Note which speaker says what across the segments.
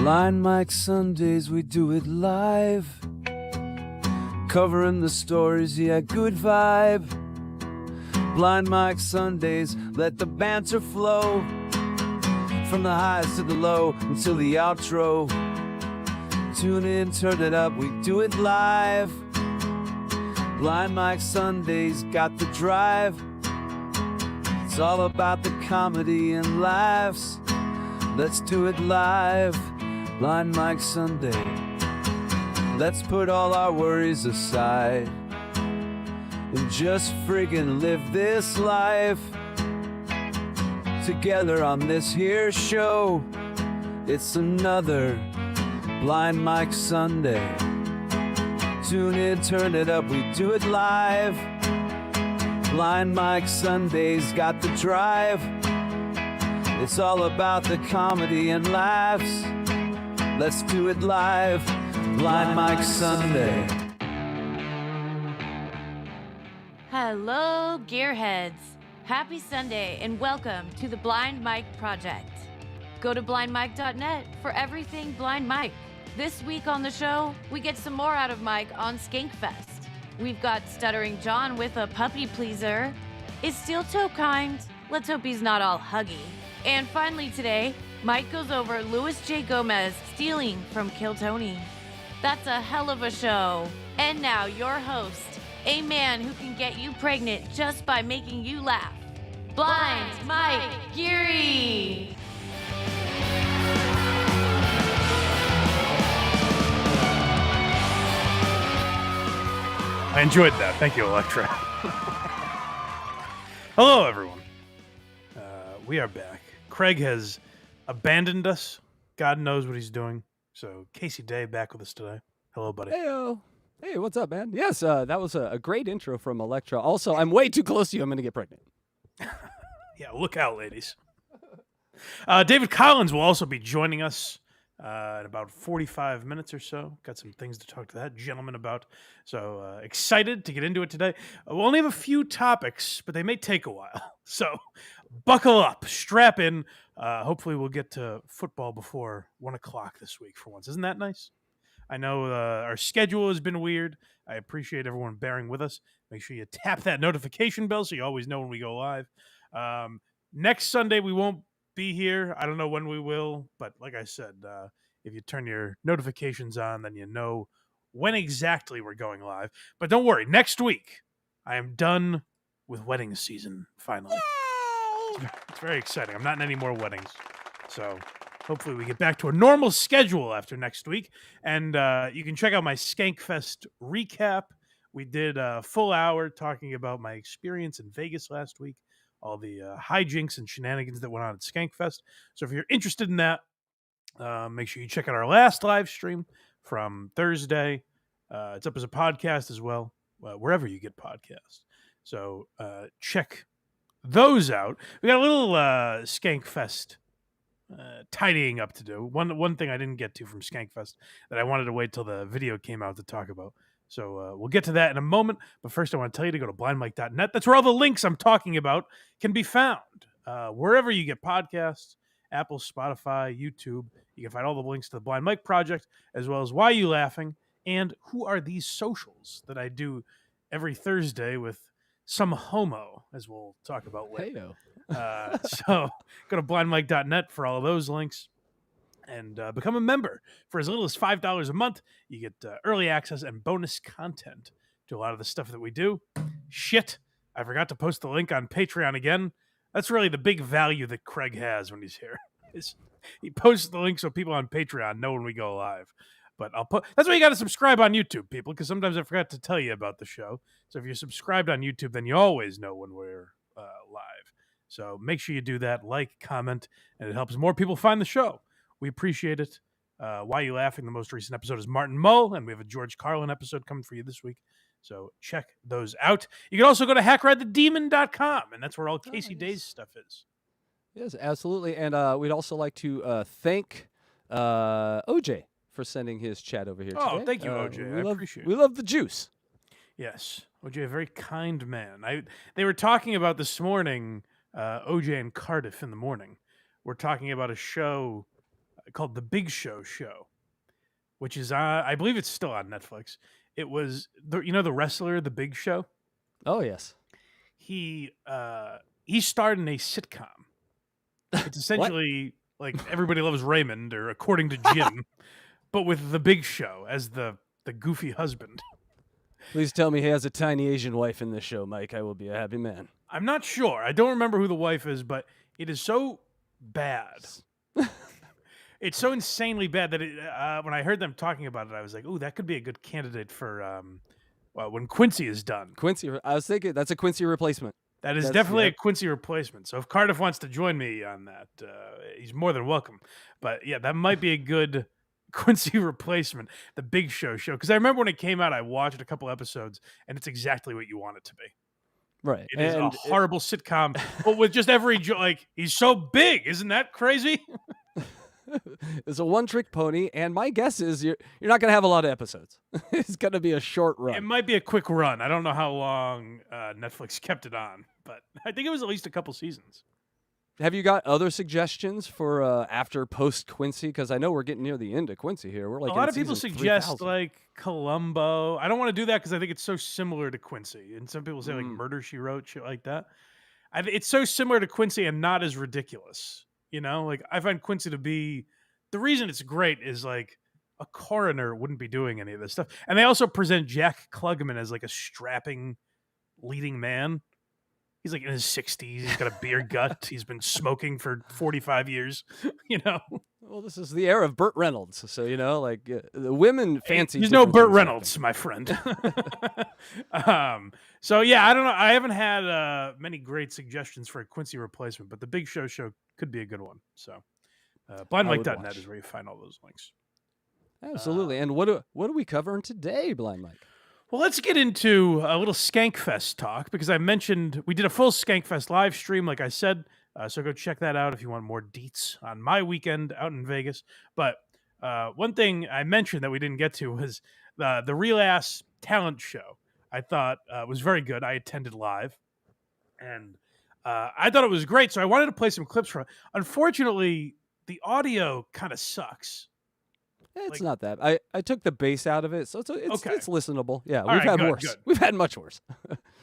Speaker 1: Blind Mike Sundays, we do it live. Covering the stories, yeah, good vibe. Blind Mike Sundays, let the banter flow. From the highs to the low until the outro. Tune in, turn it up, we do it live. Blind Mike Sundays got the drive. It's all about the comedy and laughs. Let's do it live. Blind Mike Sunday. Let's put all our worries aside and just friggin' live this life together on this here show. It's another Blind Mike Sunday. Tune in, turn it up, we do it live. Blind Mike Sundays got the drive. It's all about the comedy and laughs. Let's do it live. Blind Mike Sunday.
Speaker 2: Hello, gearheads. Happy Sunday and welcome to the Blind Mike Project. Go to blindmike.net for everything Blind Mike. This week on the show, we get some more out of Mike on Skankfest. We've got Stuttering John with a puppy pleaser. Is Steel Toe kind? Let's hope he's not all huggy. And finally today, Mike goes over Luis J. Gomez stealing from Kill Tony. That's a hell of a show. And now your host, a man who can get you pregnant just by making you laugh. Blind Mike Geary.
Speaker 3: I enjoyed that. Thank you, Electra. Hello, everyone. We are back. Craig has abandoned us. God knows what he's doing. So, Casey Day back with us today. Hello, buddy.
Speaker 4: Heyo. Hey, what's up, man? Yes, that was a great intro from Electra. Also, I'm way too close to you. I'm going to get pregnant.
Speaker 3: Yeah, look out, ladies. David Collins will also be joining us in about 45 minutes or so. Got some things to talk to that gentleman about. So excited to get into it today. We'll only have a few topics, but they may take a while. So buckle up, strap in. Hopefully we'll get to football before 1 o'clock this week for once. Isn't that nice? I know our schedule has been weird. I appreciate everyone bearing with us. Make sure you tap that notification bell so you always know when we go live. Next Sunday we won't be here. I don't know when we will, but like I said, if you turn your notifications on, then you know when exactly we're going live. But don't worry, next week I am done with wedding season finally. It's very exciting. I'm not in any more weddings. So hopefully we get back to a normal schedule after next week. And you can check out my Skankfest recap. We did a full hour talking about my experience in Vegas last week, all the hijinks and shenanigans that went on at Skankfest. So if you're interested in that, make sure you check out our last live stream from Thursday. It's up as a podcast as well, wherever you get podcasts. So check those out. We got a little Skankfest tidying up to do. One thing I didn't get to from Skankfest that I wanted to wait till the video came out to talk about. So we'll get to that in a moment. But first, I want to tell you to go to blindmike.net. That's where all the links I'm talking about can be found. Wherever you get podcasts, Apple, Spotify, YouTube, you can find all the links to the Blind Mike Project, as well as Why You Laughing, and Who Are These Socials that I do every Thursday with some homo, as we'll talk about later. So go to blindmike.net for all of those links. And become a member for as little as $5 a month. You get early access and bonus content to a lot of the stuff that we do. Shit, I forgot to post the link on Patreon again. That's really the big value that Craig has when he's here. He posts the link so people on Patreon know when we go live. But that's why you got to subscribe on YouTube, people, because sometimes I forgot to tell you about the show. So if you're subscribed on YouTube, then you always know when we're live. So make sure you do that, like, comment, and it helps more people find the show. We appreciate it. Why You Laughing? The most recent episode is Martin Mull, and we have a George Carlin episode coming for you this week. So check those out. You can also go to HackRideTheDemon.com, and that's where all Casey Day's stuff is.
Speaker 4: Yes, absolutely. And we'd also like to thank OJ for sending his chat over here today.
Speaker 3: Oh, thank you, OJ. I appreciate it.
Speaker 4: We love the juice.
Speaker 3: Yes. OJ, a very kind man. They were talking about this morning, OJ and Cardiff in the morning. We're talking about a show called The Big Show Show, which is I believe it's still on Netflix. It was the wrestler The Big Show.
Speaker 4: Oh yes.
Speaker 3: He starred in a sitcom. It's essentially like Everybody Loves Raymond or According to Jim, but with The Big Show as the goofy husband.
Speaker 4: Please tell me he has a tiny Asian wife in this show, Mike. I will be a happy man.
Speaker 3: I'm not sure. I don't remember who the wife is, but it is so bad. It's so insanely bad that when I heard them talking about it, I was like, "Ooh, that could be a good candidate for when Quincy is done."
Speaker 4: Quincy, I was thinking that's a Quincy replacement.
Speaker 3: That is definitely a Quincy replacement. So if Cardiff wants to join me on that, he's more than welcome. But yeah, that might be a good Quincy replacement, The Big Show show. Because I remember when it came out, I watched a couple episodes, and it's exactly what you want it to be.
Speaker 4: Right.
Speaker 3: It is a horrible sitcom, but with just every like he's so big, isn't that crazy?
Speaker 4: It's a one-trick pony, and my guess is you're not going to have a lot of episodes. It's going to be a short run.
Speaker 3: It might be a quick run. I don't know how long Netflix kept it on, but I think it was at least a couple seasons.
Speaker 4: Have you got other suggestions for after post Quincy? Because I know we're getting near the end of Quincy here. We're like
Speaker 3: a lot of
Speaker 4: in
Speaker 3: people
Speaker 4: season
Speaker 3: suggest
Speaker 4: 3000.
Speaker 3: like Columbo. I don't want to do that because I think it's so similar to Quincy, and some people say like Murder She Wrote, shit like that. It's so similar to Quincy and not as ridiculous. Like I find Quincy to be the reason it's great is like a coroner wouldn't be doing any of this stuff, and they also present Jack Klugman as like a strapping leading man. He's like in his 60s. He's got a beer gut. He's been smoking for 45 years,
Speaker 4: Well, this is the era of Burt Reynolds. So, the women fancy.
Speaker 3: He's no
Speaker 4: different
Speaker 3: Burt
Speaker 4: things, I
Speaker 3: Reynolds,
Speaker 4: think.
Speaker 3: my friend. So, yeah, I don't know. I haven't had many great suggestions for a Quincy replacement, but the Big Show could be a good one. So, blindmike.net
Speaker 4: watch.
Speaker 3: is where you find all those links.
Speaker 4: Absolutely. And what are we covering today, Blind Mike?
Speaker 3: Well, let's get into a little Skankfest talk because I mentioned we did a full Skankfest live stream, like I said. So go check that out if you want more deets on my weekend out in Vegas. But one thing I mentioned that we didn't get to was the Real Ass Talent Show. I thought was very good. I attended live, and I thought it was great. So I wanted to play some clips from it. Unfortunately, the audio kind of sucks.
Speaker 4: It's not that. I took the bass out of it, so it's listenable. Yeah,
Speaker 3: All right, good,
Speaker 4: worse.
Speaker 3: good.
Speaker 4: We've had much worse.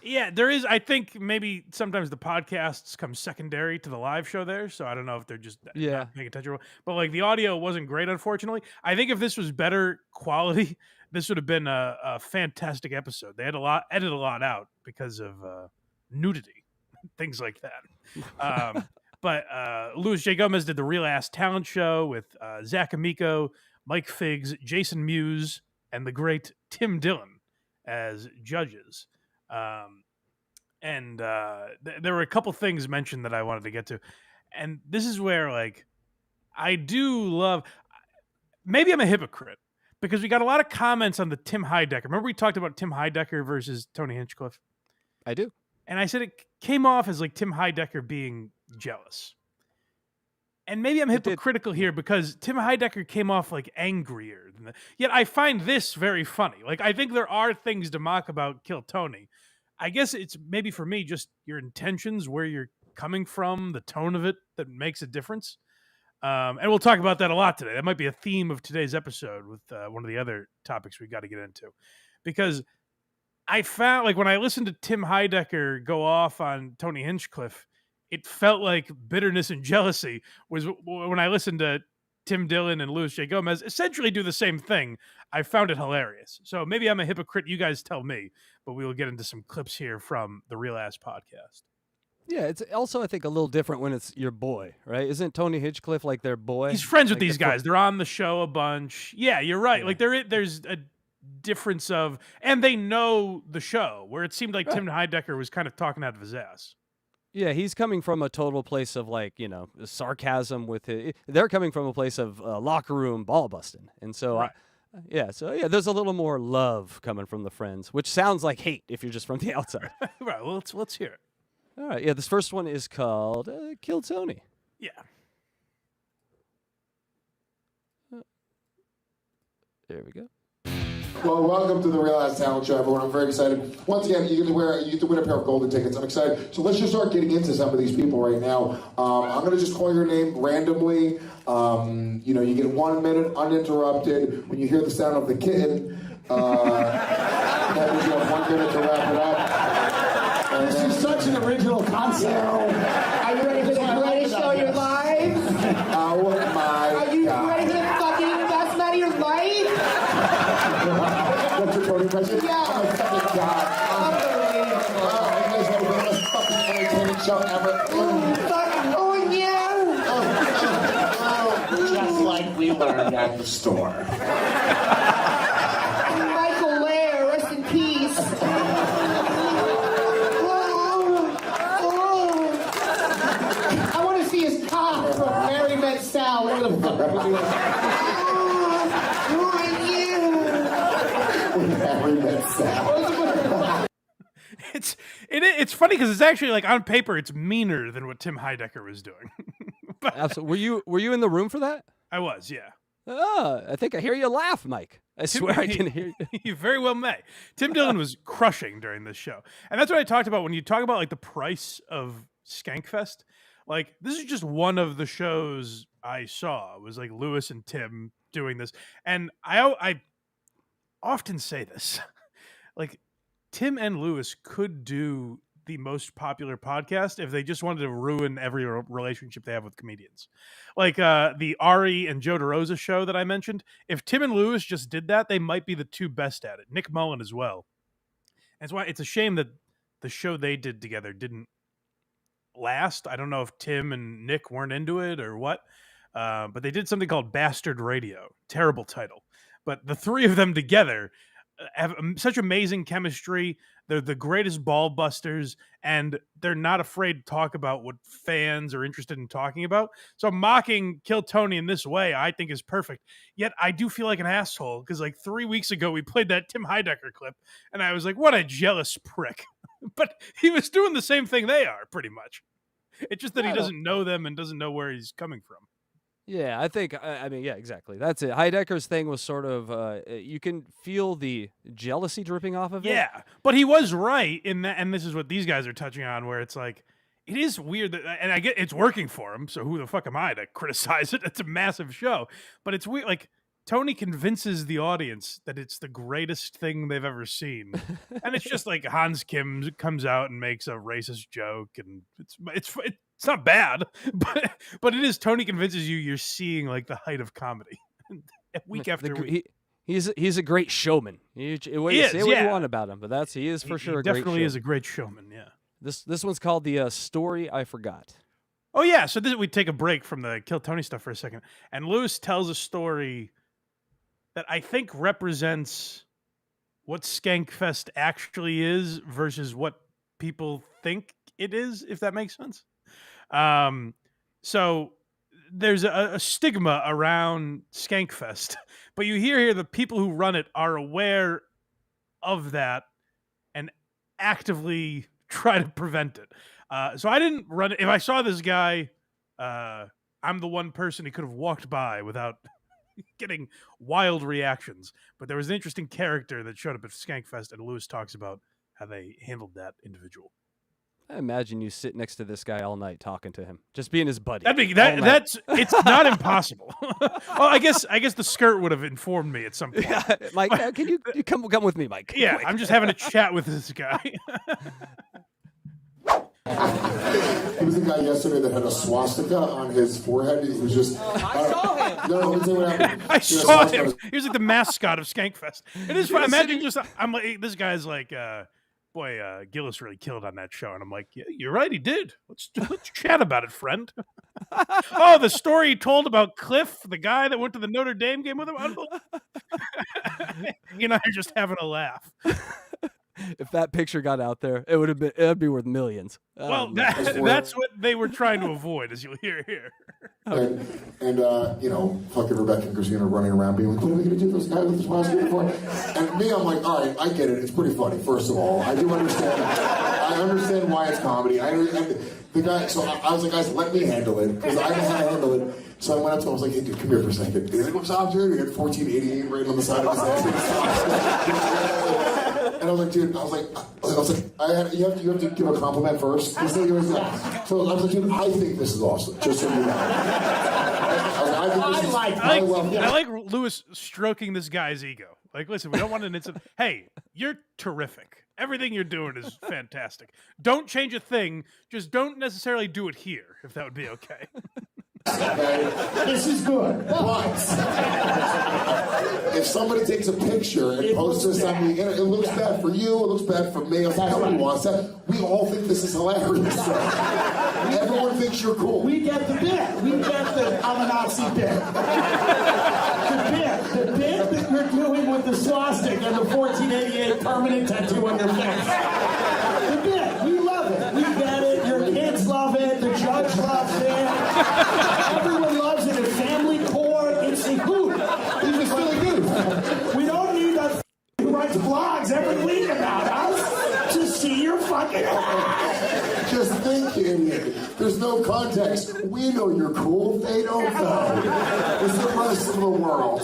Speaker 3: Yeah, there is. I think maybe sometimes the podcasts come secondary to the live show there, so I don't know if they're just not paying attention. But like the audio wasn't great, unfortunately. I think if this was better quality, this would have been a fantastic episode. They had edited a lot out because of nudity, things like that. But Louis J. Gomez did the Real Ass Talent Show with Zach Amico, Mike Figs, Jason Mewes, and the great Tim Dillon as judges. There were a couple things mentioned that I wanted to get to. And this is where, like, I do love... Maybe I'm a hypocrite, because we got a lot of comments on the Tim Heidecker. Remember we talked about Tim Heidecker versus Tony Hinchcliffe?
Speaker 4: I do.
Speaker 3: And I said it came off as, like, Tim Heidecker being jealous. And maybe I'm hypocritical here because Tim Heidecker came off like angrier than that. Yet I find this very funny. Like, I think there are things to mock about Kill Tony. I guess it's maybe for me just your intentions, where you're coming from, the tone of it that makes a difference. And we'll talk about that a lot today. That might be a theme of today's episode with one of the other topics we got to get into. Because I found, like, when I listened to Tim Heidecker go off on Tony Hinchcliffe, it felt like bitterness and jealousy. Was when I listened to Tim Dillon and Louis J. Gomez essentially do the same thing. I found it hilarious. So maybe I'm a hypocrite. You guys tell me. But we will get into some clips here from the Real Ass podcast.
Speaker 4: Yeah, it's also, I think, a little different when it's your boy, right? Isn't Tony Hinchcliffe like their boy?
Speaker 3: He's friends with these guys. They're on the show a bunch. Yeah, you're right. Yeah. Like there's a difference of, and they know the show, where it seemed like Tim Heidecker was kind of talking out of his ass.
Speaker 4: Yeah, he's coming from a total place of, like, sarcasm with it. They're coming from a place of locker room ball busting. And so, there's a little more love coming from the friends, which sounds like hate if you're just from the outside.
Speaker 3: Right, well, let's hear it.
Speaker 4: All right, yeah, this first one is called Kill Tony.
Speaker 3: Yeah.
Speaker 4: There we go.
Speaker 5: Well, welcome to the Real Ass Talent Show, everyone. I'm very excited. Once again, you get to win a pair of golden tickets. I'm excited. So let's just start getting into some of these people right now. I'm going to just call your name randomly. You get 1 minute uninterrupted. When you hear the sound of the kitten, that means you have 1 minute to wrap it up. And
Speaker 6: This is such an original concept.
Speaker 7: Are you ready for the greatest show of your life?
Speaker 5: oh my
Speaker 7: Are you
Speaker 5: God.
Speaker 7: ready for the fucking best night of your life?
Speaker 5: What's your coding question?
Speaker 7: Yeah.
Speaker 5: Oh my fucking God.
Speaker 7: Unbelievable.
Speaker 5: You guys have the best fucking entertaining show ever.
Speaker 7: Oh, yeah.
Speaker 6: Just like we learned at the store.
Speaker 7: Michael Lair, rest in peace. I want to see his cock from Mary Met Sal. What the fuck?
Speaker 5: Mary Met Sal.
Speaker 3: It's funny because it's actually like on paper it's meaner than what Tim Heidecker was doing. But
Speaker 4: Absolutely. Were you in the room for that?
Speaker 3: I was, yeah.
Speaker 4: I think I hear you laugh, Mike. I swear I can hear you.
Speaker 3: You very well may. Tim Dillon was crushing during this show. And that's what I talked about when you talk about like the price of Skankfest. Like this is just one of the shows I saw. It was like Lewis and Tim doing this. And I often say this. Like Tim and Lewis could do the most popular podcast if they just wanted to ruin every relationship they have with comedians. Like the Ari and Joe DeRosa show that I mentioned. If Tim and Lewis just did that, they might be the two best at it. Nick Mullen as well. That's why it's a shame that the show they did together didn't last. I don't know if Tim and Nick weren't into it or what, but they did something called Bastard Radio. Terrible title. But the three of them together have such amazing chemistry. They're the greatest ball busters, and they're not afraid to talk about what fans are interested in talking about. So mocking Kill Tony in this way, I think, is perfect. Yet I do feel like an asshole because like 3 weeks ago we played that Tim Heidecker clip, and I was like, what a jealous prick. But he was doing the same thing they are, pretty much. It's just that he doesn't know them and doesn't know where he's coming from.
Speaker 4: Yeah, I think, I mean, yeah, exactly. That's it. Heidecker's thing was sort of, you can feel the jealousy dripping off of it.
Speaker 3: Yeah, but he was right in that, and this is what these guys are touching on, where it's like, it is weird, that, and I get it's working for him, so who the fuck am I to criticize it? It's a massive show, but it's weird, like, Tony convinces the audience that it's the greatest thing they've ever seen. And it's just like Hans Kim comes out and makes a racist joke, and it's not bad, but it is. Tony convinces you're seeing like the height of comedy week after week.
Speaker 4: He's a great showman. Say what you want about him, but he is for sure.
Speaker 3: He
Speaker 4: a great
Speaker 3: definitely
Speaker 4: showman.
Speaker 3: is a great showman. Yeah.
Speaker 4: This one's called the Story I Forgot.
Speaker 3: Oh yeah. So we take a break from the Kill Tony stuff for a second, and Lewis tells a story that I think represents what Skankfest actually is versus what people think it is, if that makes sense. So there's a stigma around Skankfest, but you hear here the people who run it are aware of that and actively try to prevent it. So I didn't run it. If I saw this guy, I'm the one person he could have walked by without getting wild reactions. But there was an interesting character that showed up at Skankfest, and Lewis talks about how they handled that individual.
Speaker 4: I imagine you sit next to this guy all night talking to him, just being his buddy.
Speaker 3: It's not impossible. Oh, I guess the skirt would have informed me at some point.
Speaker 4: Yeah, Mike, can you come with me, Mike?
Speaker 3: Yeah,
Speaker 4: Quick.
Speaker 3: I'm just having a chat with this guy.
Speaker 5: There was a guy yesterday that had a swastika on his forehead. He was just.
Speaker 7: I saw him.
Speaker 5: No, let me tell you what happened.
Speaker 3: I saw him. He was like the mascot of Skankfest. It is fun. Imagine I'm like, this guy's like, boy, Gillis really killed on that show. And I'm like, yeah, you're right, he did. Let's chat about it, friend. Oh, the story he told about Cliff, the guy that went to the Notre Dame game with him. You know, you're just having a laugh.
Speaker 4: If that picture got out there, it'd be worth millions.
Speaker 3: Well, that's what they were trying to avoid, as you'll hear here.
Speaker 5: And fucking Rebecca and Christina running around being like, what are we going to do to this guy with the swastika for? And me, I'm like, all right, I get it. It's pretty funny, first of all. I do understand. I understand why it's comedy. The guy, so I was like, guys, let me handle it, because I know how to handle it. So I went up to him, I was like, hey, dude, come here for a second. Is it stop here? He had 1488 written on the side of his head. And I was like, dude, you have to give a compliment first. So I was like, dude, I think this is awesome, just so you know.
Speaker 3: I like Lewis stroking this guy's ego. Like, listen, we don't want an incident. Hey, you're terrific. Everything you're doing is fantastic. Don't change a thing. Just don't necessarily do it here, if that would be okay.
Speaker 7: This is good.
Speaker 5: But if somebody takes a picture and posts this on the internet, it looks bad for you, it looks bad for me, nobody wants that. We all think this is hilarious. Everyone thinks you're cool.
Speaker 7: We get the bit. We get the I'm a Nazi bit. The bit that you're doing with the swastika and the 1488 permanent tattoo on your face. The bit. We love it. We get it. Your kids love it. The judge loves it. Everyone loves it. It's family court. It's a hoot. He's just really good. We don't need a who writes blogs every week about us to see your fucking ass.
Speaker 5: Just think, idiot. There's no context. We know you're cool. They don't know. It's the rest of the world.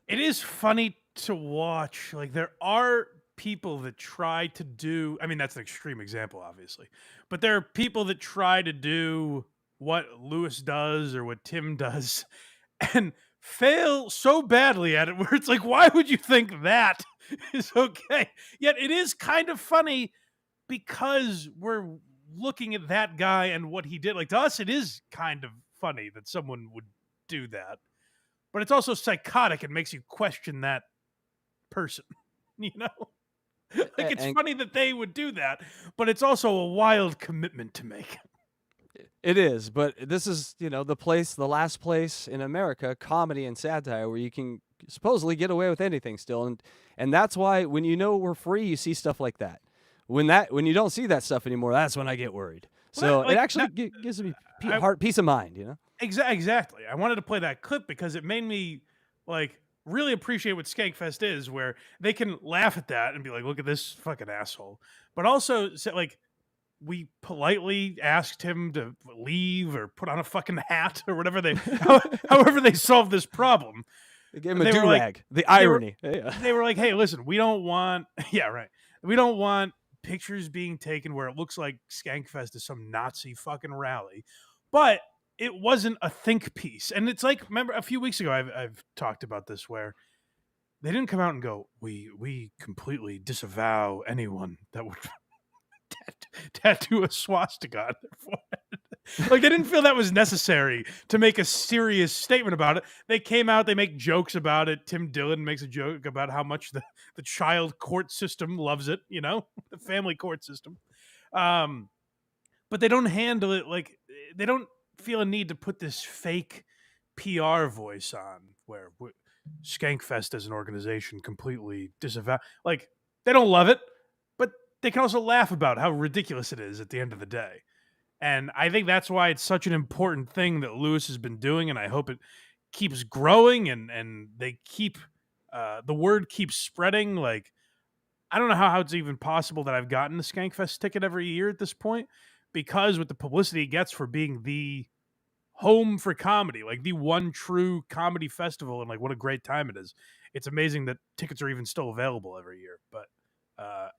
Speaker 3: It is funny to watch. Like, there are people that try to do, I mean, that's an extreme example, obviously, but there are people that try to do what Lewis does or what Tim does and fail so badly at it where it's like, why would you think that is okay? Yet it is kind of funny because we're looking at that guy and what he did. Like, to us, it is kind of funny that someone would do that, but it's also psychotic and makes you question that person, you know? Like, it's funny that they would do that, but it's also a wild commitment to make.
Speaker 4: It is, but this is, the last place in America, comedy and satire, where you can supposedly get away with anything still. And that's why when we're free, you see stuff like that. When you don't see that stuff anymore, that's when I get worried. So it actually gives me peace of mind,
Speaker 3: Exactly. I wanted to play that clip because it made me, really appreciate what Skankfest is, where they can laugh at that and be like, look at this fucking asshole. But also, we politely asked him to leave or put on a fucking hat or whatever however they solved this problem.
Speaker 4: They gave him a do-rag. The irony.
Speaker 3: They were like, hey, listen, we don't want, we don't want pictures being taken where it looks like Skankfest is some Nazi fucking rally. But it wasn't a think piece. And it's like, remember a few weeks ago, I've talked about this where they didn't come out and go, we completely disavow anyone that would tattoo a swastika on their forehead. Like, they didn't feel that was necessary to make a serious statement about it. They came out, they make jokes about it. Tim Dillon makes a joke about how much the child court system loves it, the family court system. But they don't handle it like, they don't feel a need to put this fake PR voice on where Skankfest as an organization completely disavow. Like, they don't love it, but they can also laugh about how ridiculous it is at the end of the day. And I think that's why it's such an important thing that Lewis has been doing, and I hope it keeps growing and they keep the word keeps spreading. Like, I don't know how it's even possible that I've gotten the Skankfest ticket every year at this point, because with the publicity it gets for being the home for comedy, like the one true comedy festival, and like what a great time it is. It's amazing that tickets are even still available every year. But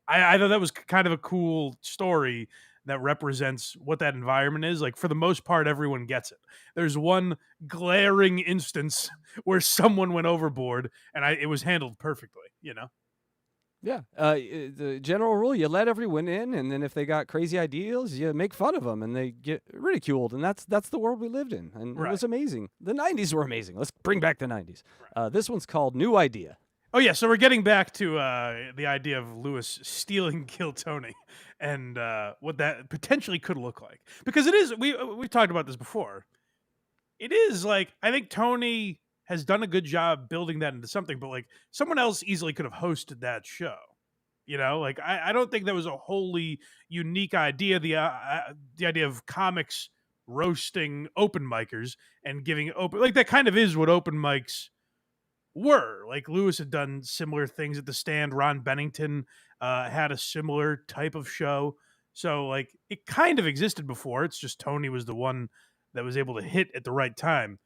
Speaker 3: I thought that was kind of a cool story that represents what that environment is. Like, for the most part, everyone gets it. There's one glaring instance where someone went overboard and it was handled perfectly,
Speaker 4: Yeah. The general rule, you let everyone in, and then if they got crazy ideas, you make fun of them, and they get ridiculed, and that's the world we lived in, and It was amazing. The 90s were amazing. Let's bring back the 90s. This one's called New Idea.
Speaker 3: Oh, yeah, so we're getting back to the idea of Lewis stealing Kill Tony and what that potentially could look like. Because it is, we've talked about this before. It is like, I think Tony has done a good job building that into something, but like, someone else easily could have hosted that show. Like, I don't think that was a wholly unique idea. The idea of comics roasting open micers and giving open, like, that kind of is what open mics were. Like, Lewis had done similar things at the Stand. Ron Bennington had a similar type of show. So, like, it kind of existed before. It's just Tony was the one that was able to hit at the right time.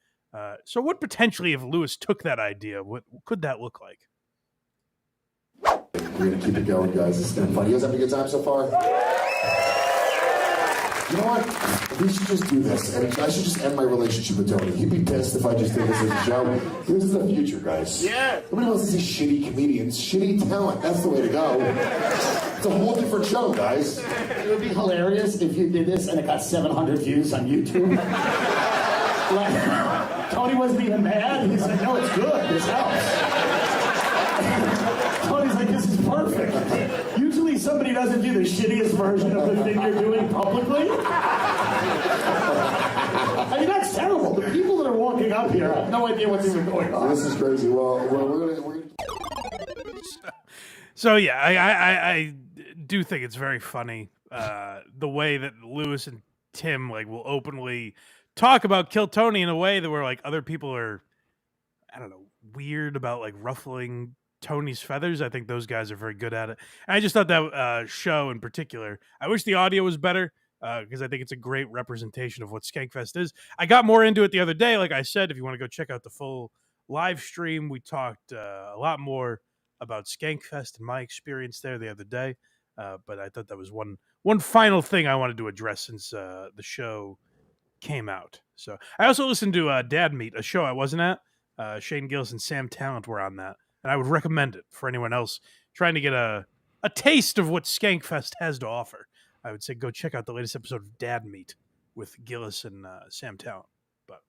Speaker 3: So what potentially, if Lewis took that idea, what could that look like?
Speaker 5: We're gonna keep it going, guys. It's been fun. You guys having a good time so far? You know what? We should just do this. And I should just end my relationship with Tony. He'd be pissed if I just did this as a show. This is the future, guys. Yeah. Nobody wants to see shitty comedians. Shitty talent. That's the way to go. It's a whole different show, guys.
Speaker 7: It would be hilarious if you did this and it got 700 views on YouTube. Like, Tony wasn't even mad. He's like, no, it's good. This helps. Tony's like, this is perfect. Usually somebody doesn't do the shittiest version of the thing you're doing publicly. I mean, that's terrible. The people that are walking up here have no idea what's even going on.
Speaker 5: This is crazy. Well, we're gonna...
Speaker 3: So yeah, I do think it's very funny the way that Lewis and Tim like will openly talk about Kill Tony in a way that where like other people are, I don't know, weird about like ruffling Tony's feathers. I think those guys are very good at it. And I just thought that show in particular, I wish the audio was better because I think it's a great representation of what Skankfest is. I got more into it the other day. Like I said, if you want to go check out the full live stream, we talked a lot more about Skankfest and my experience there the other day. But I thought that was one final thing I wanted to address since the show came out. So I also listened to Dad Meet, a show I wasn't at. Shane Gillis and Sam Talent were on that. And I would recommend it for anyone else trying to get a taste of what Skankfest has to offer. I would say go check out the latest episode of Dad Meet with Gillis and Sam Talent. But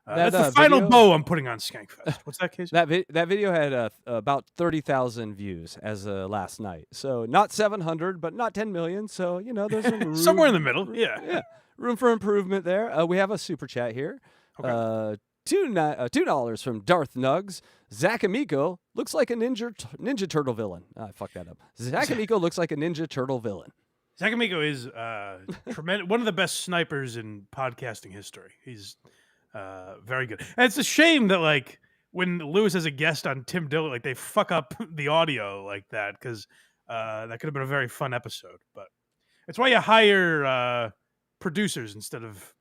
Speaker 3: that's the final bow I'm putting on Skankfest. What's that, Casey?
Speaker 4: That video had about 30,000 views as last night. So not 700, but not 10 million. So, you know, there's some room,
Speaker 3: somewhere in the middle. Yeah.
Speaker 4: Room for improvement there. We have a super chat here. Okay. $2 from Darth Nugs. Zach Amico looks like a Ninja Turtle villain. I fucked that up. Zach Amico looks like a Ninja Turtle villain.
Speaker 3: Zach Amico is tremendous, one of the best snipers in podcasting history. He's very good. And it's a shame that like when Lewis has a guest on Tim Dillon, like they fuck up the audio like that because that could have been a very fun episode. But it's why you hire producers instead of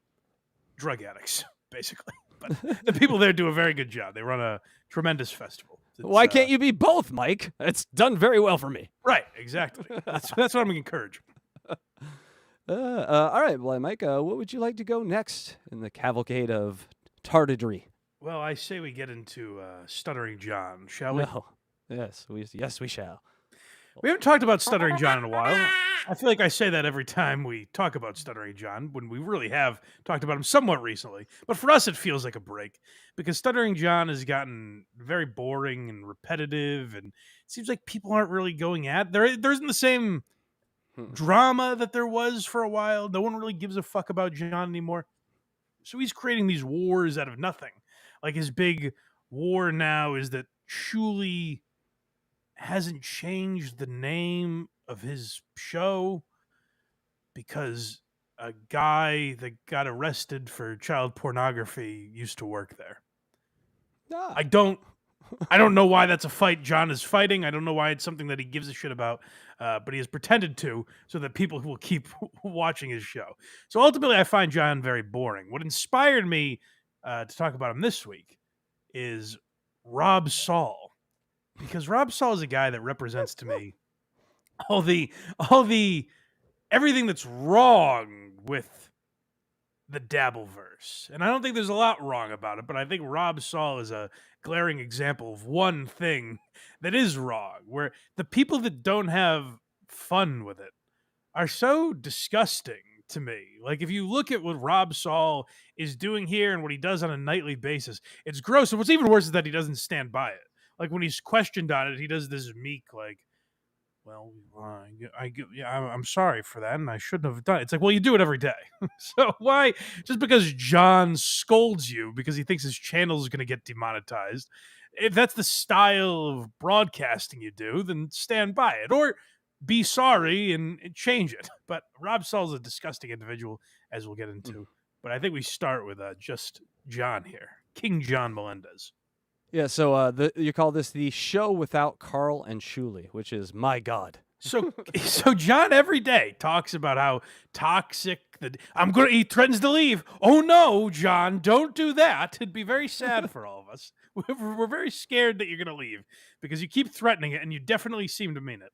Speaker 3: drug addicts, basically. But the people there do a very good job. They run a tremendous festival.
Speaker 4: Why can't you be both, Mike? It's done very well for me.
Speaker 3: Right, exactly. That's what I'm encouraging.
Speaker 4: All right, well, Mike, what would you like to go next in the cavalcade of tardidry?
Speaker 3: Well, I say we get into Stuttering John, shall we?
Speaker 4: No. Yes, we shall.
Speaker 3: We haven't talked about Stuttering John in a while. I feel like I say that every time we talk about Stuttering John, when we really have talked about him somewhat recently. But for us, it feels like a break because Stuttering John has gotten very boring and repetitive, and it seems like people aren't really going at there isn't the same drama that there was for a while. No one really gives a fuck about John anymore. So he's creating these wars out of nothing. Like his big war now is that Shuli hasn't changed the name of his show because a guy that got arrested for child pornography used to work there. I don't know why that's a fight John is fighting. I don't know why it's something that he gives a shit about, but he has pretended to so that people will keep watching his show. So ultimately, I find John very boring. What inspired me to talk about him this week is Rob Saul. Because Rob Saul is a guy that represents to me all the everything that's wrong with the Dabbleverse. And I don't think there's a lot wrong about it, but I think Rob Saul is a glaring example of one thing that is wrong, where the people that don't have fun with it are so disgusting to me. Like if you look at what Rob Saul is doing here and what he does on a nightly basis, it's gross. And what's even worse is that he doesn't stand by it. Like when he's questioned on it, he does this meek, like, "Well, I'm sorry for that, and I shouldn't have done it." It's like, well, you do it every day, so why? Just because John scolds you because he thinks his channel is going to get demonetized, if that's the style of broadcasting you do, then stand by it or be sorry and change it. But Rob Saul's a disgusting individual, as we'll get into. But I think we start with just John here, King John Melendez.
Speaker 4: Yeah, so you call this the show without Carl and Shuli, which is, my God,
Speaker 3: So John every day talks about how toxic he threatens to leave. Oh no, John, don't do that. It'd be very sad for all of us. We're very scared that you're going to leave because you keep threatening it and you definitely seem to mean it.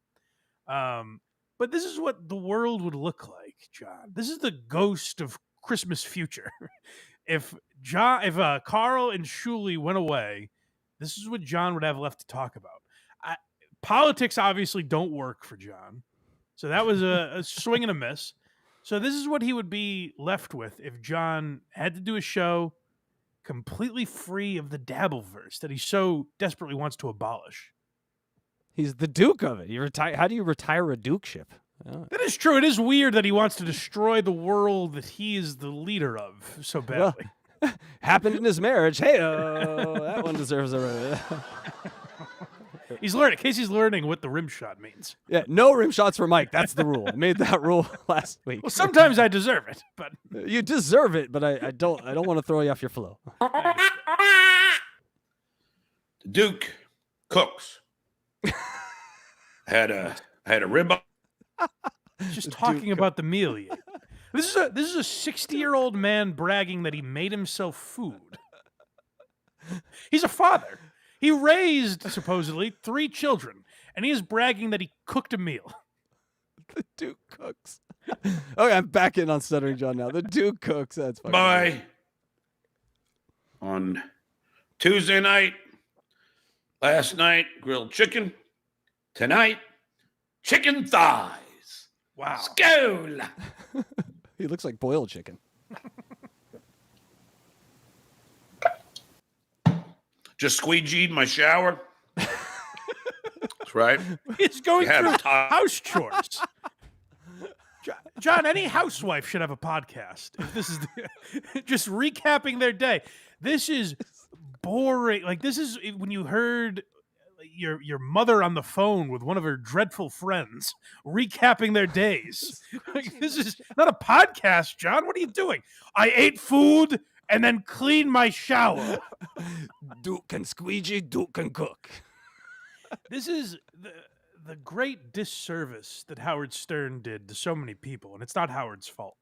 Speaker 3: But this is what the world would look like, John. This is the ghost of Christmas future. if Carl and Shuli went away, this is what John would have left to talk about. Politics obviously don't work for John. So that was a swing and a miss. So this is what he would be left with if John had to do a show completely free of the Dabbleverse that he so desperately wants to abolish.
Speaker 4: He's the Duke of it. How do you retire a dukeship? Oh.
Speaker 3: That is true. It is weird that he wants to destroy the world that he is the leader of so badly.
Speaker 4: Well, happened in his marriage. Hey, that one deserves a...
Speaker 3: He's learning. Casey's learning what the rim shot means.
Speaker 4: Yeah, no rim shots for Mike. That's the rule. I made that rule last week.
Speaker 3: Well, sometimes I deserve it, but
Speaker 4: you deserve it. But I don't want to throw you off your flow.
Speaker 8: The Duke cooks. had a ribeye.
Speaker 3: Just talking about the meal he ate. This is a 60-year-old man bragging that he made himself food. He's a father. He raised, supposedly, 3 children, and he is bragging that he cooked a meal.
Speaker 4: The Duke cooks. Okay, I'm back in on Stuttering John now. The Duke cooks. That's fine.
Speaker 8: Bye. On Tuesday night, last night, grilled chicken. Tonight, chicken thighs.
Speaker 3: Wow.
Speaker 8: Skål!
Speaker 4: He looks like boiled chicken.
Speaker 8: Just squeegeed my shower. That's right.
Speaker 3: He's going
Speaker 8: You had
Speaker 3: through
Speaker 8: a tie.
Speaker 3: house chores. John, any housewife should have a podcast. If this is just recapping their day. This is boring. Like, this is when you heard your mother on the phone with one of her dreadful friends recapping their days. Like, this is not a podcast, John. What are you doing? I ate food and then cleaned my shower.
Speaker 4: Duke can squeegee, Duke can cook.
Speaker 3: This is the great disservice that Howard Stern did to so many people, and it's not Howard's fault.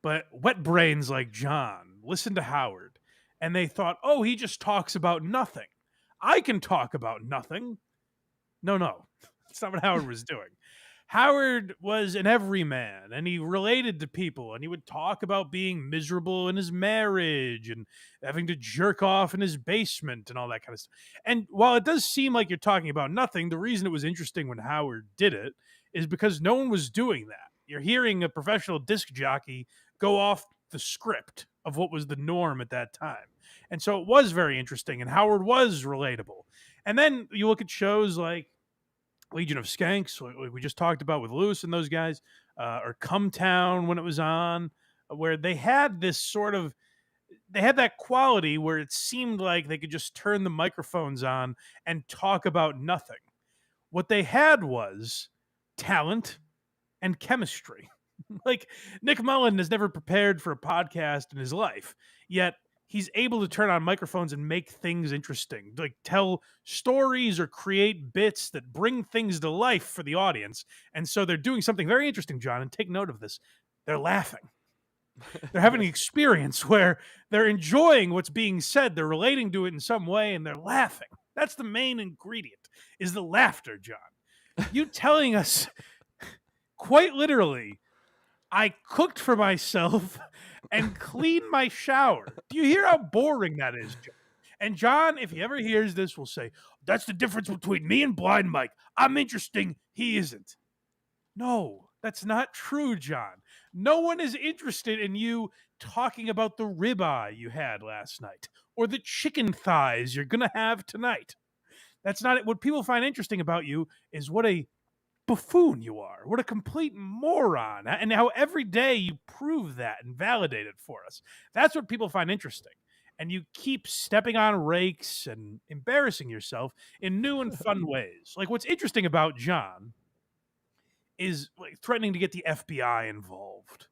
Speaker 3: But wet brains like John listened to Howard, and they thought, oh, he just talks about nothing. I can talk about nothing. No, that's not what Howard was doing. Howard was an everyman, and he related to people, and he would talk about being miserable in his marriage and having to jerk off in his basement and all that kind of stuff. And while it does seem like you're talking about nothing, the reason it was interesting when Howard did it is because no one was doing that. You're hearing a professional disc jockey go off the script of what was the norm at that time. And so it was very interesting, and Howard was relatable. And then you look at shows like Legion of Skanks, like we just talked about with Lewis and those guys, or Come Town when it was on, where they had that quality where it seemed like they could just turn the microphones on and talk about nothing. What they had was talent and chemistry. Like, Nick Mullen has never prepared for a podcast in his life, yet he's able to turn on microphones and make things interesting, like tell stories or create bits that bring things to life for the audience. And so they're doing something very interesting, John, and take note of this. They're laughing. They're having an experience where they're enjoying what's being said. They're relating to it in some way, and they're laughing. That's the main ingredient, is the laughter, John. You telling us, quite literally, I cooked for myself and cleaned my shower. Do you hear how boring that is, John? And John, if he ever hears this, will say, that's the difference between me and Blind Mike. I'm interesting. He isn't. No, that's not true, John. No one is interested in you talking about the ribeye you had last night or the chicken thighs you're going to have tonight. That's not it. What people find interesting about you is what a buffoon you are, what a complete moron, and how every day you prove that and validate it for us. That's what people find interesting. And you keep stepping on rakes and embarrassing yourself in new and fun ways. Like, what's interesting about John is like threatening to get the FBI involved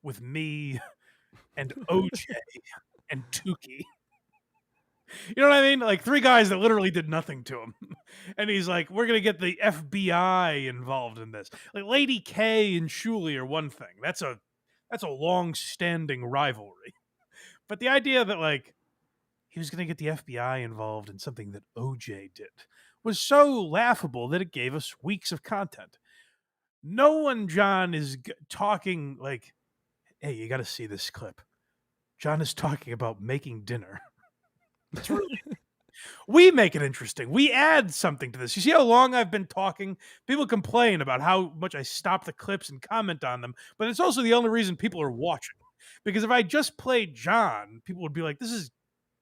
Speaker 3: with me and OJ and Tukey. You know what I mean? Like 3 guys that literally did nothing to him. And he's like, we're going to get the FBI involved in this. Like Lady K and Shuley are one thing. That's a long-standing rivalry. But the idea that like he was going to get the FBI involved in something that OJ did was so laughable that it gave us weeks of content. No one, John, is talking like, hey, you got to see this clip. John is talking about making dinner. It's really, we make it interesting. We add something to this. You see how long I've been talking? People complain about how much I stop the clips and comment on them, but it's also the only reason people are watching. Because if I just played John, people would be like, this is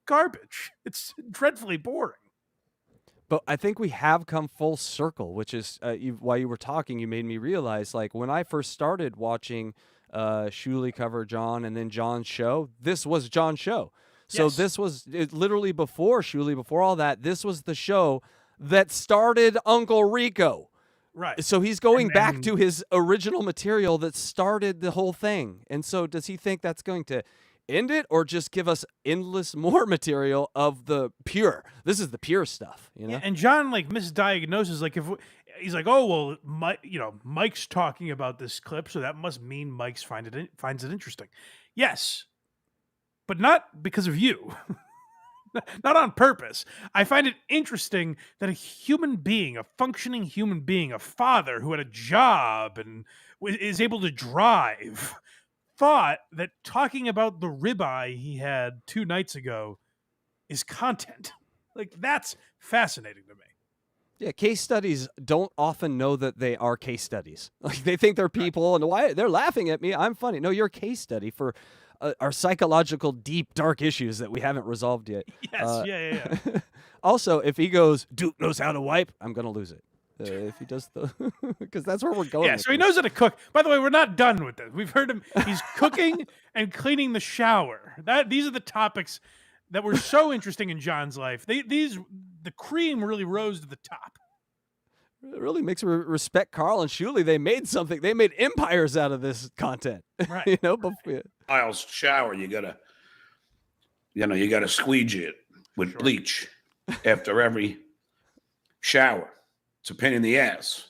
Speaker 3: garbage. It's dreadfully boring.
Speaker 4: But I think we have come full circle, which is while you were talking, you made me realize, like, when I first started watching Shuley cover John and then John's show, this was John's show. So
Speaker 3: Yes.
Speaker 4: this was literally before Shuley, before all that, this was the show that started Uncle Rico.
Speaker 3: Right.
Speaker 4: So he's going
Speaker 3: And-
Speaker 4: back
Speaker 3: and-
Speaker 4: to his original material that started the whole thing. And so does he think that's going to end it or just give us endless more material of the pure? This is the pure stuff, you know?
Speaker 3: Yeah, and John like misdiagnoses, like if he's like, oh well, Mike's talking about this clip, so that must mean Mike's finds it interesting. Yes, but not because of you, not on purpose. I find it interesting that a human being, a functioning human being, a father who had a job and is able to drive, thought that talking about the ribeye he had 2 nights ago is content. Like, that's fascinating to me.
Speaker 4: Yeah, case studies don't often know that they are case studies. Like they think they're people, and why they're laughing at me. I'm funny. No, you're a case study for our psychological, deep, dark issues that we haven't resolved yet.
Speaker 3: Yes, yeah.
Speaker 4: Also, if he goes, Duke knows how to wipe, I'm gonna lose it. If he does the, because that's where we're going.
Speaker 3: Yeah,
Speaker 4: with
Speaker 3: so he
Speaker 4: this.
Speaker 3: knows how to cook. By the way, we're not done with this. We've heard him. He's cooking and cleaning the shower. These are the topics that were so interesting in John's life. The cream really rose to the top.
Speaker 4: It really makes me respect Carl and Shuley. They made something. They made empires out of this content.
Speaker 3: Right.
Speaker 4: You know, before,
Speaker 8: Kyle's shower, you gotta squeegee it with bleach after every shower. It's a pain in the ass,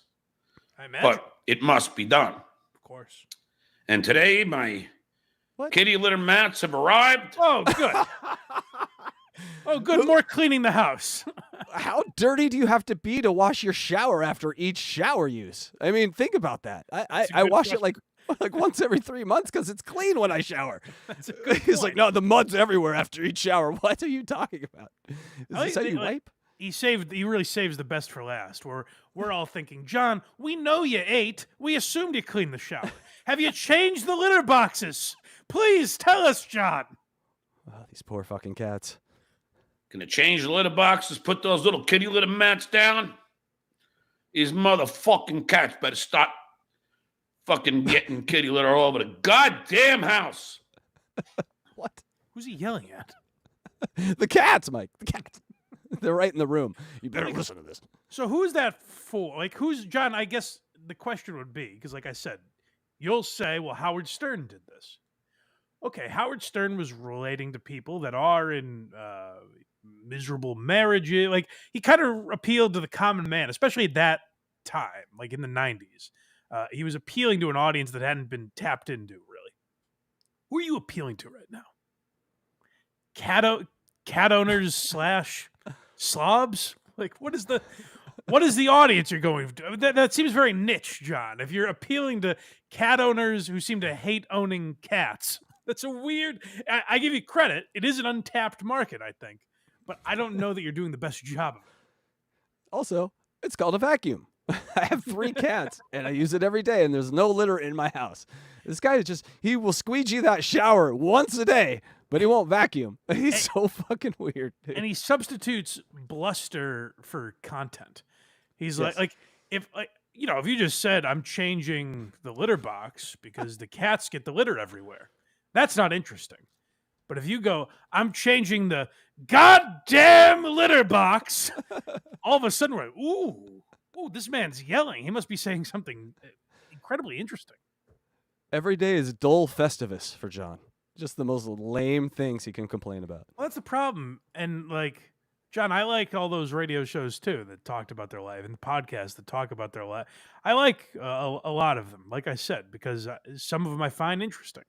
Speaker 3: I imagine.
Speaker 8: but it must be done.
Speaker 3: Of course.
Speaker 8: And today, my
Speaker 4: What?
Speaker 8: kitty litter mats have arrived.
Speaker 3: Oh, good. Oh, good. More cleaning the house.
Speaker 4: How dirty do you have to be to wash your shower after each shower use? I mean, think about that. I
Speaker 3: That's a
Speaker 4: I
Speaker 3: good
Speaker 4: wash it
Speaker 3: question.
Speaker 4: like once every 3 months because it's clean when I shower.
Speaker 3: That's a good
Speaker 4: He's like,
Speaker 3: point.
Speaker 4: no, the mud's everywhere after each shower. What are you talking about? Is
Speaker 3: I
Speaker 4: this how
Speaker 3: think,
Speaker 4: you
Speaker 3: like,
Speaker 4: wipe?
Speaker 3: He really saves the best for last. We're all thinking, John, we know you ate. We assumed you cleaned the shower. Have you changed the litter boxes? Please tell us, John.
Speaker 4: Oh, these poor fucking cats.
Speaker 8: Gonna change the litter boxes, put those little kitty litter mats down. These motherfucking cats better stop fucking getting kitty litter all over the goddamn house.
Speaker 4: What?
Speaker 3: Who's he yelling at?
Speaker 4: The cats, Mike. The cats. They're right in the room. You better listen to this.
Speaker 3: So who's that for? Like, who's John? I guess the question would be, because like I said, you'll say, well, Howard Stern did this. Okay, Howard Stern was relating to people that are in miserable marriages. Like, he kind of appealed to the common man, especially at that time, like in the 90s. He was appealing to an audience that hadn't been tapped into, really. Who are you appealing to right now? Cat owners / slobs? Like, what is the audience you're going to? That seems very niche, John. If you're appealing to cat owners who seem to hate owning cats, that's a weird. I give you credit. It is an untapped market, I think, but I don't know that you're doing the best job of it.
Speaker 4: Also, it's called a vacuum. I have 3 cats, and I use it every day, and there's no litter in my house. This guy he will squeegee that shower once a day, but he won't vacuum. He's so fucking weird.
Speaker 3: And he substitutes bluster for content. He's
Speaker 4: Yes.
Speaker 3: like if you just said I'm changing the litter box because the cats get the litter everywhere, that's not interesting. But if you go, I'm changing the goddamn litter box, all of a sudden we're like, ooh, this man's yelling. He must be saying something incredibly interesting.
Speaker 4: Every day is dull Festivus for John. Just the most lame things he can complain about.
Speaker 3: Well, that's the problem. And like, John, I like all those radio shows too that talked about their life and the podcasts that talk about their life. I like a lot of them, like I said, because some of them I find interesting.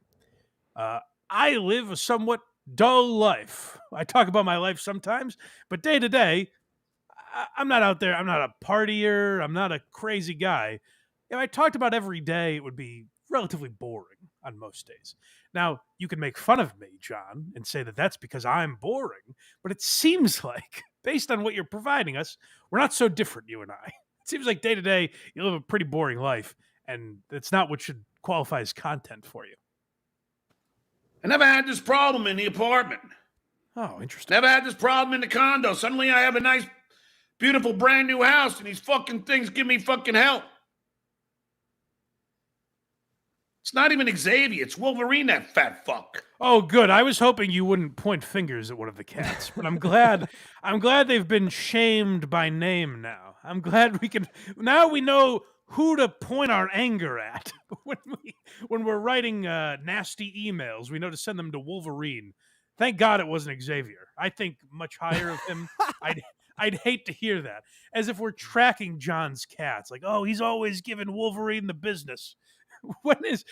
Speaker 3: I live a somewhat dull life. I talk about my life sometimes, but day to day, I'm not out there. I'm not a partier. I'm not a crazy guy. If I talked about every day, it would be relatively boring on most days. Now, you can make fun of me, John, and say that that's because I'm boring, but it seems like, based on what you're providing us, we're not so different, you and I. It seems like day to day, you live a pretty boring life, and it's not what should qualify as content for you.
Speaker 8: I never had this problem in the apartment.
Speaker 3: Oh, interesting.
Speaker 8: Never had this problem in the condo. Suddenly I have a nice, beautiful, brand new house, and these fucking things give me fucking hell. It's not even Xavier. It's Wolverine, that fat fuck.
Speaker 3: Oh, good. I was hoping you wouldn't point fingers at one of the cats, but I'm glad. I'm glad they've been shamed by name now. I'm glad we can. Now we know who to point our anger at when we're writing nasty emails. We know to send them to Wolverine. Thank God it wasn't Xavier. I think much higher of him. I'd hate to hear that. As if we're tracking John's cats. Like, oh, he's always giving Wolverine the business. When is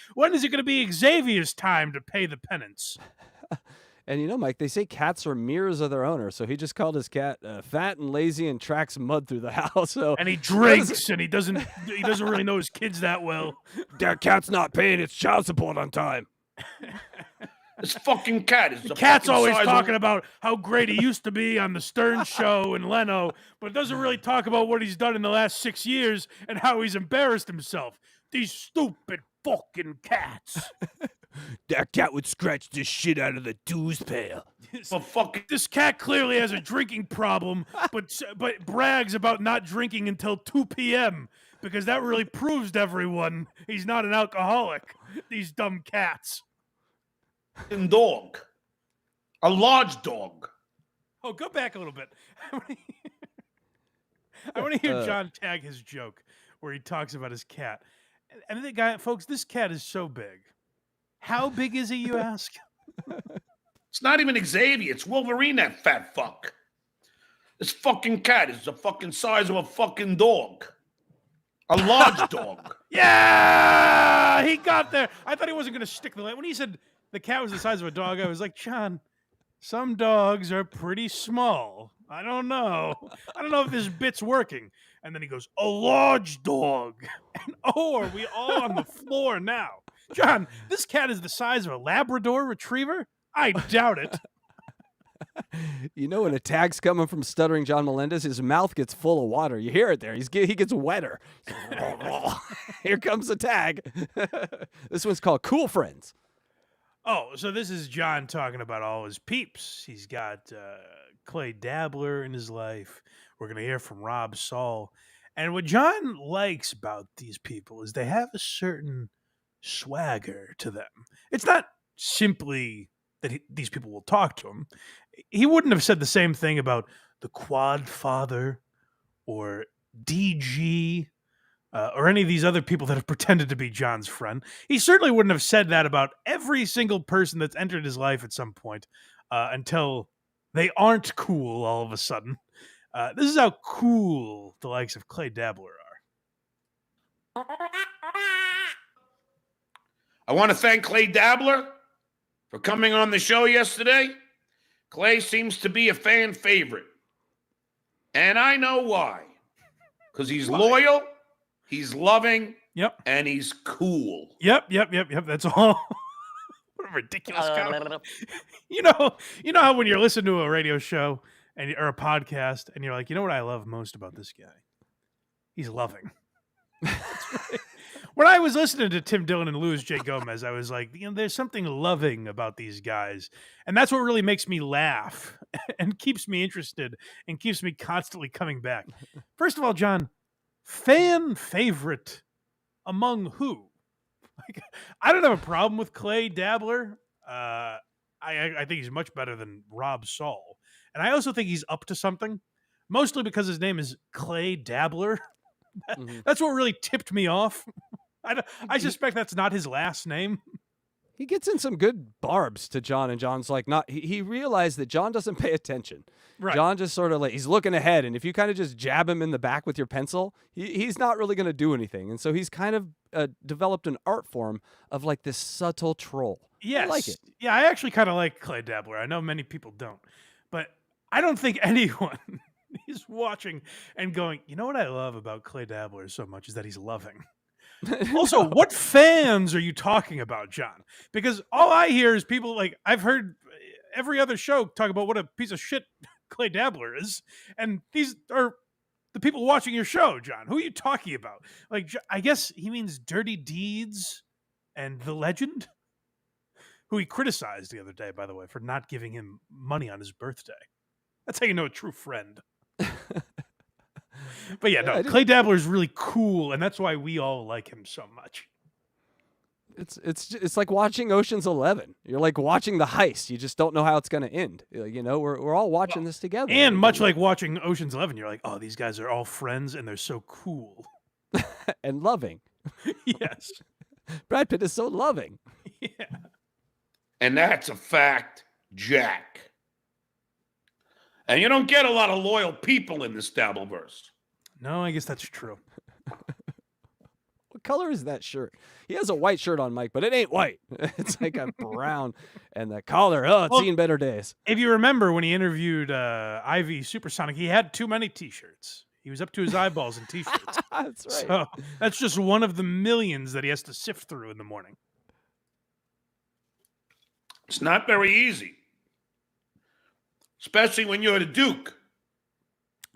Speaker 3: it going to be Xavier's time to pay the penance?
Speaker 4: And you know, Mike, they say cats are mirrors of their owner. So he just called his cat fat and lazy and tracks mud through the house. So
Speaker 3: and he drinks and he doesn't really know his kids that well.
Speaker 4: That cat's not paying its child support on time.
Speaker 8: This fucking cat is the
Speaker 3: cat's always talking about how great he used to be on the Stern Show and Leno, but doesn't really talk about what he's done in the last 6 years and how he's embarrassed himself. These stupid fucking cats.
Speaker 4: That cat would scratch the shit out of the dues pail.
Speaker 3: This cat clearly has a drinking problem, but brags about not drinking until 2 p.m. because that really proves to everyone he's not an alcoholic. These dumb cats.
Speaker 8: Dog. A large dog.
Speaker 3: Oh, go back a little bit. I want to hear John tag his joke where he talks about his cat. And the guy, folks, this cat is so big. How big is he, you ask?
Speaker 8: It's not even Xavier. It's Wolverine, that fat fuck. This fucking cat is the fucking size of a fucking dog. A large dog.
Speaker 3: Yeah! He got there. I thought he wasn't going to stick the land. When he said the cat was the size of a dog, I was like, John, some dogs are pretty small. I don't know. I don't know if this bit's working. And then he goes, a large dog. And are we all on the floor now? John, this cat is the size of a Labrador retriever? I doubt it.
Speaker 4: You know, when a tag's coming from Stuttering John Melendez, his mouth gets full of water. You hear it there. He gets wetter. Here comes the tag. This one's called Cool Friends.
Speaker 3: Oh, so this is John talking about all his peeps. He's got Clay Dabbler in his life. We're going to hear from Saul. And what John likes about these people is they have a certain swagger to them. It's not simply that these people will talk to him. He wouldn't have said the same thing about the Quad Father or DG or any of these other people that have pretended to be John's friend. He certainly wouldn't have said that about every single person that's entered his life at some point until they aren't cool all of a sudden. This is how cool the likes of Clay Dabbler are.
Speaker 8: I want to thank Clay Dabbler for coming on the show yesterday. Clay seems to be a fan favorite. And I know why. Because he's loyal, he's loving, and he's cool.
Speaker 3: Yep. That's all. What a ridiculous comment. You know how when you're listening to a radio show or a podcast, and you're like, you know what I love most about this guy? He's loving. When I was listening to Tim Dillon and Luis J. Gomez, I was like, there's something loving about these guys. And that's what really makes me laugh and keeps me interested and keeps me constantly coming back. First of all, John, fan favorite among who? Like, I don't have a problem with Clay Dabbler. I think he's much better than Saul. And I also think he's up to something, mostly because his name is Clay Dabbler. That's what really tipped me off. I suspect that's not his last name.
Speaker 4: he gets in some good barbs to John, and John's like, not. He realized that John doesn't pay attention.
Speaker 3: Right.
Speaker 4: John just sort of like, he's looking ahead, and if you kind of just jab him in the back with your pencil, he's not really going to do anything. And so he's kind of developed an art form of like this subtle troll.
Speaker 3: Yes.
Speaker 4: I like it.
Speaker 3: Yeah, I actually kind of like Clay Dabbler. I know many people don't, but I don't think anyone is watching and going, you know what I love about Clay Dabbler so much is that he's loving. Also, what fans are you talking about, John? Because all I hear is people like, I've heard every other show talk about what a piece of shit Clay Dabbler is, and these are the people watching your show, John. Who are you talking about? Like, I guess he means Dirty Deeds and The Legend, who he criticized the other day, by the way, for not giving him money on his birthday. That's how you know a true friend. But yeah, no, Clay Dabbler is really cool, and that's why we all like him so much.
Speaker 4: It's like watching Ocean's 11. You're like watching the heist. You just don't know how it's going to end. You know, we're all watching this together.
Speaker 3: And much like watching Ocean's 11, you're like, oh, these guys are all friends, and they're so cool.
Speaker 4: And loving.
Speaker 3: Yes.
Speaker 4: Brad Pitt is so loving.
Speaker 3: Yeah.
Speaker 8: And that's a fact, Jack. And you don't get a lot of loyal people in this Dabbleverse.
Speaker 3: No, I guess that's true.
Speaker 4: What color is that shirt? He has a white shirt on, Mike, but it ain't white. It's like a brown. And the collar, it's seen better days.
Speaker 3: If you remember when he interviewed Ivy Supersonic, he had too many T-shirts. He was up to his eyeballs in T-shirts.
Speaker 4: That's right.
Speaker 3: So that's just one of the millions that he has to sift through in the morning.
Speaker 8: It's not very easy. Especially when you're the Duke.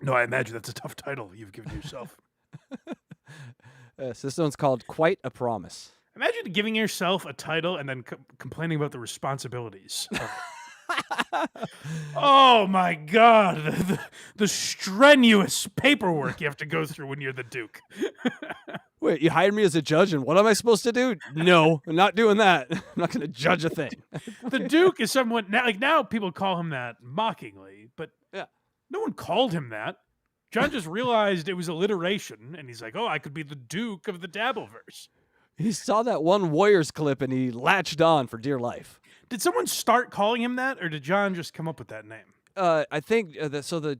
Speaker 3: No, I imagine that's a tough title you've given yourself.
Speaker 4: This one's called Quite a Promise.
Speaker 3: Imagine giving yourself a title and then complaining about the responsibilities. Oh my God, the strenuous paperwork you have to go through when you're the Duke.
Speaker 4: Wait, you hired me as a judge, and what am I supposed to do? No, I'm not doing that. I'm not going to judge a thing.
Speaker 3: The Duke is someone now people call him that mockingly, but
Speaker 4: yeah,
Speaker 3: no one called him that. John just realized it was alliteration, and he's like, "Oh, I could be the Duke of the Dabbleverse."
Speaker 4: He saw that one Warriors clip, and he latched on for dear life.
Speaker 3: Did someone start calling him that, or did John just come up with that name?
Speaker 4: I think the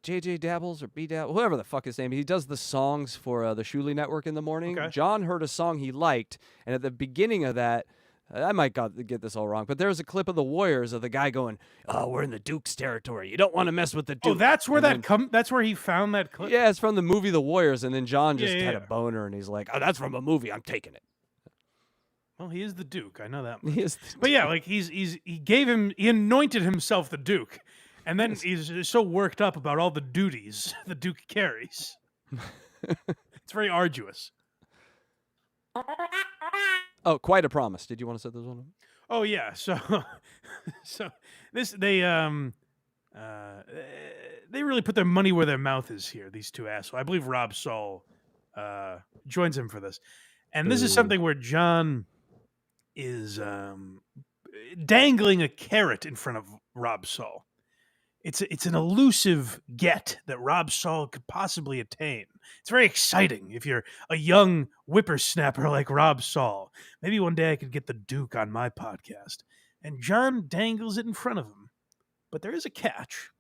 Speaker 4: JJ Dabbles or B Dabbles, whoever the fuck his name, he does the songs for the Shuley Network in the morning.
Speaker 3: Okay.
Speaker 4: John heard a song he liked, and at the beginning of that, I might get this all wrong, but there's a clip of the Warriors of the guy going, "Oh, we're in the Duke's territory. You don't want to mess with the Duke."
Speaker 3: Oh, that's where that's where he found that clip.
Speaker 4: Yeah, it's from the movie The Warriors, and then John just had a
Speaker 3: Yeah.
Speaker 4: boner, and he's like, "Oh, that's from a movie. I'm taking it."
Speaker 3: Well, he is the Duke. I know that much.
Speaker 4: He is
Speaker 3: But yeah, like he anointed himself the Duke, and then he's so worked up about all the duties the Duke carries. It's very arduous.
Speaker 4: Oh, Quite a Promise. Did you want to set this one up?
Speaker 3: Oh yeah, so they really put their money where their mouth is here. These two assholes. I believe Rob Saul joins him for this, and this is something where John is dangling a carrot in front of Rob Saul. It's an elusive get that Rob Saul could possibly attain. It's very exciting if you're a young whippersnapper like Rob Saul. Maybe one day I could get the Duke on my podcast. And John dangles it in front of him. But there is a catch.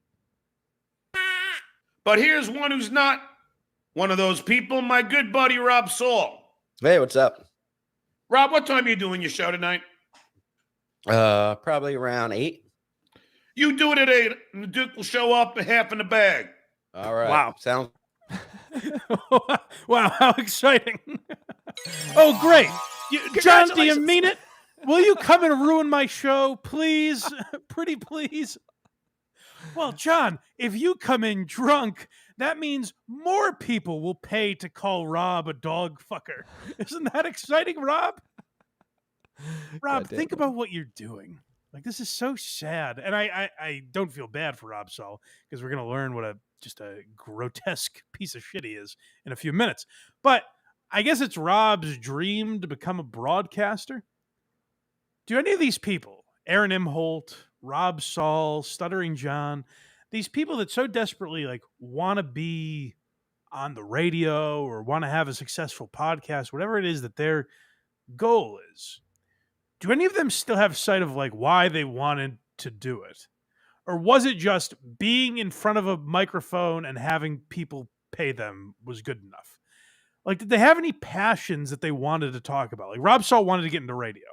Speaker 8: But here's one who's not one of those people, my good buddy Rob Saul.
Speaker 9: Hey, what's up?
Speaker 8: Rob, what time are you doing your show tonight?
Speaker 9: Probably around 8.
Speaker 8: You do it at 8, and the Duke will show up at half in the bag.
Speaker 9: All right.
Speaker 3: Wow.
Speaker 9: Sounds.
Speaker 3: Wow, how exciting. Oh, great. John, do you mean it? Will you come and ruin my show, please? Pretty please. Well, John, if you come in drunk, that means more people will pay to call Rob a dog fucker. Isn't that exciting, Rob? Rob, think about what you're doing. Like, this is so sad. And I don't feel bad for Rob Saul, because we're going to learn what just a grotesque piece of shit he is in a few minutes. But I guess it's Rob's dream to become a broadcaster. Do any of these people, Aaron M. Holt, Rob Saul, Stuttering John, these people that so desperately like want to be on the radio or want to have a successful podcast, whatever it is that their goal is, do any of them still have sight of like why they wanted to do it? Or was it just being in front of a microphone and having people pay them was good enough? Like, did they have any passions that they wanted to talk about? Like, Rob Saul wanted to get into radio.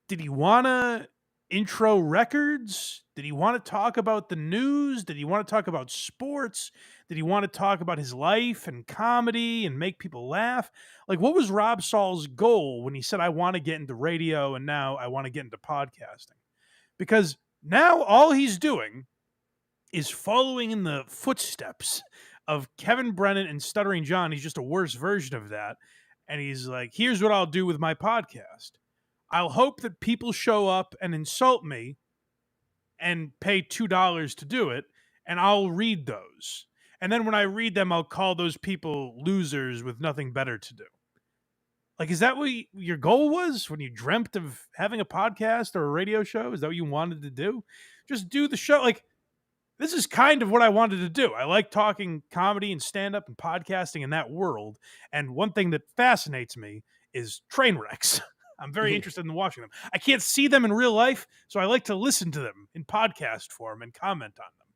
Speaker 3: Did he want to intro records? Did he want to talk about the news? Did he want to talk about sports? Did he want to talk about his life and comedy and make people laugh? Like, what was Rob Saul's goal when he said, I want to get into radio and now I want to get into podcasting? Because now all he's doing is following in the footsteps of Kevin Brennan and Stuttering John. He's just a worse version of that. And he's like, here's what I'll do with my podcast. I'll hope that people show up and insult me and pay $2 to do it, and I'll read those. And then when I read them, I'll call those people losers with nothing better to do. Like, is that what your goal was when you dreamt of having a podcast or a radio show? Is that what you wanted to do? Just do the show. Like, this is kind of what I wanted to do. I like talking comedy and stand-up and podcasting in that world. And one thing that fascinates me is train wrecks. I'm very interested in watching them. I can't see them in real life, so I like to listen to them in podcast form and comment on them.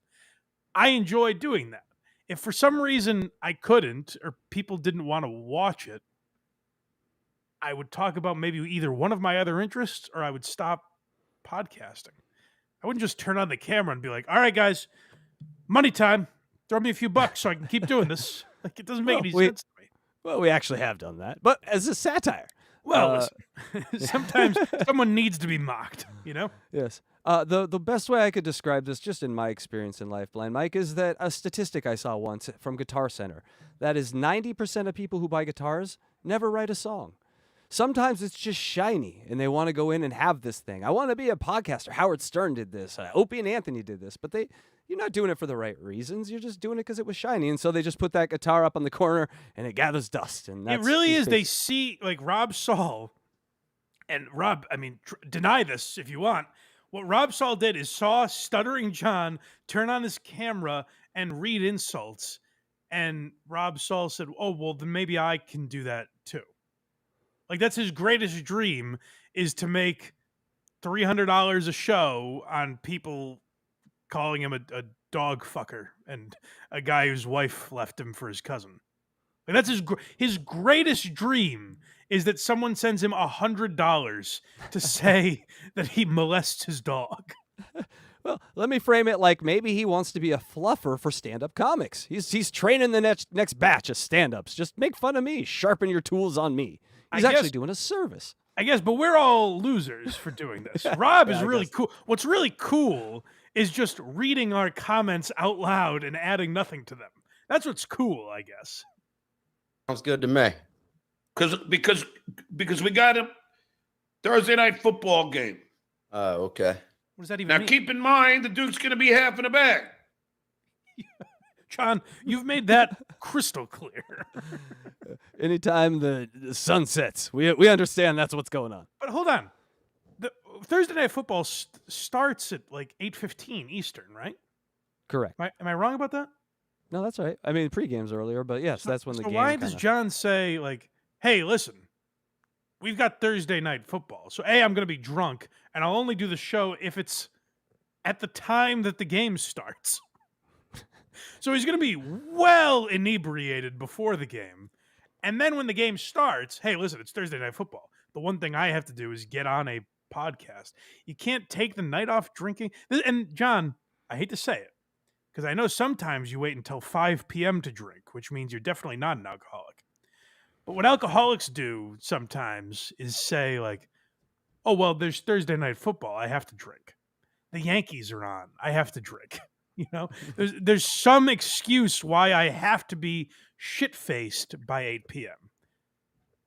Speaker 3: I enjoy doing that. If for some reason I couldn't or people didn't want to watch it, I would talk about maybe either one of my other interests or I would stop podcasting. I wouldn't just turn on the camera and be like, all right, guys, money time. Throw me a few bucks so I can keep doing this. Like, it doesn't make any sense to me.
Speaker 4: Well, we actually have done that, but as a satire.
Speaker 3: Well, listen, sometimes someone needs to be mocked, you know?
Speaker 4: Yes. The best way I could describe this, just in my experience in life, Blind Mike, is that a statistic I saw once from Guitar Center. That is 90% of people who buy guitars never write a song. Sometimes it's just shiny, and they want to go in and have this thing. I want to be a podcaster. Howard Stern did this. Opie and Anthony did this. But you're not doing it for the right reasons. You're just doing it because it was shiny. And so they just put that guitar up on the corner, and it gathers dust. And
Speaker 3: it really is. They see, like, Rob Saul, and Rob, I mean, deny this if you want. What Rob Saul did is saw Stuttering John turn on his camera and read insults. And Rob Saul said, oh, well, then maybe I can do that too. Like, that's his greatest dream, is to make $300 a show on people calling him a dog fucker and a guy whose wife left him for his cousin. And that's his greatest dream, is that someone sends him $100 to say that he molests his dog.
Speaker 4: Well, let me frame it like maybe he wants to be a fluffer for stand-up comics. He's training the next batch of stand-ups. Just make fun of me. Sharpen your tools on me. He's actually doing a service.
Speaker 3: I guess, but we're all losers for doing this. Rob is really cool. What's really cool is just reading our comments out loud and adding nothing to them. That's what's cool, I guess.
Speaker 9: Sounds good to me.
Speaker 8: Because we got a Thursday night football game.
Speaker 9: Oh, okay.
Speaker 3: What does that even
Speaker 8: Now
Speaker 3: mean?
Speaker 8: keep in mind the Duke's going to be half in a bag.
Speaker 3: John, you've made that crystal clear.
Speaker 4: Anytime the sun sets, we understand that's what's going on.
Speaker 3: But hold on. The Thursday night football starts at like 8:15 Eastern, right?
Speaker 4: Correct.
Speaker 3: Am I wrong about that?
Speaker 4: No, that's right. I mean, pre-game's earlier, but yes, that's when the game.
Speaker 3: Why does John say, like, hey, listen, we've got Thursday night football. So A, I'm going to be drunk, and I'll only do the show if it's at the time that the game starts. So he's going to be well inebriated before the game. And then when the game starts, hey, listen, it's Thursday night football. The one thing I have to do is get on a podcast. You can't take the night off drinking. And John, I hate to say it, because I know sometimes you wait until 5 p.m. to drink, which means you're definitely not an alcoholic. But what alcoholics do sometimes is say, like, oh, well, there's Thursday night football. I have to drink. The Yankees are on. I have to drink. You know, there's some excuse why I have to be shit-faced by 8 p.m.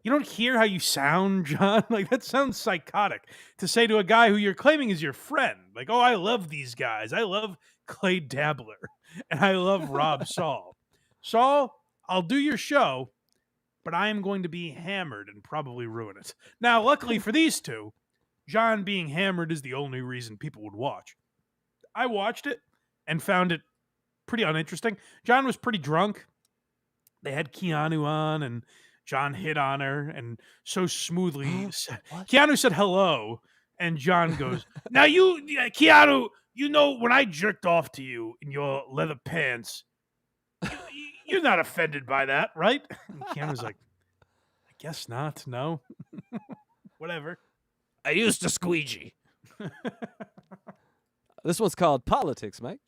Speaker 3: You don't hear how you sound, John? Like, that sounds psychotic to say to a guy who you're claiming is your friend. Like, oh, I love these guys. I love Clay Dabbler, and I love Rob Saul. Saul, I'll do your show, but I am going to be hammered and probably ruin it. Now, luckily for these two, John being hammered is the only reason people would watch. I watched it and found it pretty uninteresting. John was pretty drunk. They had Keanu on, and John hit on her and so smoothly said, Keanu said hello, and John goes, now Keanu, you know, when I jerked off to you in your leather pants, you're not offended by that, right? And Keanu's like, I guess not, no. Whatever.
Speaker 4: I used a squeegee. This one's called Politics, Mike.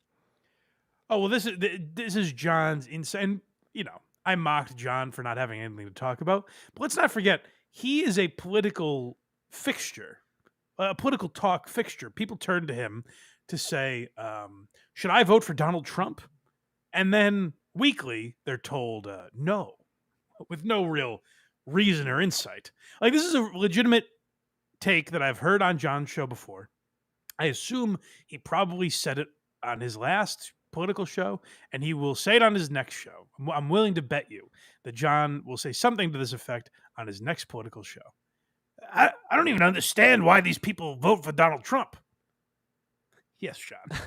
Speaker 3: Oh, well, this is John's insight. And, you know, I mocked John for not having anything to talk about. But let's not forget, he is a political fixture, a political talk fixture. People turn to him to say, should I vote for Donald Trump? And then weekly, they're told no, with no real reason or insight. Like, this is a legitimate take that I've heard on John's show before. I assume he probably said it on his last political show, and he will say it on his next show. I'm willing to bet you that John will say something to this effect on his next political show. I don't even understand why these people vote for Donald Trump. Yes, John.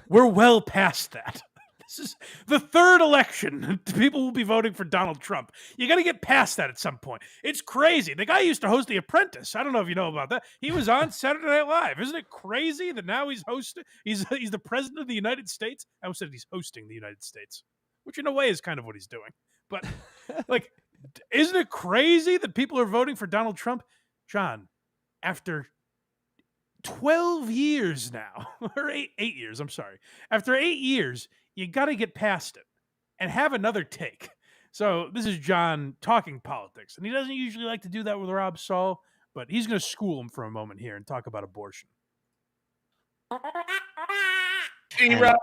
Speaker 3: We're well past that. This is the third election. People will be voting for Donald Trump. You got to get past that at some point. It's crazy. The guy used to host The Apprentice. I don't know if you know about that. He was on Saturday Night Live. Isn't it crazy that now he's hosting? He's the president of the United States. I almost said he's hosting the United States, which in a way is kind of what he's doing. But like, isn't it crazy that people are voting for Donald Trump? John, after 12 years now, or eight years, I'm sorry. After 8 years, you got to get past it and have another take. So this is John talking politics, and he doesn't usually like to do that with Rob Saul, but he's going to school him for a moment here and talk about abortion.
Speaker 8: See, Rob,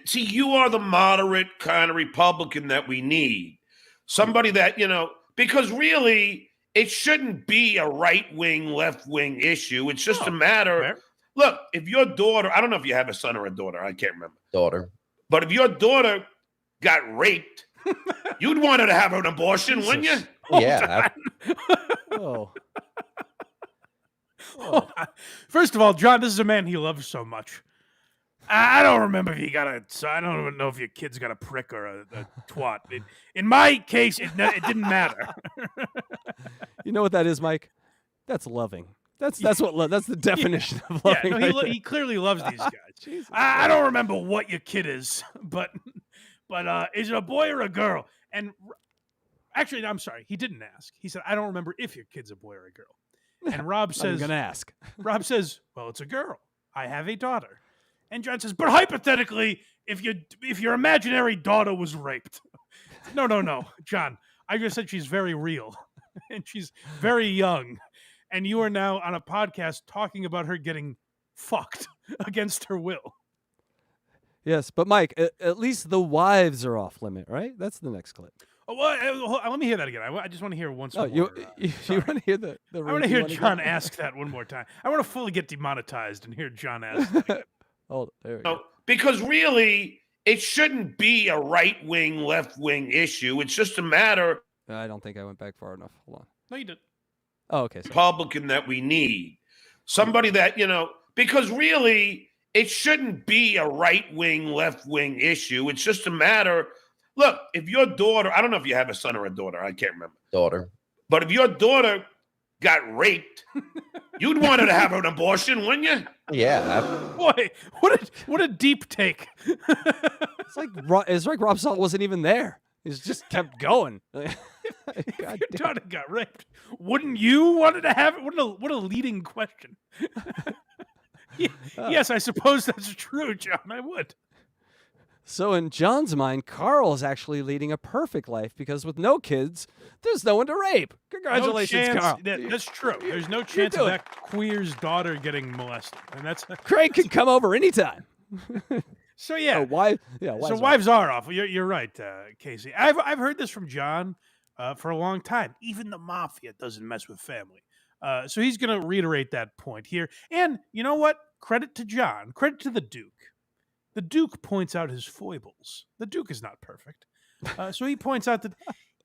Speaker 8: see, you are the moderate kind of Republican that we need. Somebody that, you know, because really it shouldn't be a right-wing, left-wing issue. It's just a matter.
Speaker 3: Fair.
Speaker 8: Look, if your daughter, I don't know if you have a son or a daughter. I can't remember.
Speaker 9: Daughter.
Speaker 8: But if your daughter got raped, you'd want her to have an abortion, wouldn't you?
Speaker 9: Yeah.
Speaker 4: Oh.
Speaker 3: Hold on. First of all, John, this is a man he loves so much. I don't remember if he got I don't even know if your kid's got a prick or a twat. In my case, it didn't matter.
Speaker 4: You know what that is, Mike? That's loving. That's the definition of loving.
Speaker 3: Yeah, no,
Speaker 4: right
Speaker 3: he clearly loves these guys.
Speaker 4: Jesus
Speaker 3: I don't remember what your kid is, but is it a boy or a girl? And actually, I'm sorry, he didn't ask. He said, I don't remember if your kid's a boy or a girl. And Rob says,
Speaker 4: I'm gonna ask.
Speaker 3: Rob says, well, it's a girl. I have a daughter. And John says, but hypothetically, if your imaginary daughter was raped. No, John, I just said she's very real and she's very young. And you are now on a podcast talking about her getting fucked against her will.
Speaker 4: Yes, but Mike, at least the wives are off limit, right? That's the next clip.
Speaker 3: Oh, well, let me hear that again. I just want to hear it once more.
Speaker 4: You want to hear the
Speaker 3: I want to hear John ask that one more time. I want to fully get demonetized and hear John ask that again.
Speaker 4: Oh, there we go.
Speaker 8: Because really, it shouldn't be a right-wing, left-wing issue. It's just a matter.
Speaker 4: I don't think I went back far enough. Hold on.
Speaker 3: No, you did.
Speaker 4: Oh, okay. Sorry.
Speaker 8: Republican that we need. Somebody that, you know, because really, it shouldn't be a right-wing, left-wing issue. It's just a matter. Look, if your daughter, I don't know if you have a son or a daughter. I can't remember.
Speaker 9: Daughter.
Speaker 8: But if your daughter got raped, you'd want her to have an abortion, wouldn't you?
Speaker 9: Yeah.
Speaker 3: Boy, what a deep take.
Speaker 4: It's like Rob Saul wasn't even there. He's just kept going.
Speaker 3: If your daughter got raped, wouldn't you want her to have it? What a leading question. Yes, I suppose that's true, John. I would.
Speaker 4: So in John's mind, Carl is actually leading a perfect life because with no kids, there's no one to rape. Congratulations,
Speaker 3: no chance,
Speaker 4: Carl.
Speaker 3: That's true. There's no chance of that queer's daughter getting molested, and that's
Speaker 4: Craig can come over anytime.
Speaker 3: So yeah, wives are off. You're right, Casey. I've heard this from John for a long time. Even the mafia doesn't mess with family. So he's going to reiterate that point here. And you know what? Credit to John. Credit to the Duke. The Duke points out his foibles. The Duke is not perfect. So he points out that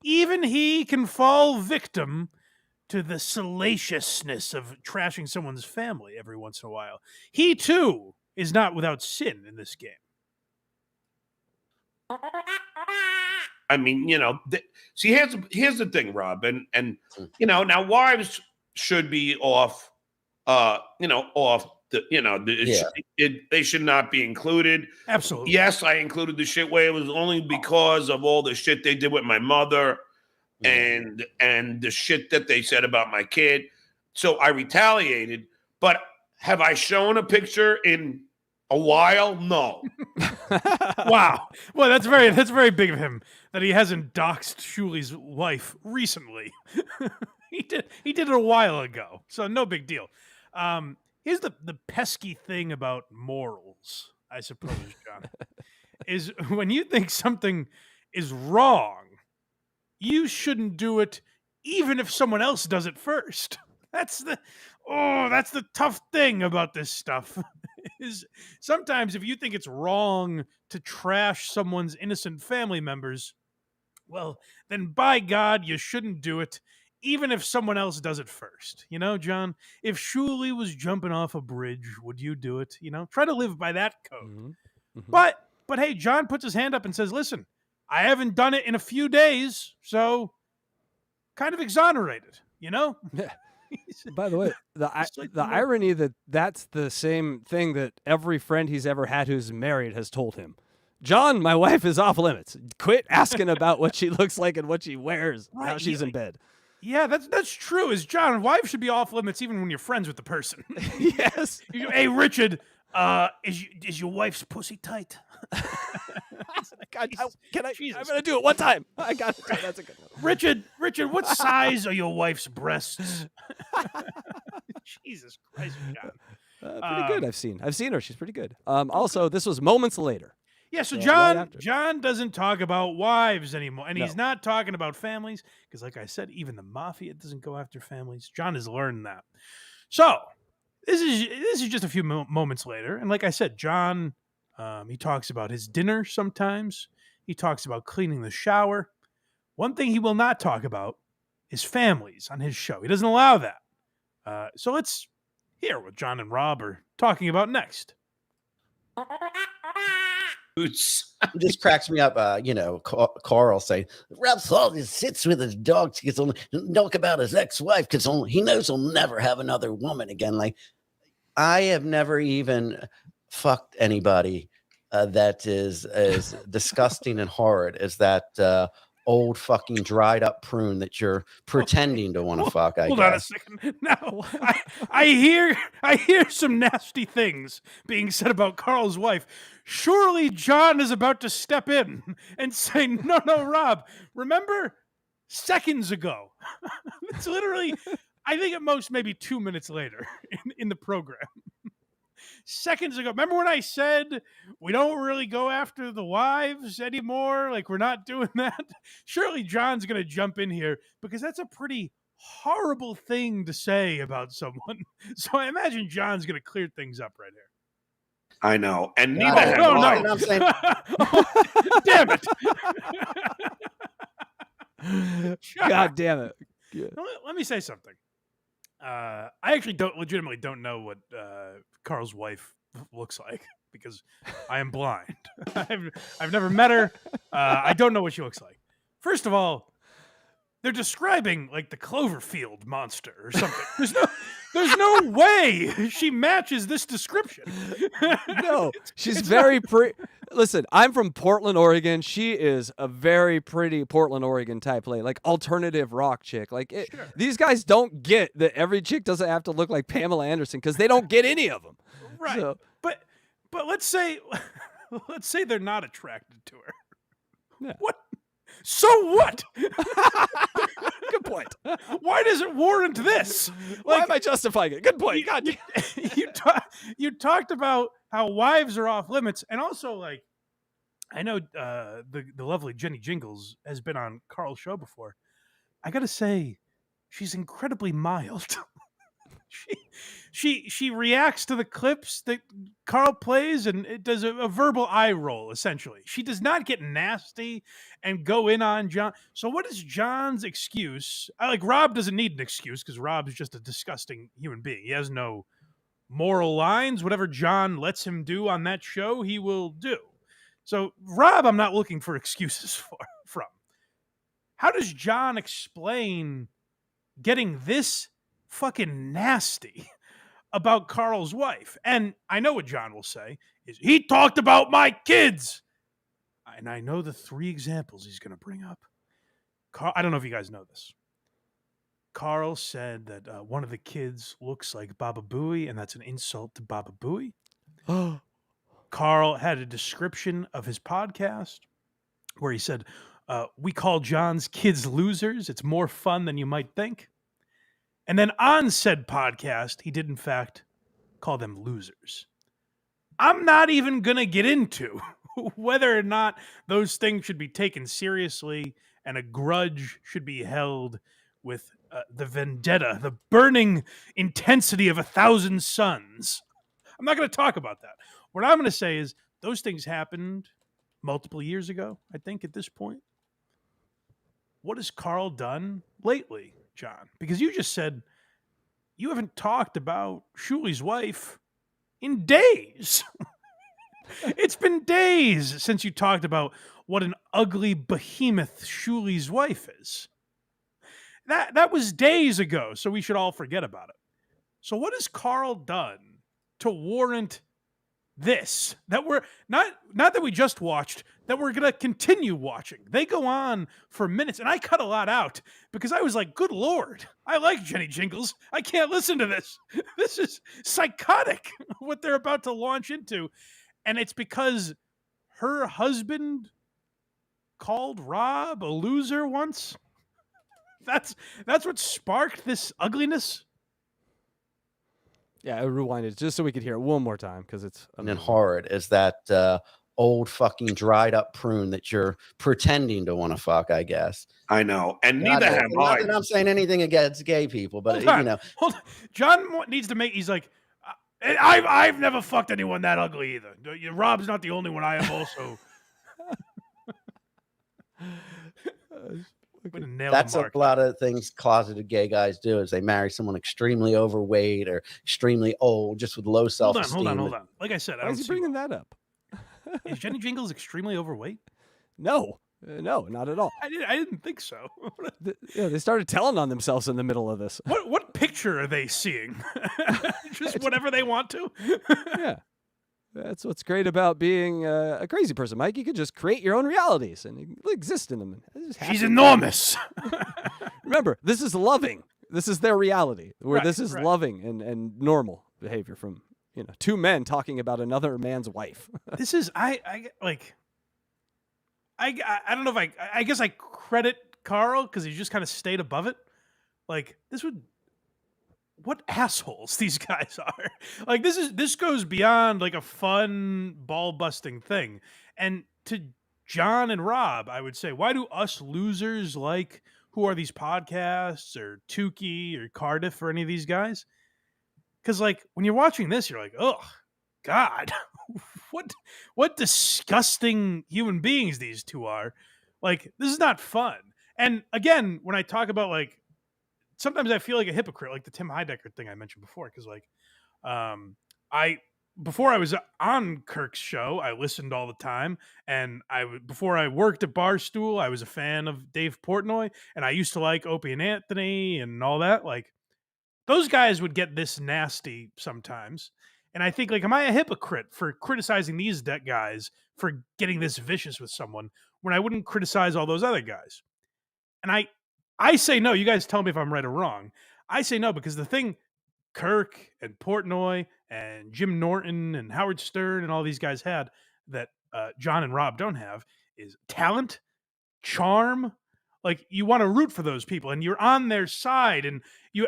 Speaker 3: even he can fall victim to the salaciousness of trashing someone's family every once in a while. He, too, is not without sin in this game.
Speaker 8: I mean, see, here's the thing, Rob, and now wives should be off, off they should not be included.
Speaker 3: Absolutely.
Speaker 8: Yes, I included the shit where it was only because of all the shit they did with my mother and the shit that they said about my kid. So I retaliated, but have I shown a picture in a while? No.
Speaker 3: Wow. Well, that's very big of him that he hasn't doxed Shuli's wife recently. He did it a while ago, so no big deal. Here's the pesky thing about morals, I suppose, John, is when you think something is wrong, you shouldn't do it even if someone else does it first. That's the tough thing about this stuff. Is sometimes if you think it's wrong to trash someone's innocent family members, well, then by God, you shouldn't do it, even if someone else does it first. John, if Shuli was jumping off a bridge, would you do it? Try to live by that code.
Speaker 4: Mm-hmm.
Speaker 3: But hey, John puts his hand up and says, listen, I haven't done it in a few days, so kind of exonerated,
Speaker 4: Yeah. By the way, the irony that's the same thing that every friend he's ever had who's married has told him. John, my wife is off limits. Quit asking about what she looks like and what she wears
Speaker 3: Right,
Speaker 4: while she's in bed.
Speaker 3: Yeah, that's true. Is John, wives should be off limits even when you're friends with the person.
Speaker 4: Yes.
Speaker 3: Hey, Richard, is your wife's pussy tight?
Speaker 4: God, I'm gonna do it one time. I got it. That's a good one.
Speaker 3: Richard, what size are your wife's breasts? Jesus Christ, John.
Speaker 4: Pretty good. I've seen her. She's pretty good. Also, this was moments later.
Speaker 3: Yeah, so
Speaker 4: right
Speaker 3: John doesn't talk about wives anymore, and he's not talking about families because, like I said, even the mafia doesn't go after families. John has learned that. So this is just a few moments later, and like I said, John he talks about his dinner sometimes. He talks about cleaning the shower. One thing he will not talk about is families on his show. He doesn't allow that. So let's hear what John and Rob are talking about next.
Speaker 9: It just cracks me up, Carl saying, Rob Saul just sits with his dog to talk about his ex-wife because he knows he'll never have another woman again. Like, I have never even fucked anybody that is as disgusting and horrid as that old fucking dried up prune that you're pretending to want to fuck.
Speaker 3: Hold on a second. Now, I hear some nasty things being said about Carl's wife. Surely John is about to step in and say, no, Rob, remember seconds ago. It's literally, I think at most maybe 2 minutes later in the program. Seconds ago. Remember when I said we don't really go after the wives anymore? Like, we're not doing that? Surely John's going to jump in here because that's a pretty horrible thing to say about someone. So I imagine John's going to clear things up right here.
Speaker 8: I know. And
Speaker 3: No.
Speaker 9: I'm saying,
Speaker 3: Damn it.
Speaker 4: God damn it. Yeah.
Speaker 3: Let me say something. I actually legitimately don't know what Carl's wife looks like because I am blind. I've never met her. I don't know what she looks like. First of all, they're describing like the Cloverfield monster or something. There's no way she matches this description.
Speaker 4: No, she's very pretty. Listen, I'm from Portland, Oregon. She is a very pretty Portland, Oregon type lady, like alternative rock chick. Like
Speaker 3: Sure.
Speaker 4: These guys don't get that every chick doesn't have to look like Pamela Anderson because they don't get any of them.
Speaker 3: Right.
Speaker 4: So,
Speaker 3: But let's say they're not attracted to her.
Speaker 4: Yeah.
Speaker 3: What? So what?
Speaker 4: Good point.
Speaker 3: Why does it warrant this?
Speaker 4: Why am I justifying it? Good point. God damn.
Speaker 3: You talked about how wives are off limits, and also like I know the lovely Jenny Jingles has been on Carl's show before. I gotta say, she's incredibly mild. She reacts to the clips that Carl plays and it does a verbal eye roll, essentially. She does not get nasty and go in on John. So what is John's excuse? Rob doesn't need an excuse because Rob is just a disgusting human being. He has no moral lines. Whatever John lets him do on that show, he will do. So Rob, I'm not looking for excuses from. how does John explain getting this fucking nasty about Carl's wife? And I know what John will say is, he talked about my kids. And I know the 3 examples he's going to bring up. I don't know if you guys know this. Carl said that one of the kids looks like Baba Booey, and that's an insult to Baba Booey. Carl had a description of his podcast where he said, we call John's kids losers. It's more fun than you might think. And then on said podcast, he did in fact call them losers. I'm not even going to get into whether or not those things should be taken seriously and a grudge should be held with the vendetta, the burning intensity of 1,000 suns. I'm not going to talk about that. What I'm going to say is those things happened multiple years ago, I think, at this point. What has Carl done lately, John? Because you just said you haven't talked about Shuli's wife in days. It's been days since you talked about what an ugly behemoth Shuli's wife is. That was days ago, so we should all forget about it. So what has Carl done to warrant this? That we're not that we just watched, that we're going to continue watching. They go on for minutes, and I cut a lot out because I was like, good Lord, I like Jenny Jingles. I can't listen to this. This is psychotic, what they're about to launch into. And it's because her husband called Rob a loser once. That's what sparked this ugliness.
Speaker 4: Yeah, I rewinded just so we could hear it one more time because it's
Speaker 9: and then horrid is that old fucking dried up prune that you're pretending to want to fuck, I guess.
Speaker 8: I know, and
Speaker 9: Not
Speaker 8: neither have I.
Speaker 9: that I'm saying anything against gay people, but
Speaker 3: Hold on.
Speaker 9: you know,
Speaker 3: Hold on. John needs to make. He's like, I've never fucked anyone that ugly either. Rob's not the only one. I have also.
Speaker 9: that's a lot of things closeted gay guys do is they marry someone extremely overweight or extremely old, just with low self-esteem.
Speaker 3: Hold on. Like I said,
Speaker 4: why is he bringing that up?
Speaker 3: Is Jenny Jingles extremely overweight?
Speaker 4: No, not at all.
Speaker 3: I didn't think so.
Speaker 4: They started telling on themselves in the middle of this.
Speaker 3: What picture are they seeing? Just whatever they want to.
Speaker 4: Yeah. That's what's great about being a crazy person, Mike. You can just create your own realities and exist in them.
Speaker 3: She's enormous.
Speaker 4: Remember, this is loving. This is their reality, where this is
Speaker 3: right.
Speaker 4: loving and normal behavior from 2 men talking about another man's wife.
Speaker 3: This is I don't know if I guess I credit Carl because he just kind of stayed above it. Like what assholes these guys are. Like this goes beyond like a fun ball busting thing. And to John and Rob, I would say, why do us losers like who are these podcasts or Tukey or Cardiff or any of these guys? Because like when you're watching this, you're like, oh God, what disgusting human beings these two are. Like this is not fun. And again, when I talk about like, sometimes I feel like a hypocrite, like the Tim Heidecker thing I mentioned before, because like, before I was on Kirk's show, I listened all the time, and before I worked at Barstool, I was a fan of Dave Portnoy, and I used to like Opie and Anthony and all that. Like, those guys would get this nasty sometimes, and I think like, am I a hypocrite for criticizing these guys for getting this vicious with someone when I wouldn't criticize all those other guys? And I say no. You guys tell me if I'm right or wrong. I say no because the thing Kirk and Portnoy and Jim Norton and Howard Stern and all these guys had that John and Rob don't have is talent, charm. Like you want to root for those people and you're on their side and you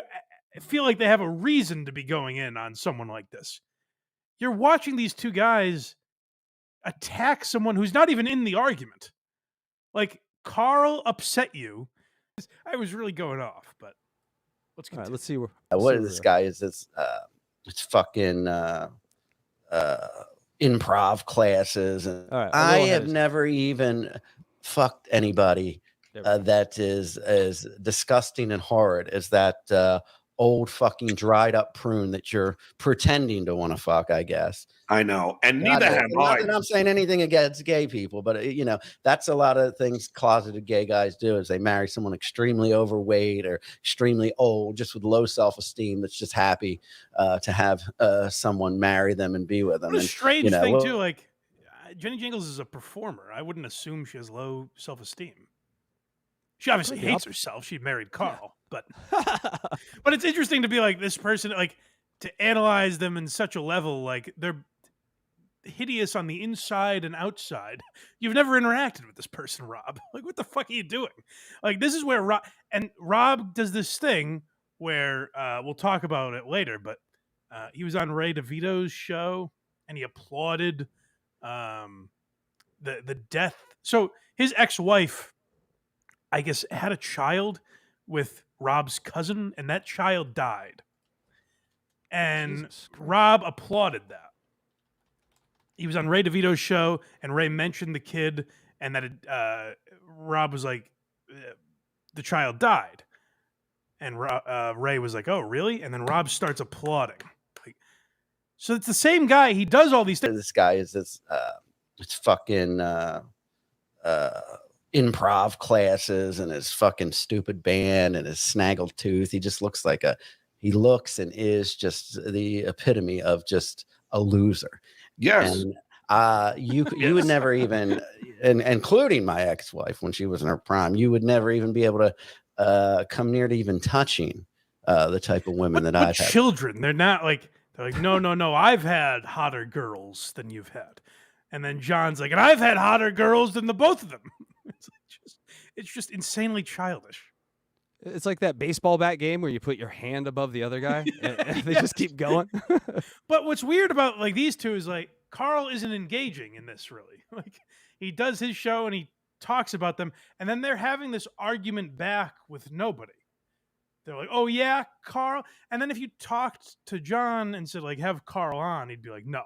Speaker 3: feel like they have a reason to be going in on someone like this. You're watching these two guys attack someone who's not even in the argument. Like Carl upset you. I was really going off, but let's continue.
Speaker 4: All right, let's see where.
Speaker 9: What is this guy? Is this? It's fucking improv classes, and
Speaker 4: All right,
Speaker 9: I have never even fucked anybody that is as disgusting and horrid as that old fucking dried up prune that you're pretending to want to fuck, I guess.
Speaker 8: I know, and neither have
Speaker 9: Not
Speaker 8: I.
Speaker 9: that I'm saying anything against gay people, but that's a lot of things closeted gay guys do is they marry someone extremely overweight or extremely old, just with low self-esteem, that's just happy to have someone marry them and be with them.
Speaker 3: What a
Speaker 9: And,
Speaker 3: strange
Speaker 9: you know,
Speaker 3: thing
Speaker 9: well-
Speaker 3: too. Like Jenny Jingles is a performer. I wouldn't assume she has low self-esteem. She obviously
Speaker 4: Could be
Speaker 3: hates herself. She married Carl, but but it's interesting to be like this person, like to analyze them in such a level, like they're hideous on the inside and outside. You've never interacted with this person, Rob. Like, what the fuck are you doing? Like, this is where Rob does this thing where we'll talk about it later, but he was on Ray DeVito's show and he applauded the death. So his ex-wife, I guess, had a child with Rob's cousin, and that child died. And Rob applauded that. He was on Ray DeVito's show, and Ray mentioned the kid, and that Rob was like, the child died. And Ray was like, oh, really? And then Rob starts applauding. Like, so it's the same guy. He does all these things.
Speaker 9: This guy is this it's fucking improv classes and his fucking stupid band and his snaggled tooth. He just looks like he looks and is just the epitome of just a loser.
Speaker 8: Yes.
Speaker 9: And you would never even, and including my ex-wife when she was in her prime, you would never even be able to come near to even touching the type of women that I've had.
Speaker 3: Children, they're like, no, I've had hotter girls than you've had. And then John's like, and I've had hotter girls than the both of them. It's just insanely childish.
Speaker 4: It's like that baseball bat game where you put your hand above the other guy and they just keep going.
Speaker 3: But what's weird about like these two is like Carl isn't engaging in this really. Like he does his show and he talks about them, and then they're having this argument back with nobody. They're like, oh yeah, Carl. And then if you talked to John and said like, have Carl on, he'd be like, no.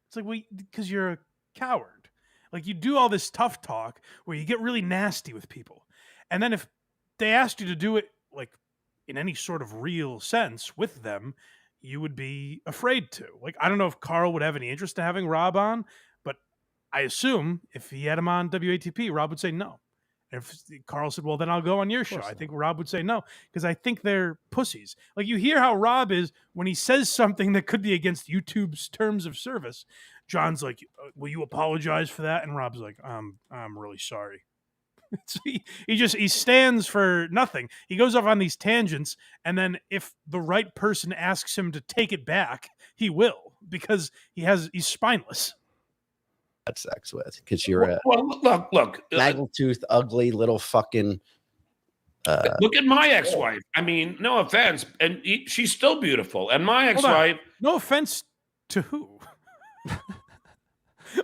Speaker 3: It's like, well, because you're a coward. Like you do all this tough talk where you get really nasty with people. And then if they asked you to do it like in any sort of real sense with them, you would be afraid to. Like, I don't know if Carl would have any interest in having Rob on, but I assume if he had him on WATP, Rob would say no. And if Carl said, well, then I'll go on your show, I think Rob would say no, because I think they're pussies. Like you hear how Rob is when he says something that could be against YouTube's terms of service. John's like, will you apologize for that? And Rob's like, I'm really sorry. He stands for nothing. He goes off on these tangents, and then if the right person asks him to take it back, he will, because he's spineless.
Speaker 9: Had sex with, because you're a
Speaker 8: look,
Speaker 9: snaggletooth, ugly little fucking.
Speaker 8: Look at my ex-wife. I mean, no offense, and she's still beautiful. And my ex-wife.
Speaker 3: No offense to who?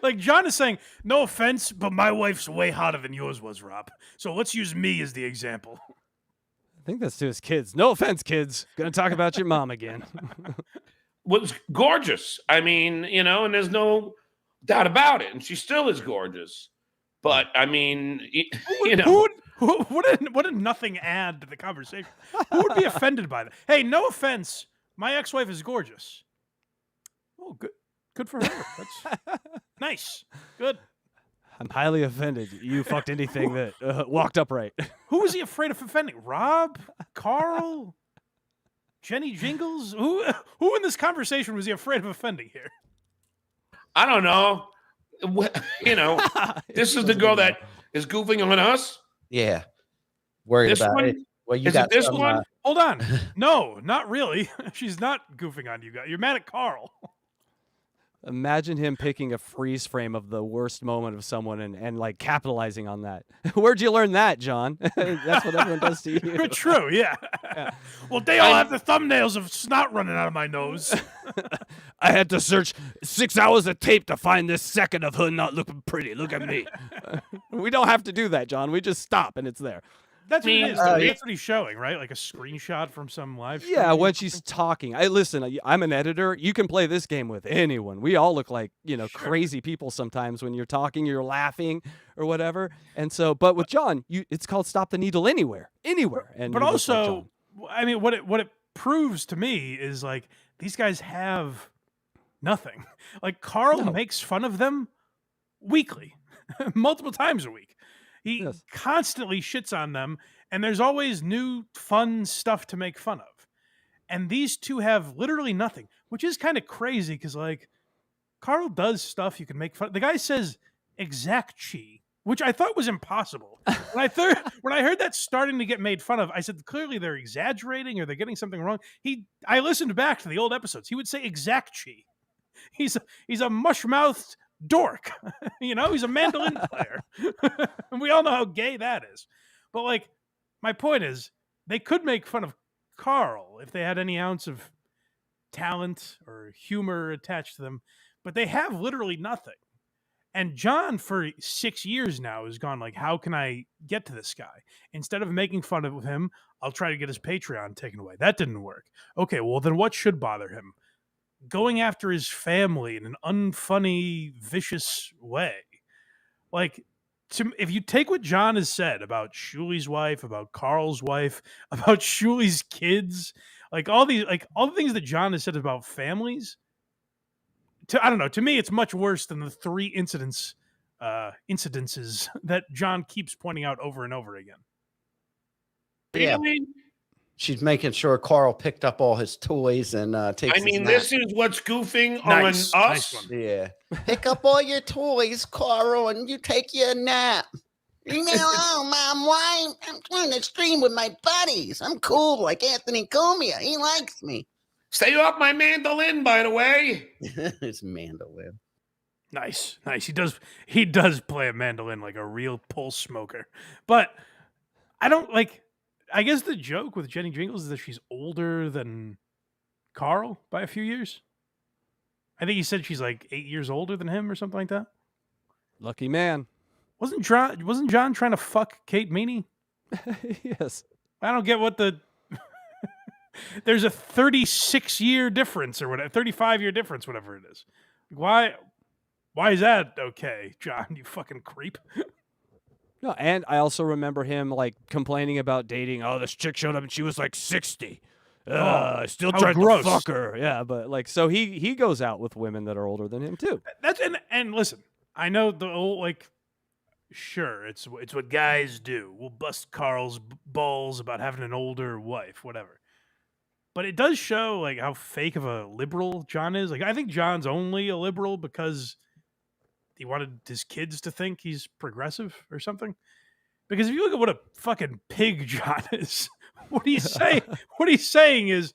Speaker 3: Like John is saying, no offense, but my wife's way hotter than yours was, Rob. So let's use me as the example.
Speaker 4: I think that's to his kids. No offense, kids. Gonna talk about your mom again.
Speaker 8: Was gorgeous. I mean, and there's no doubt about it. And she still is gorgeous. But I mean,
Speaker 3: what did nothing add to the conversation? Who would be offended by that? Hey, no offense. My ex-wife is gorgeous. Oh, good. Good for her. That's nice. Good.
Speaker 4: I'm highly offended. You fucked anything that walked upright.
Speaker 3: Who was he afraid of offending? Rob? Carl? Jenny Jingles? Who in this conversation was he afraid of offending here?
Speaker 8: I don't know. This is the girl that is goofing on us.
Speaker 9: Yeah. Worried
Speaker 8: This
Speaker 9: about
Speaker 8: one?
Speaker 9: it. Well, you
Speaker 8: Is
Speaker 9: got
Speaker 8: it this
Speaker 9: some,
Speaker 8: one?
Speaker 3: Hold on. No, not really. She's not goofing on you guys. You're mad at Carl.
Speaker 4: Imagine him picking a freeze frame of the worst moment of someone and like capitalizing on that. Where'd you learn that, John? That's what everyone does to you.
Speaker 3: True, yeah. Well, they all have the thumbnails of snot running out of my nose.
Speaker 4: I had to search 6 hours of tape to find this second of her not looking pretty. Look at me. We don't have to do that, John. We just stop and it's there.
Speaker 3: That's what it is. That's what he's showing, right? Like a screenshot from some live stream.
Speaker 4: Yeah, when she's talking. Listen, I'm an editor. You can play this game with anyone. We all look like, crazy people sometimes when you're talking, you're laughing or whatever. And so, but with John, it's called Stop the Needle Anywhere. And
Speaker 3: but also, I mean, what it proves to me is like these guys have nothing. Like Carl
Speaker 4: No.
Speaker 3: makes fun of them weekly, multiple times a week. He
Speaker 4: Yes.
Speaker 3: constantly shits on them, and there's always new fun stuff to make fun of. And these two have literally nothing, which is kind of crazy because like Carl does stuff you can make fun. The guy says exact chi, which I thought was impossible. When I heard that starting to get made fun of, I said clearly they're exaggerating or they're getting something wrong. I listened back to the old episodes. He would say exact chi. He's a mush-mouthed dork. He's a mandolin player. And we all know how gay that is. But like my point is they could make fun of Carl if they had any ounce of talent or humor attached to them, but they have literally nothing. And John, for 6 years now, has gone like, how can I get to this guy? Instead of making fun of him, I'll try to get his Patreon taken away. That didn't work. Okay, well, then what should bother him? Going after his family in an unfunny, vicious way. Like, if you take what John has said about Shuli's wife, about Carl's wife, about Shuli's kids, like all the things that John has said about families, I don't know. To me, it's much worse than the 3 incidences that John keeps pointing out over and over again.
Speaker 9: Yeah.
Speaker 8: I mean,
Speaker 9: she's making sure Carl picked up all his toys and takes.
Speaker 8: I mean,
Speaker 9: his
Speaker 8: this is what's goofing
Speaker 3: Nice.
Speaker 8: on
Speaker 3: Nice
Speaker 8: us.
Speaker 3: one.
Speaker 9: yeah. Pick up all your toys, Carl, and you take your nap. Oh, Mom, why? I'm trying to stream with my buddies. I'm cool like Anthony Comia. He likes me.
Speaker 8: Stay off my mandolin, by the way.
Speaker 9: It's mandolin.
Speaker 3: Nice. He does play a mandolin like a real pulse smoker. But I don't like. I guess the joke with Jenny Jingles is that she's older than Carl by a few years. I think he said she's like 8 years older than him or something like that.
Speaker 4: Lucky man.
Speaker 3: Wasn't John trying to fuck Kate Meany?
Speaker 4: Yes.
Speaker 3: I don't get what the. There's a 36-year difference or whatever, 35-year difference, whatever it is. Why is that okay, John? You fucking creep.
Speaker 4: No, and I also remember him like complaining about dating. Oh, this chick showed up and she was like 60. I still
Speaker 3: how
Speaker 4: tried
Speaker 3: gross.
Speaker 4: to fuck her. Yeah, but like, so he goes out with women that are older than him too.
Speaker 3: That's and listen, I know the old like. Sure, it's what guys do. We'll bust Carl's balls about having an older wife, whatever. But it does show like how fake of a liberal John is. Like I think John's only a liberal because he wanted his kids to think he's progressive or something. Because if you look at what a fucking pig John is, what he's saying is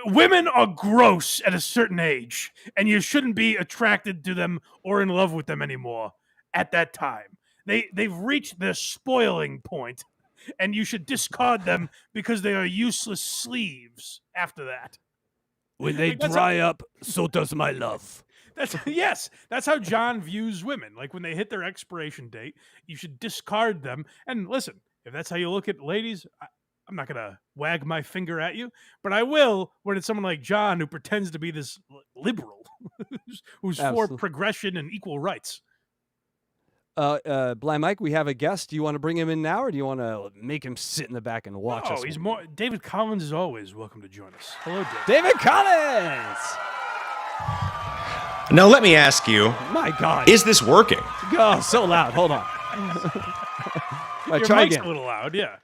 Speaker 3: women are gross at a certain age, and you shouldn't be attracted to them or in love with them anymore at that time. They've reached their spoiling point, and you should discard them because they are useless sleeves after that.
Speaker 4: When they
Speaker 3: Like, that's
Speaker 4: dry up, so does my love.
Speaker 3: That's how John views women. Like when they hit their expiration date, you should discard them. And listen, if that's how you look at ladies, I'm not gonna wag my finger at you, but I will when it's someone like John who pretends to be this liberal, who's for
Speaker 4: Absolutely.
Speaker 3: progression and equal rights.
Speaker 4: Blind Mike, we have a guest. Do you want to bring him in now, or do you want to make him sit in the back and watch us?
Speaker 3: He's more. David Collins is always welcome to join us. Hello, David.
Speaker 4: David Collins.
Speaker 10: Now, let me ask you,
Speaker 4: My God.
Speaker 10: is this working?
Speaker 4: Oh, so loud. Hold on. All right,
Speaker 3: Your
Speaker 4: try
Speaker 3: mic's
Speaker 4: again.
Speaker 3: a little loud, yeah.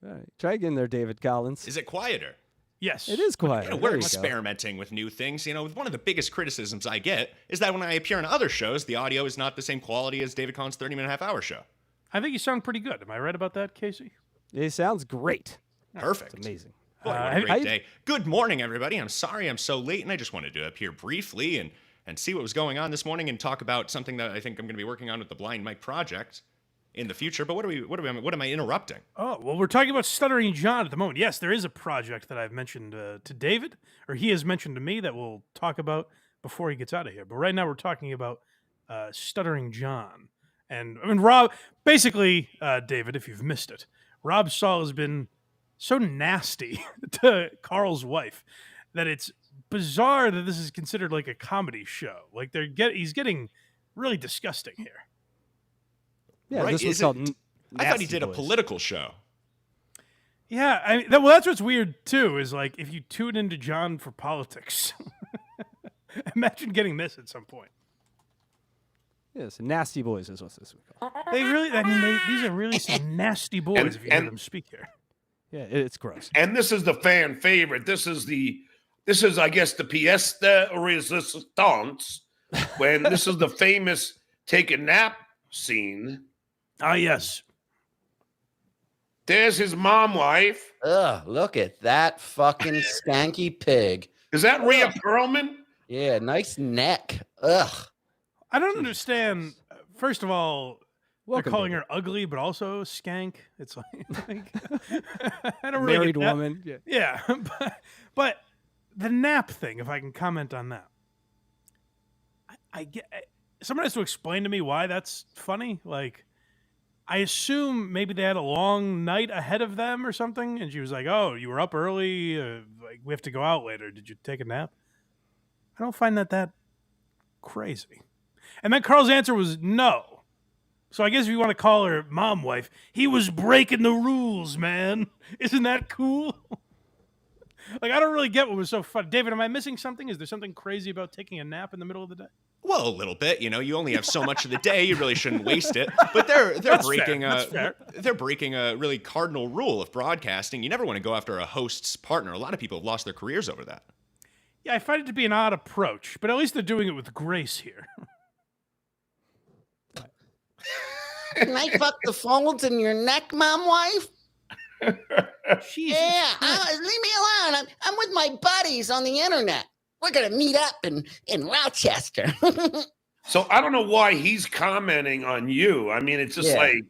Speaker 4: All right, try again there, David Collins.
Speaker 10: Is it quieter?
Speaker 3: Yes,
Speaker 4: It is quiet.
Speaker 10: We're
Speaker 4: There you go.
Speaker 10: experimenting with new things. One of the biggest criticisms I get is that when I appear on other shows, the audio is not the same quality as David Collins' 30-minute-half-hour show.
Speaker 3: I think you sound pretty good. Am I right about that, Casey?
Speaker 4: It sounds great.
Speaker 10: Perfect.
Speaker 4: It's amazing.
Speaker 10: Boy, what a great day. Good morning, everybody. I'm sorry I'm so late, and I just wanted to appear briefly and see what was going on this morning and talk about something that I think I'm going to be working on with the Blind Mike Project in the future. But what am I interrupting?
Speaker 3: Oh, well, we're talking about Stuttering John at the moment. Yes, there is a project that I've mentioned to David, or he has mentioned to me that we'll talk about before he gets out of here. But right now we're talking about Stuttering John. And I mean, Rob, basically, David, if you've missed it, Rob Saul has been so nasty to Carl's wife that it's bizarre that this is considered like a comedy show. Like he's getting really disgusting here.
Speaker 4: Yeah,
Speaker 10: Right,
Speaker 4: this was
Speaker 10: is
Speaker 4: called
Speaker 10: I thought he
Speaker 4: Nasty
Speaker 10: did a
Speaker 4: Boys.
Speaker 10: political show.
Speaker 3: Yeah, well, that's what's weird too. Is like if you tune into John for politics, imagine getting this at some point.
Speaker 4: Yes, nasty boys is what this we call.
Speaker 3: They really, I mean, these are really some nasty boys if you hear them speak here.
Speaker 4: Yeah, it's gross.
Speaker 8: And this is the fan favorite. This is, I guess, the pièce de résistance, when this is the famous take a nap scene.
Speaker 3: Ah, yes.
Speaker 8: There's his mom wife.
Speaker 9: Ugh, look at that fucking skanky pig.
Speaker 8: Is that Rhea Perlman?
Speaker 9: Yeah, nice neck. Ugh.
Speaker 3: I don't understand. First of all,
Speaker 4: Welcome,
Speaker 3: they're calling
Speaker 4: David.
Speaker 3: her ugly, but also skank. It's like I don't really
Speaker 4: Married
Speaker 3: get that.
Speaker 4: woman. Yeah.
Speaker 3: Yeah, but the nap thing, if I can comment on that, I get someone has to explain to me why that's funny. Like, I assume maybe they had a long night ahead of them or something, and she was like, "Oh, you were up early. Like, we have to go out later. Did you take a nap?" I don't find that crazy. And then Carl's answer was no. So I guess if you want to call her mom wife, he was breaking the rules, man. Isn't that cool? Like, I don't really get what was so fun. David, am I missing something? Is there something crazy about taking a nap in the middle of the day?
Speaker 10: Well, a little bit. You only have so much of the day. You really shouldn't waste it. But they're breaking they're breaking a really cardinal rule of broadcasting. You never want to go after a host's partner. A lot of people have lost their careers over that.
Speaker 3: Yeah, I find it to be an odd approach, but at least they're doing it with grace here.
Speaker 9: Can I fuck the folds in your neck, mom wife?
Speaker 3: Jesus
Speaker 9: Yeah,
Speaker 3: Christ.
Speaker 9: leave me alone. I'm with my buddies on the internet. We're gonna meet up in Rochester.
Speaker 8: So I don't know why he's commenting on you. I mean, it's just like,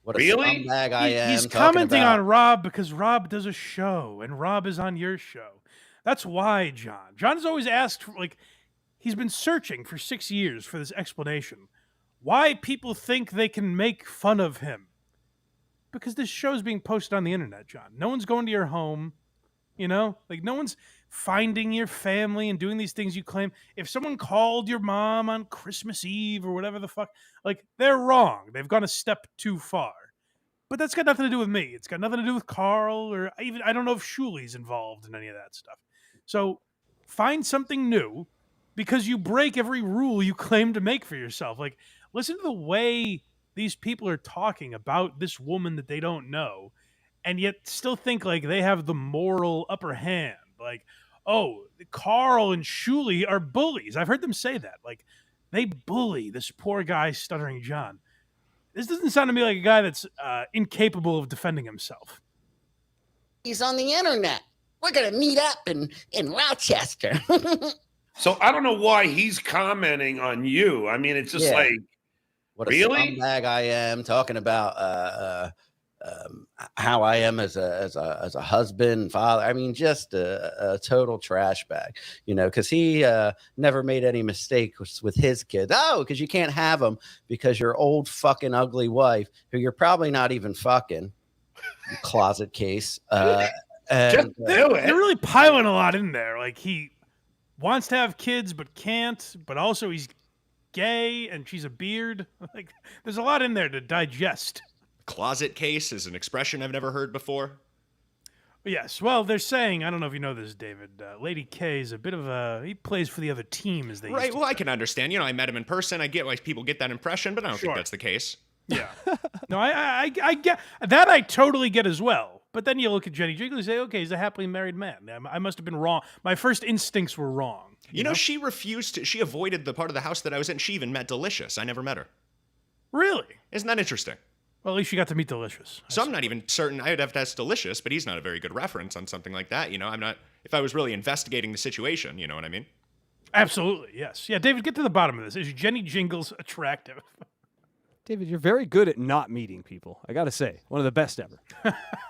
Speaker 9: What a
Speaker 8: really?
Speaker 9: scumbag I am.
Speaker 3: He's
Speaker 9: talking
Speaker 3: commenting
Speaker 9: about-
Speaker 3: on Rob because Rob does a show, and Rob is on your show. That's why, John. John's always asked, he's been searching for 6 years for this explanation. Why people think they can make fun of him. Because this show's being posted on the internet, John. No one's going to your home, no one's finding your family and doing these things you claim. If someone called your mom on Christmas Eve or whatever the fuck, they're wrong. They've gone a step too far. But that's got nothing to do with me. It's got nothing to do with Carl, or I don't know if Shuli's involved in any of that stuff. So find something new, because you break every rule you claim to make for yourself. Listen to the way these people are talking about this woman that they don't know, and yet still think like they have the moral upper hand. Oh, Carl and Shuli are bullies. I've heard them say that. They bully this poor guy, Stuttering John. This doesn't sound to me like a guy that's incapable of defending himself.
Speaker 9: He's on the internet. We're gonna meet up in Rochester.
Speaker 8: So I don't know why he's commenting on you. I mean, it's just
Speaker 9: What a
Speaker 8: really?
Speaker 9: scumbag I am, talking about how I am as a husband, father. I mean, just a total trash bag, because he never made any mistakes with his kids. Oh, because you can't have them because your old fucking ugly wife, who you're probably not even fucking, you closet case.
Speaker 8: Just do
Speaker 3: They're
Speaker 8: it.
Speaker 3: really piling a lot in there. He wants to have kids but can't, but also he's gay and she's a beard. There's a lot in there to digest.
Speaker 10: Closet case is an expression I've never heard before.
Speaker 3: Yes, well, they're saying, I don't know if you know this, David, Lady K is a bit of he plays for the other team, as they
Speaker 10: Right.
Speaker 3: used to
Speaker 10: Well, I
Speaker 3: say.
Speaker 10: can understand. I met him in person. I get why people get that impression, but I don't
Speaker 3: Sure.
Speaker 10: think that's the case.
Speaker 3: Yeah. No, I get that. I totally get as well. But then you look at Jenny Jiggly and say, okay, he's a happily married man. I must have been wrong. My first instincts were wrong.
Speaker 10: You know, she avoided the part of the house that I was in. She even met Delicious. I never met her.
Speaker 3: Really?
Speaker 10: Isn't that interesting?
Speaker 3: Well, at least you got to meet Delicious.
Speaker 10: So I'm not even certain. I'd have to ask Delicious, but he's not a very good reference on something like that. I'm not, if I was really investigating the situation, you know what I mean?
Speaker 3: Absolutely, yes. Yeah, David, get to the bottom of this. Is Jenny Jingles attractive?
Speaker 4: David, you're very good at not meeting people. I got to say, one of the best ever.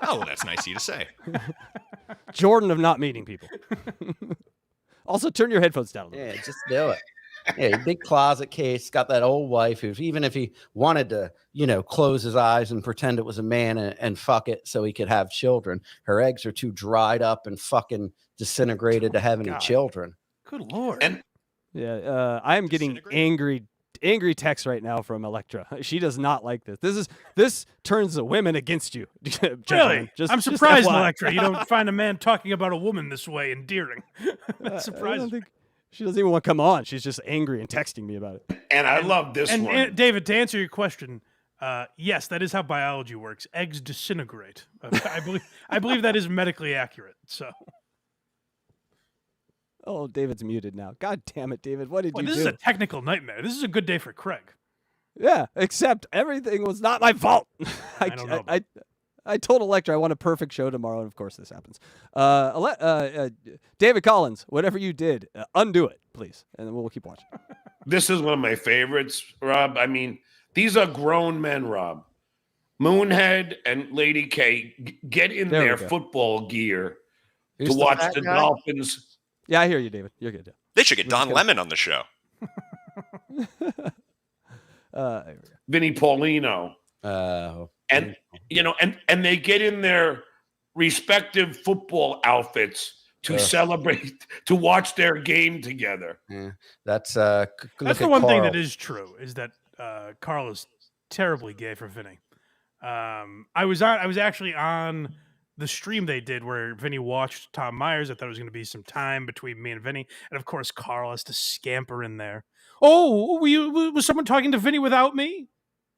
Speaker 10: Oh, well, that's nice of you to say.
Speaker 4: Jordan of not meeting people. Also, turn your headphones down a little
Speaker 9: Yeah,
Speaker 4: bit.
Speaker 9: just do it. Yeah, big closet case, got that old wife who, even if he wanted to, close his eyes and pretend it was a man and fuck it so he could have children, her eggs are too dried up and fucking disintegrated to have any
Speaker 3: God.
Speaker 9: children.
Speaker 3: Good Lord.
Speaker 8: And
Speaker 4: Yeah, I am getting
Speaker 10: Disintegrate?
Speaker 4: angry angry text right now from Electra. She does not like this. This turns the women against you.
Speaker 3: Really?
Speaker 4: Gentlemen.
Speaker 3: I'm surprised,
Speaker 4: FYI.
Speaker 3: Electra. You don't find a man talking about a woman this way endearing. That
Speaker 4: I
Speaker 3: surprises
Speaker 4: don't
Speaker 3: me.
Speaker 4: think she doesn't even want to come on. She's just angry and texting me about it.
Speaker 8: And I love this one.
Speaker 3: And David, to answer your question, yes, that is how biology works. Eggs disintegrate. I believe that is medically accurate. So.
Speaker 4: Oh, David's muted now. God damn it, David. What did you do?
Speaker 3: This is a technical nightmare. This is a good day for Craig.
Speaker 4: Yeah, except everything was not my fault.
Speaker 3: I don't know.
Speaker 4: I told Electra I want a perfect show tomorrow, and of course this happens. David Collins, whatever you did, undo it, please, and then we'll keep watching.
Speaker 8: This is one of my favorites, Rob. I mean, these are grown men, Rob. Moonhead and Lady K get in
Speaker 4: There we
Speaker 8: their
Speaker 4: go.
Speaker 8: football gear
Speaker 9: Who's
Speaker 8: to
Speaker 9: the
Speaker 8: watch
Speaker 9: fat
Speaker 8: the
Speaker 9: guy?
Speaker 8: Dolphins.
Speaker 4: Yeah, I hear you, David. You're good.
Speaker 10: They should get
Speaker 4: We're just
Speaker 10: Don
Speaker 4: gonna-
Speaker 10: Lemon on the show.
Speaker 4: There we go.
Speaker 8: Vinny Paulino. And and they get in their respective football outfits to celebrate, to watch their game together.
Speaker 9: Yeah, that's
Speaker 3: That's the one thing that is true, is that Carl is terribly gay for Vinny. I was actually on the stream they did where Vinny watched Tom Myers. I thought it was going to be some time between me and Vinny, and of course Carl has to scamper in there. Oh, was someone talking to Vinny without me?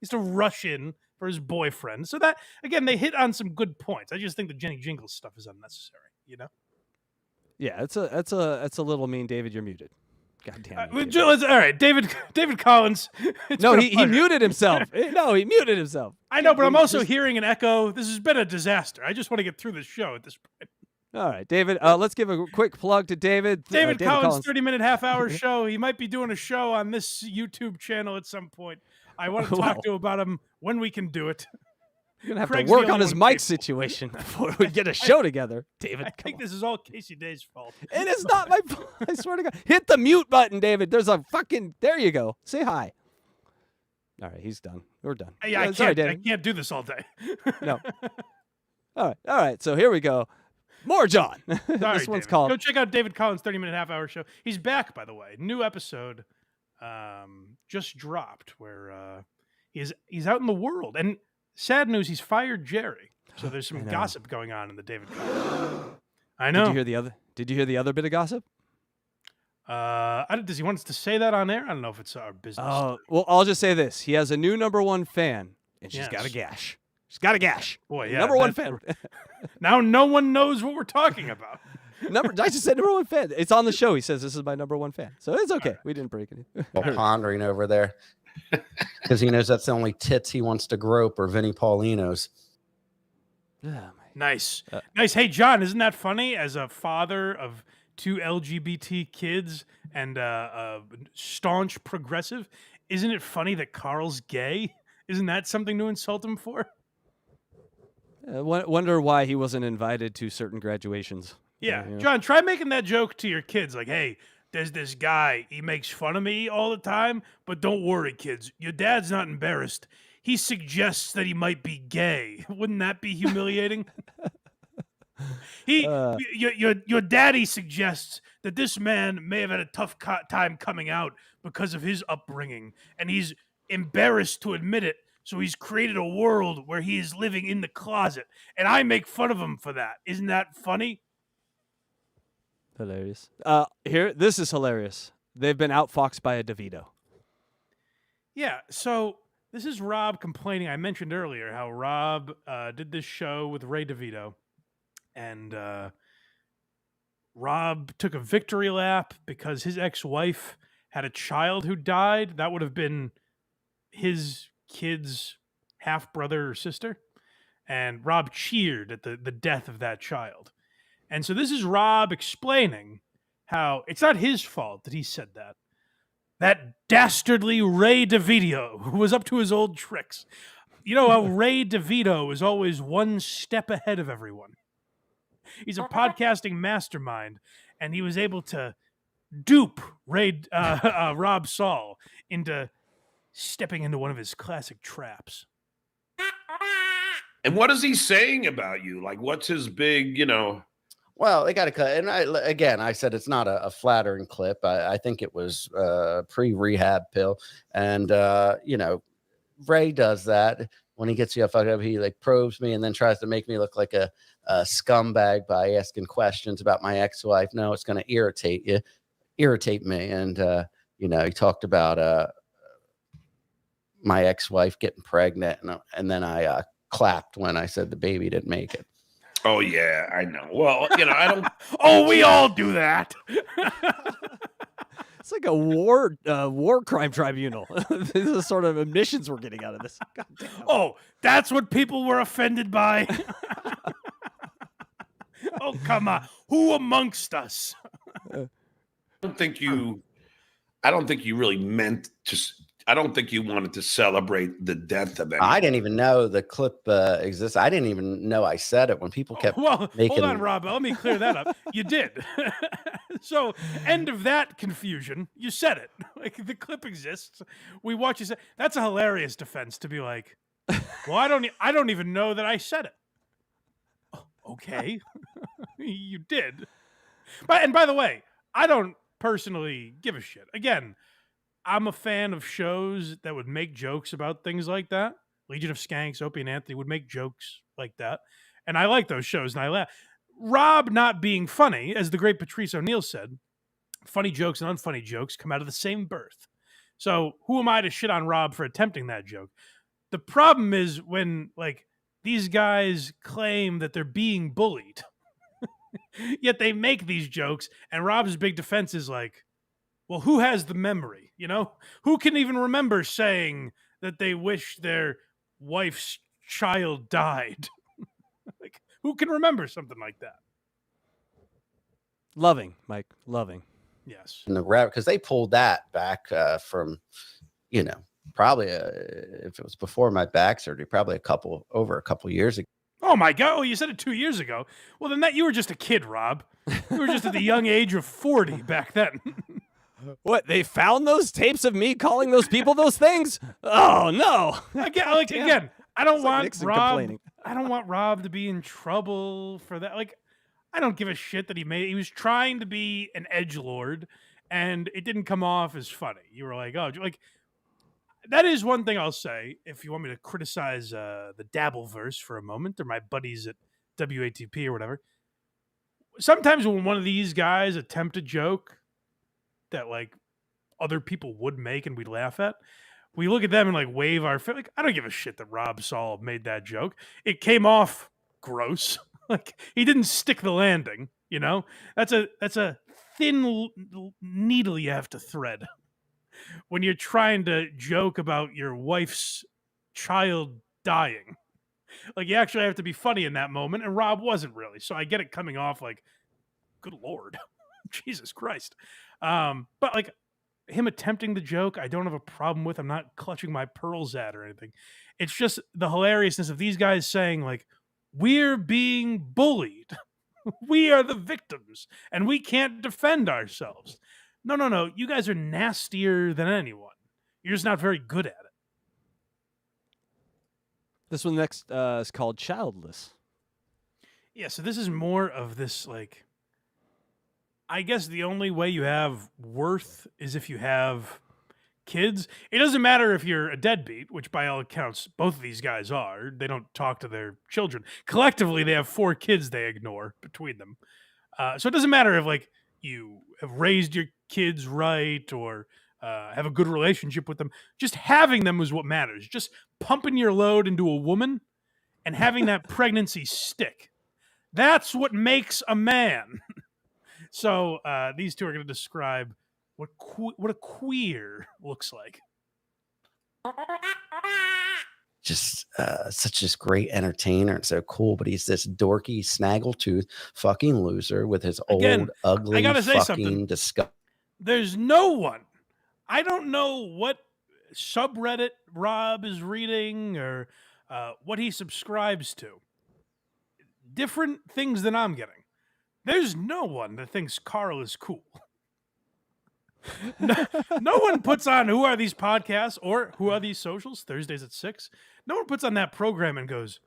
Speaker 3: He's to rush in for his boyfriend. So that, again, they hit on some good points. I just think the Jenny Jingles stuff is unnecessary. You know.
Speaker 4: Yeah, it's a little mean, David. You're muted. God damn it.
Speaker 3: All right, David Collins.
Speaker 4: No, he muted himself. No, he muted himself.
Speaker 3: I know, but I'm also hearing an echo. This has been a disaster. I just want to get through this show at this point.
Speaker 4: All right, David. Let's give a quick plug to David.
Speaker 3: David Collins' 30-minute half-hour show. He might be doing a show on this YouTube channel at some point. I want to talk to him about him when we can do it.
Speaker 4: You're gonna have
Speaker 3: Craig's
Speaker 4: to work
Speaker 3: the
Speaker 4: on
Speaker 3: only
Speaker 4: his
Speaker 3: one
Speaker 4: mic situation before we get a show together, David.
Speaker 3: I think this is all Casey Day's fault.
Speaker 4: It is not my fault. I swear to God. Hit the mute button, David. There's a fucking. There you go. Say hi. All right, he's done. We're done.
Speaker 3: Yeah, I
Speaker 4: sorry,
Speaker 3: can't. I
Speaker 4: David.
Speaker 3: can't do this all day.
Speaker 4: No. All right. So here we go. More John.
Speaker 3: Sorry,
Speaker 4: This one's
Speaker 3: David.
Speaker 4: called.
Speaker 3: Go check out David Collins' 30-minute half-hour show. He's back, by the way. New episode just dropped where he's out in the world. And sad news, he's fired Jerry. So there's some gossip going on in the David Collins. I know.
Speaker 4: Did you hear the other bit of gossip?
Speaker 3: Does he want us to say that on air? I don't know if it's our business.
Speaker 4: Oh, well, I'll just say this. He has a new #1 fan, and she's got a
Speaker 3: Yes.
Speaker 4: gash. She's got a gash.
Speaker 3: Boy, yeah.
Speaker 4: #1 fan.
Speaker 3: Now no one knows what we're talking about.
Speaker 4: I just said #1 fan. It's on the show. He says this is my #1 fan. So it's okay. We didn't break anything.
Speaker 9: Well, pondering over there because he knows that's the only tits he wants to grope are Vinny Paulino's.
Speaker 3: Nice. Nice. Hey, John, isn't that funny? As a father of 2 LGBT kids and a staunch progressive, isn't it funny that Carl's gay? Isn't that something to insult him for?
Speaker 4: Wonder why he wasn't invited to certain graduations.
Speaker 3: Yeah.
Speaker 4: You know?
Speaker 3: John, try making that joke to your kids. Like, hey, there's this guy. He makes fun of me all the time, but don't worry, kids. Your dad's not embarrassed. He suggests that he might be gay. Wouldn't that be humiliating? Your daddy suggests that this man may have had a tough time coming out because of his upbringing, and he's embarrassed to admit it. So he's created a world where he is living in the closet, and I make fun of him for that. Isn't that funny?
Speaker 4: Hilarious. This is hilarious. They've been outfoxed by a DeVito.
Speaker 3: Yeah, so this is Rob complaining. I mentioned earlier how Rob did this show with Ray DeVito, and Rob took a victory lap because his ex-wife had a child who died. That would have been his kid's half-brother or sister, and Rob cheered at the death of that child. And so this is Rob explaining how it's not his fault that he said that. That dastardly Ray DeVito, who was up to his old tricks. You know how Ray DeVito is always one step ahead of everyone. He's a podcasting mastermind, and he was able to dupe Rob Saul into stepping into one of his classic traps.
Speaker 8: And what is he saying about you? Like, what's his big,
Speaker 9: Well, they got to cut. And I said it's not a flattering clip. I think it was pre-rehab pill. And, Ray does that when he gets you fucked up. He like probes me and then tries to make me look like a scumbag by asking questions about my ex-wife. No, it's going to irritate me. And, he talked about my ex-wife getting pregnant. And then I clapped when I said the baby didn't make it.
Speaker 8: Oh yeah, I know. Well, I don't.
Speaker 3: Oh, we all do that.
Speaker 4: It's like a war crime tribunal. This is the sort of admissions we're getting out of this. God damn.
Speaker 3: Oh, that's what people were offended by. Oh, come on. Who amongst us?
Speaker 8: I don't think you really meant to. I don't think you wanted to celebrate the death of anyone.
Speaker 9: I didn't even know the clip exists. I didn't even know I said it when people kept making.
Speaker 3: Hold on, Rob. Let me clear that up. You did. So, end of that confusion. You said it. Like the clip exists. We watch you say. That's a hilarious defense to be like, well, I don't even know that I said it. Okay, you did. And by the way, I don't personally give a shit. Again, I'm a fan of shows that would make jokes about things like that. Legion of Skanks, Opie and Anthony would make jokes like that. And I like those shows and I laugh. Rob not being funny, as the great Patrice O'Neill said, funny jokes and unfunny jokes come out of the same birth. So who am I to shit on Rob for attempting that joke? The problem is when these guys claim that they're being bullied, yet they make these jokes, and Rob's big defense is like, well, who has the memory? Who can even remember saying that they wish their wife's child died? Who can remember something like that?
Speaker 4: Loving, Mike. Loving.
Speaker 3: Yes.
Speaker 9: In the because they pulled that back from, probably if it was before my back surgery, probably over a couple years ago.
Speaker 3: Oh my God! Oh, you said it 2 years ago. Well, then you were just a kid, Rob. You were just at the young age of 40 back then.
Speaker 4: What? They found those tapes of me calling those people those things? Oh no!
Speaker 3: Again, I don't want
Speaker 4: Nixon
Speaker 3: Rob.
Speaker 4: complaining.
Speaker 3: I don't want Rob to be in trouble for that. I don't give a shit that he was trying to be an edgelord, and it didn't come off as funny. You were like, oh, that is one thing I'll say. If you want me to criticize the Dabbleverse for a moment, or my buddies at WATP or whatever, sometimes when one of these guys attempt a joke that other people would make and we laugh at, we look at them and wave our foot. I don't give a shit that Rob Saul made that joke. It came off gross. He didn't stick the landing. That's a thin needle you have to thread when you're trying to joke about your wife's child dying. You actually have to be funny in that moment, and Rob wasn't really. So I get it coming off good Lord, Jesus Christ. But him attempting the joke, I don't have a problem with. I'm not clutching my pearls at or anything. It's just the hilariousness of these guys saying we're being bullied. We are the victims and we can't defend ourselves. No. You guys are nastier than anyone. You're just not very good at it.
Speaker 4: This one next is called Childless.
Speaker 3: Yeah, so this is more of this I guess the only way you have worth is if you have kids. It doesn't matter if you're a deadbeat, which by all accounts, both of these guys are. They don't talk to their children. Collectively, they have 4 kids they ignore between them. So it doesn't matter if you have raised your kids right or have a good relationship with them. Just having them is what matters. Just pumping your load into a woman and having that pregnancy stick. That's what makes a man. So these two are going to describe what a queer looks like.
Speaker 9: Just such a great entertainer and so cool, but he's this dorky snaggletooth fucking loser with his old ugly
Speaker 3: I gotta say
Speaker 9: fucking
Speaker 3: something.
Speaker 9: disgust.
Speaker 3: There's no one. I don't know what subreddit Rob is reading or what he subscribes to. Different things than I'm getting. There's no one that thinks Carl is cool. No one puts on Who Are These Podcasts or Who Are These Socials, Thursdays at 6. No one puts on that program and goes,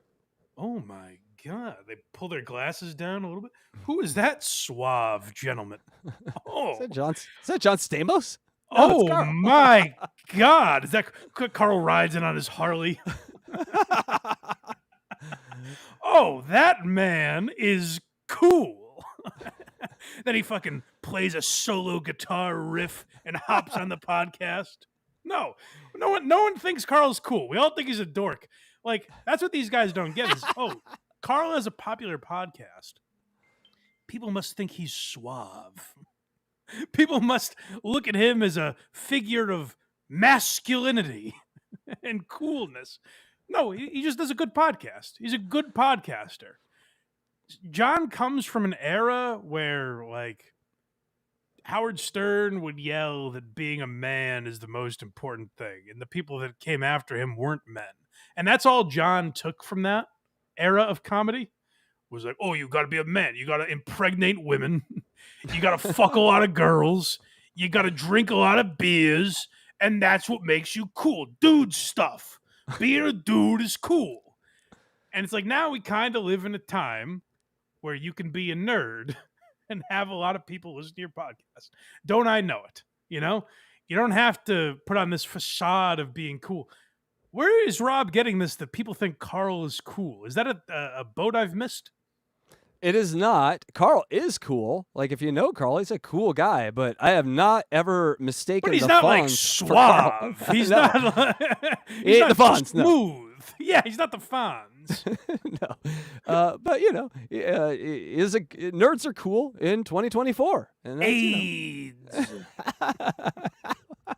Speaker 3: oh my God. They pull their glasses down a little bit. Who is that suave gentleman? Oh,
Speaker 4: Is that John Stamos? No, it's
Speaker 3: oh
Speaker 4: Carl.
Speaker 3: my God. Is that Carl rides in on his Harley? Oh, that man is cool. Then he fucking plays a solo guitar riff and hops on the podcast. No one thinks Carl's cool. We all think he's a dork. Like, that's what these guys don't get is, oh, Carl has a popular podcast. People must think he's suave. People must look at him as a figure of masculinity and coolness. No, he just does a good podcast. He's a good podcaster. John comes from an era where, like, Howard Stern would yell that being a man is the most important thing, and the people that came after him weren't men. And that's all John took from that era of comedy was like, oh, you got to be a man. You got to impregnate women. You got to fuck a lot of girls. You got to drink a lot of beers, and that's what makes you cool. Dude stuff. Being a dude is cool. And it's like now we kind of live in a time where you can be a nerd and have a lot of people listen to your podcast. Don't I know it? You know, you don't have to put on this facade of being cool. Where is Rob getting this that people think Carl is cool? Is that a boat I've missed?
Speaker 4: It is not. Carl is cool. Like, if you know Carl, he's a cool guy, but I have not ever mistaken
Speaker 3: But he's
Speaker 4: the
Speaker 3: not like
Speaker 4: Fonz for Carl.
Speaker 3: suave. He's
Speaker 4: No.
Speaker 3: not.
Speaker 4: He ain't the Fonz, no.
Speaker 3: smooth. Yeah, he's not the Fonz.
Speaker 4: No. But, you know, nerds are cool in 2024. And that's,
Speaker 3: AIDS.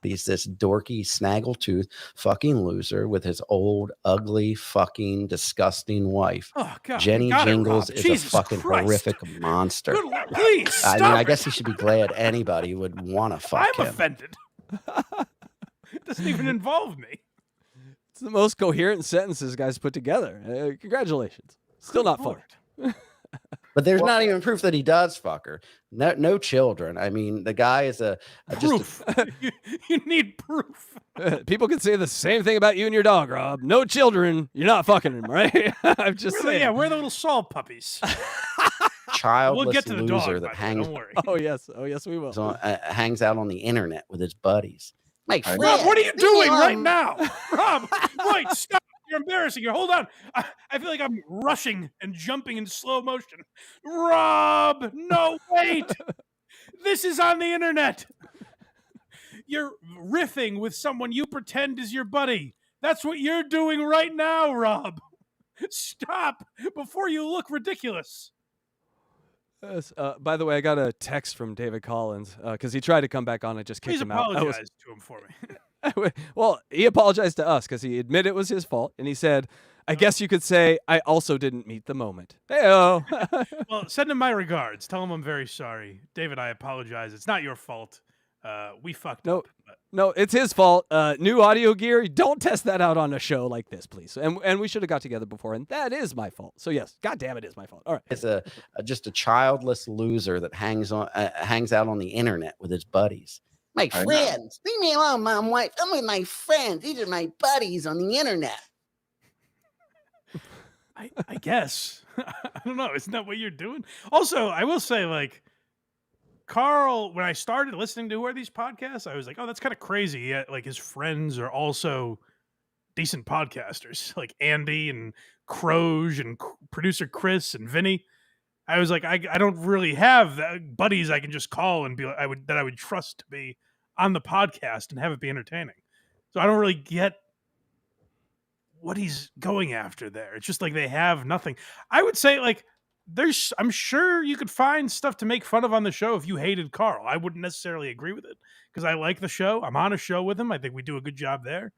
Speaker 9: He's this dorky snaggletooth fucking loser with his old, ugly, fucking disgusting wife.
Speaker 3: Oh God,
Speaker 9: Jenny
Speaker 3: got it,
Speaker 9: Jingles
Speaker 3: Rob.
Speaker 9: is
Speaker 3: Jesus
Speaker 9: a fucking
Speaker 3: Christ.
Speaker 9: horrific monster.
Speaker 3: Good Lord, please stop
Speaker 9: I
Speaker 3: it.
Speaker 9: guess he should be glad anybody would want to fuck
Speaker 3: I'm
Speaker 9: him.
Speaker 3: offended. It doesn't even involve me.
Speaker 4: It's the most coherent sentences guys put together. Congratulations. Still not
Speaker 3: Lord.
Speaker 4: fun.
Speaker 9: But there's not even proof that he does fuck her. No children. I mean, the guy is
Speaker 3: Proof. You need proof.
Speaker 4: People could say the same thing about you and your dog, Rob. No children. You're not fucking him, right? I'm just saying.
Speaker 3: We're the little Saul puppies.
Speaker 9: childless
Speaker 3: We'll get to the
Speaker 9: loser
Speaker 3: dog,
Speaker 9: that
Speaker 3: by the way,
Speaker 9: hangs
Speaker 3: don't worry.
Speaker 4: Oh yes, we will.
Speaker 9: hangs out on the internet with his buddies. Like,
Speaker 3: Rob,
Speaker 9: friends,
Speaker 3: what are you
Speaker 9: leave me
Speaker 3: doing right
Speaker 9: alone.
Speaker 3: now? Rob, wait, stop. You're embarrassing her. Hold on. I feel like I'm rushing and jumping in slow motion. Rob, no, wait. This is on the internet. You're riffing with someone you pretend is your buddy. That's what you're doing right now, Rob. Stop before you look ridiculous.
Speaker 4: Yes, by the way, I got a text from David Collins because he tried to come back on. I just kicked
Speaker 3: Please
Speaker 4: him out.
Speaker 3: apologize to him for me.
Speaker 4: Well, he apologized to us because he admitted it was his fault, and he said, "I guess you could say I also didn't meet the moment." Hey-o.
Speaker 3: Well, send him my regards. Tell him I'm very sorry. David, I apologize. It's not your fault. We fucked up. But
Speaker 4: No, it's his fault. New audio gear. Don't test that out on a show like this, please. And we should have got together before, and that is my fault. So yes, God damn it is my fault. All right.
Speaker 9: It's just a childless loser that hangs out on the internet with his buddies. My friends, leave me alone, mom, wife. I'm with my friends. These are my buddies on the internet.
Speaker 3: I guess. I don't know. Isn't that what you're doing? Also, I will say, like, Carl, when I started listening to who are these podcasts, I was like, oh, that's kind of crazy. Like, his friends are also decent podcasters, like Andy and Croge and producer Chris and Vinny. I was like, I don't really have buddies I can just call and be like, I would trust to be on the podcast and have it be entertaining. So I don't really get what he's going after there. It's just like they have nothing. I would say, like, I'm sure you could find stuff to make fun of on the show if you hated Carl. I wouldn't necessarily agree with it because I like the show. I'm on a show with him. I think we do a good job there.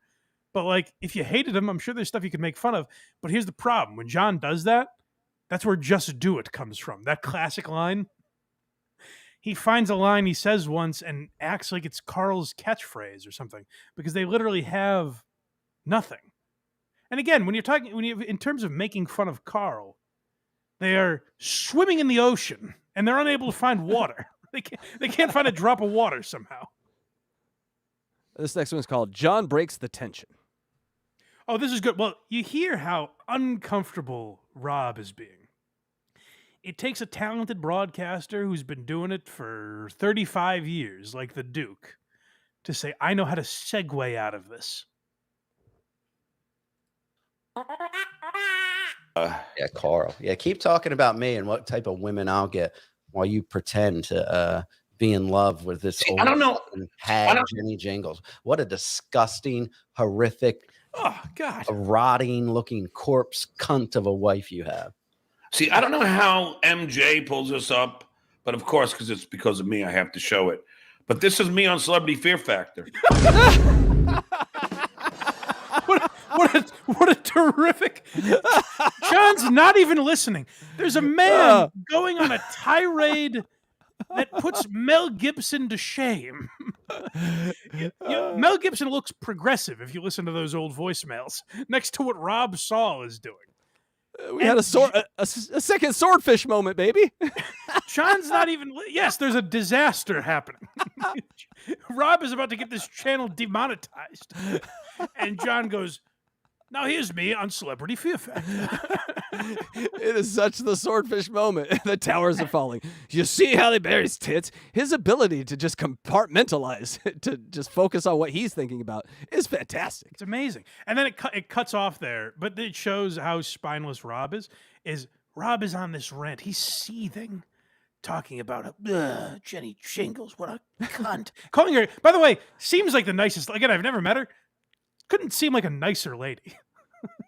Speaker 3: But, like, if you hated him, I'm sure there's stuff you could make fun of. But here's the problem. When John does that, that's where "just do it" comes from. That classic line. He finds a line he says once and acts like it's Carl's catchphrase or something because they literally have nothing. And again, in terms of making fun of Carl, they are swimming in the ocean and they're unable to find water. They can't find a drop of water somehow.
Speaker 4: This next one's called "John Breaks the Tension."
Speaker 3: Oh, this is good. Well, you hear how uncomfortable Rob is being. it takes a talented broadcaster who's been doing it for 35 years, like the Duke, to say, I know how to segue out of this.
Speaker 9: Yeah, Carl. Yeah, keep talking about me and what type of women I'll get while you pretend to be in love with this old
Speaker 8: I don't know.
Speaker 9: hag Jenny Jingles. What a disgusting, horrific,
Speaker 3: Oh, God.
Speaker 9: rotting looking corpse cunt of a wife you have.
Speaker 8: See, I don't know how MJ pulls this up, but of course, it's because of me, I have to show it. But this is me on Celebrity Fear Factor.
Speaker 3: What a terrific. John's not even listening. There's a man going on a tirade that puts Mel Gibson to shame. Mel Gibson looks progressive if you listen to those old voicemails next to what Rob Saul is doing.
Speaker 4: We had a second swordfish moment, baby.
Speaker 3: John's not even. Yes, there's a disaster happening. Rob is about to get this channel demonetized. And John goes, now here's me on Celebrity Fear Factor.
Speaker 4: It is such the swordfish moment. The towers are falling. You see Halle Berry's tits? His ability to just compartmentalize, to just focus on what he's thinking about is fantastic.
Speaker 3: It's amazing. And then it cuts off there, but it shows how spineless Rob is. Rob is on this rant. He's seething, talking about Jenny Jingles. What a cunt. Calling her, by the way, seems like the nicest. Again, I've never met her. Couldn't seem like a nicer lady.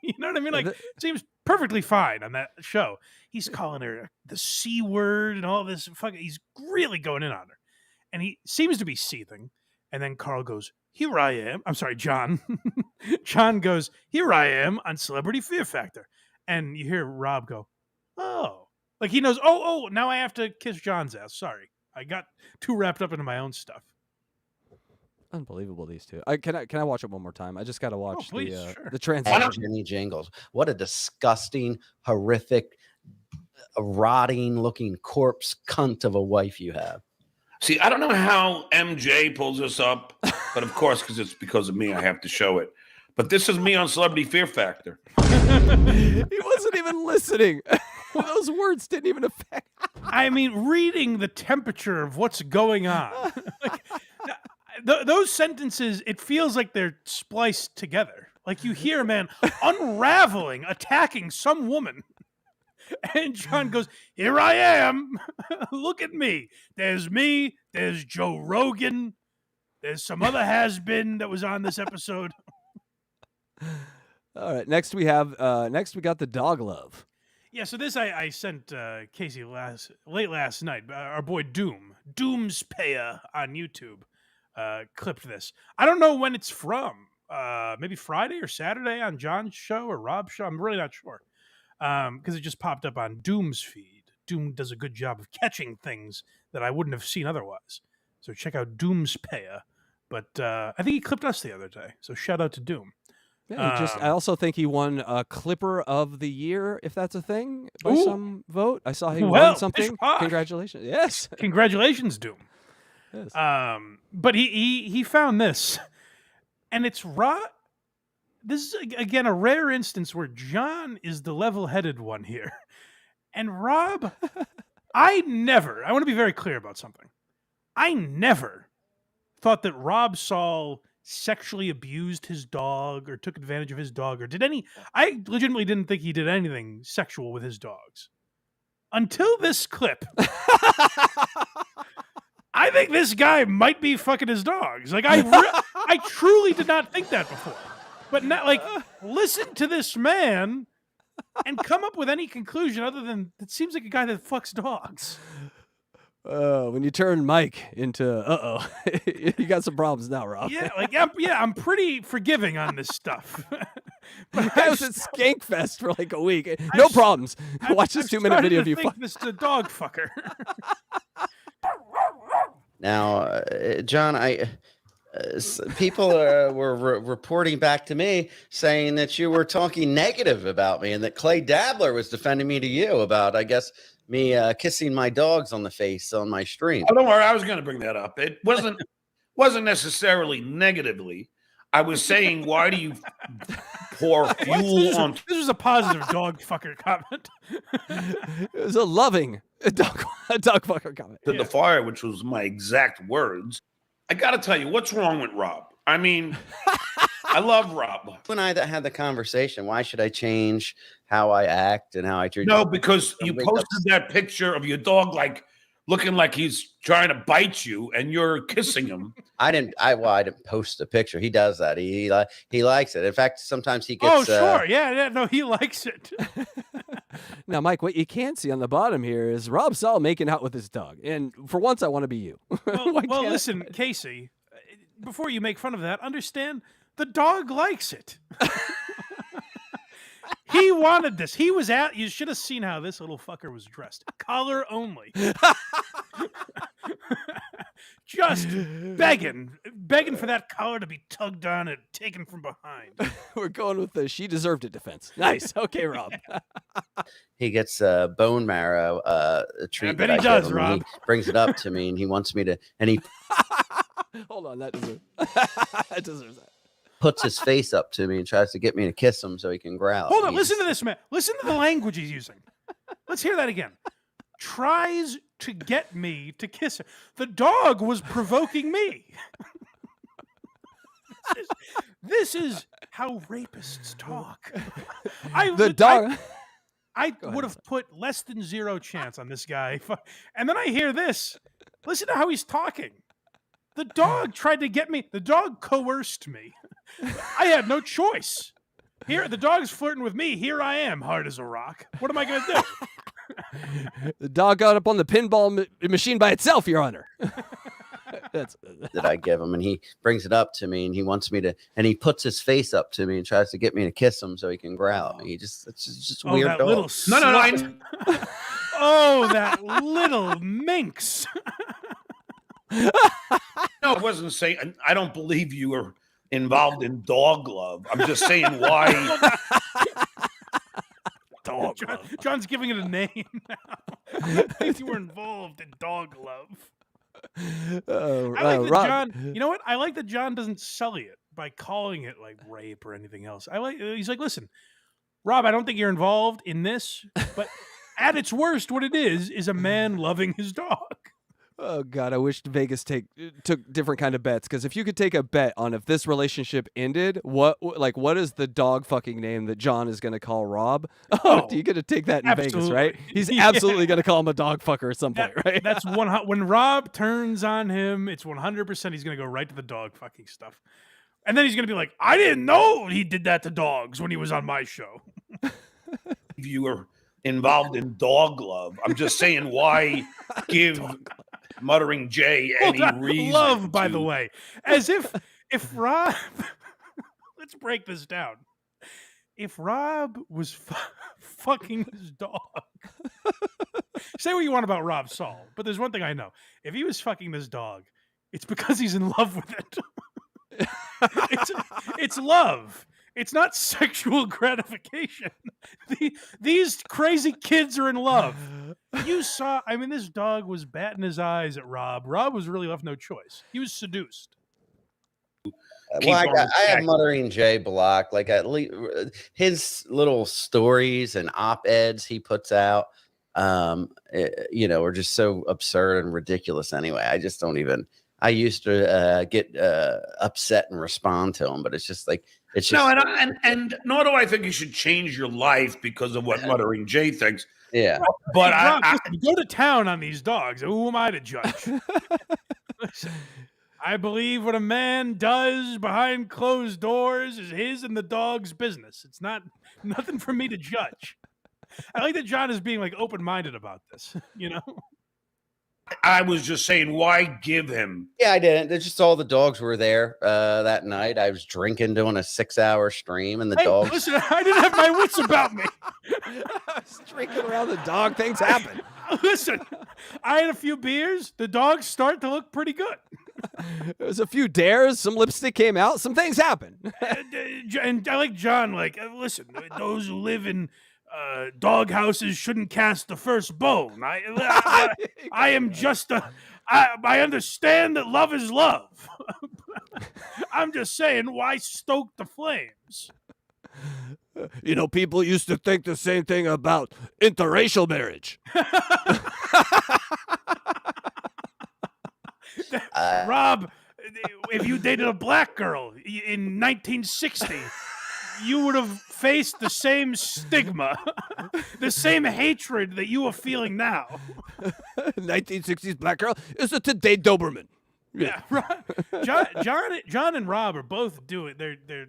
Speaker 3: You know what I mean? Like, seems perfectly fine on that show. He's calling her the C word and all this. He's really going in on her. And he seems to be seething. And then Carl goes, here I am. I'm sorry, John. John goes, here I am on Celebrity Fear Factor. And you hear Rob go, oh. Like he knows, now I have to kiss John's ass. Sorry. I got too wrapped up into my own stuff.
Speaker 4: Unbelievable, these two. Can I watch it one more time? I just got to watch the
Speaker 9: transition. Jenny Jingles. What a disgusting, horrific, rotting looking corpse cunt of a wife you have.
Speaker 8: See, I don't know how MJ pulls this up, but of course, it's because of me, I have to show it. But this is me on Celebrity Fear Factor.
Speaker 4: He wasn't even listening. Those words didn't even affect.
Speaker 3: I mean, reading the temperature of what's going on. Those sentences, it feels like they're spliced together. Like you hear a man unraveling, attacking some woman. And John goes, here I am. Look at me. There's me. There's Joe Rogan. There's some other has-been that was on this episode.
Speaker 4: All right. Next we got the dog love.
Speaker 3: Yeah, so this I sent Casey late last night. Our boy Doom's Payer on YouTube. Clipped this. I don't know when it's from. Maybe Friday or Saturday on John's show or Rob's show. I'm really not sure. Because it just popped up on Doom's feed. Doom does a good job of catching things that I wouldn't have seen otherwise. So check out Doom's Payer. But I think he clipped us the other day. So shout out to Doom.
Speaker 4: Yeah, I also think he won Clipper of the Year, if that's a thing, by some vote. I saw he won something. Congratulations. Yes.
Speaker 3: Congratulations, Doom.
Speaker 4: Yes.
Speaker 3: But he found this, and it's raw. This is again a rare instance where John is the level-headed one here, and Rob. I want to be very clear about something. I never thought that Rob Saul sexually abused his dog or took advantage of his dog or did any. I legitimately didn't think he did anything sexual with his dogs until this clip. I think this guy might be fucking his dogs. Like I truly did not think that before. But now, like, listen to this man and come up with any conclusion other than it seems like a guy that fucks dogs.
Speaker 4: When you turn Mike into you got some problems now, Rob.
Speaker 3: Yeah, I'm pretty forgiving on this stuff.
Speaker 4: But I was at Skankfest for like a week. No problems. Watch this 2-minute video of you fuck
Speaker 3: this dog fucker.
Speaker 9: Now, John, people were reporting back to me saying that you were talking negative about me and that Clay Dabler was defending me to you about, I guess, me kissing my dogs on the face on my stream.
Speaker 8: Oh, don't worry. I was going to bring that up. It wasn't necessarily negatively. I was saying, why do you pour fuel on
Speaker 3: This was a positive dog fucker comment.
Speaker 4: It was a loving dog fucker comment.
Speaker 8: the fire, which was my exact words. I got to tell you, what's wrong with Rob? I mean, I love Rob.
Speaker 9: You and I that had the conversation. Why should I change how I act and how I treat?
Speaker 8: No, because you posted that picture of your dog like looking like he's trying to bite you, and you're kissing him.
Speaker 9: I didn't post a picture. He does that. He likes it. In fact, sometimes he gets.
Speaker 3: Oh, sure, yeah, no, he likes it.
Speaker 4: Now, Mike, what you can't see on the bottom here is Rob Saul making out with his dog, and for once, I want to be you.
Speaker 3: Well, listen, Casey. Before you make fun of that, understand the dog likes it. He wanted this. He was at. You should have seen how this little fucker was dressed. Collar only. Just begging for that collar to be tugged on and taken from behind.
Speaker 4: We're going with the she deserved it defense. Nice. Okay, Rob.
Speaker 9: He gets bone marrow treatment.
Speaker 3: I bet he does,
Speaker 9: give him,
Speaker 3: Rob.
Speaker 9: and he brings it up to me, and he wants me to, and he
Speaker 4: Hold on, that deserves that.
Speaker 9: puts his face up to me and tries to get me to kiss him so he can growl.
Speaker 3: Hold on, listen to this, man. Listen to the language he's using. Let's hear that again. Tries to get me to kiss him. The dog was provoking me. This is how rapists talk. I would have put less than 0 chance on this guy. And then I hear this. Listen to how he's talking. The dog tried to get me. The dog coerced me. I had no choice. Here, the dog's flirting with me. Here I am, hard as a rock. What am I going to do?
Speaker 4: The dog got up on the pinball machine by itself, Your Honor.
Speaker 9: That I give him, and he brings it up to me, and he wants me to, and he puts his face up to me and tries to get me to kiss him so he can growl. It's just weird.
Speaker 3: That
Speaker 9: dog.
Speaker 3: little
Speaker 8: No.
Speaker 3: Oh, that little minx.
Speaker 8: No, I wasn't saying. I don't believe you were involved in dog love. I'm just saying why.
Speaker 3: Dog love. John's giving it a name now. I think you were involved in dog love. I like that John. You know what? I like that John doesn't sully it by calling it like rape or anything else. He's like, listen, Rob, I don't think you're involved in this, but at its worst, what it is a man loving his dog.
Speaker 4: Oh God, I wish Vegas took different kind of bets, because if you could take a bet on if this relationship ended, what is the dog fucking name that John is going to call Rob? Oh, you got to take that in Vegas, right? He's absolutely going to call him a dog fucker at some point, right?
Speaker 3: That's when Rob turns on him, it's 100% he's going to go right to the dog fucking stuff, and then he's going to be like, "I didn't know he did that to dogs when he was on my show."
Speaker 8: If you were involved in dog love, I'm just saying why give Muttering Jay any reason.
Speaker 3: Love, by the way, as if Rob. Let's break this down. If Rob was fucking his dog, say what you want about Rob Saul, but there's one thing I know: if he was fucking this dog, it's because he's in love with it. It's love. It's not sexual gratification. These crazy kids are in love. You saw, this dog was batting his eyes at Rob. Rob was really left no choice. He was seduced.
Speaker 9: Well, I have Muttering Jay blocked. Like, at least his little stories and op-eds he puts out, are just so absurd and ridiculous anyway. I just don't even. I used to get upset and respond to him, but it's just like it's just
Speaker 8: and nor do I think you should change your life because of what Muttering Jay thinks.
Speaker 9: Yeah,
Speaker 3: but listen, go to town on these dogs. Who am I to judge? Listen, I believe what a man does behind closed doors is his and the dog's business. It's nothing for me to judge. I like that John is being like open-minded about this.
Speaker 8: I was just saying, why give him?
Speaker 9: Yeah, I didn't. It's just all the dogs were there that night. I was drinking, doing a 6-hour stream, and the dogs.
Speaker 3: Listen, I didn't have my wits about me.
Speaker 4: I was drinking around the dog. Things happen.
Speaker 3: Listen, I had a few beers. The dogs start to look pretty good.
Speaker 4: There was a few dares. Some lipstick came out. Some things happen.
Speaker 3: And I like John. Listen, those who live in dog houses shouldn't cast the first bone. I am just I understand that love is love. I'm just saying, why stoke the flames?
Speaker 4: You know, people used to think the same thing about interracial marriage.
Speaker 3: Rob, if you dated a black girl in 1960, you would have faced the same stigma, the same hatred that you are feeling now.
Speaker 4: 1960s black girl is a today Doberman.
Speaker 3: Yeah, right. John and Rob are both doing. They're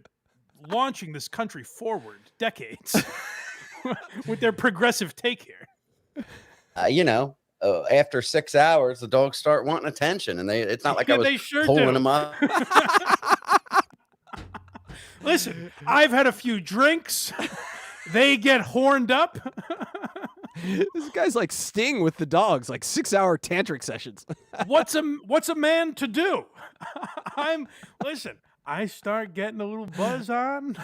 Speaker 3: launching this country forward decades with their progressive take here.
Speaker 9: After 6 hours, the dogs start wanting attention, and it's not like I was pulling them up.
Speaker 3: Listen, I've had a few drinks. They get horned up.
Speaker 4: This guy's like Sting with the dogs, like 6-hour tantric sessions.
Speaker 3: What's a man to do? Listen, I start getting a little buzz on.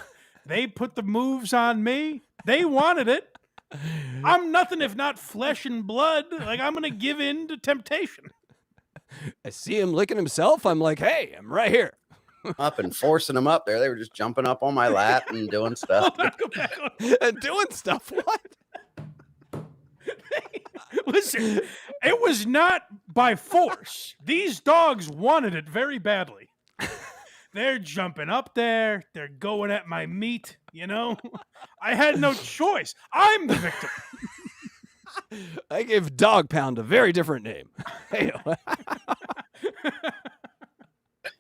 Speaker 3: They put the moves on me. They wanted it. I'm nothing if not flesh and blood. Like, I'm going to give in to temptation.
Speaker 4: I see him licking himself. I'm like, hey, I'm right here.
Speaker 9: Up and forcing them up there. They were just jumping up on my lap and doing stuff.
Speaker 4: And doing stuff. What?
Speaker 3: Listen, it was not by force. These dogs wanted it very badly. They're jumping up there. They're going at my meat, you know? I had no choice. I'm the victim.
Speaker 4: I give Dog Pound a very different name. Hey.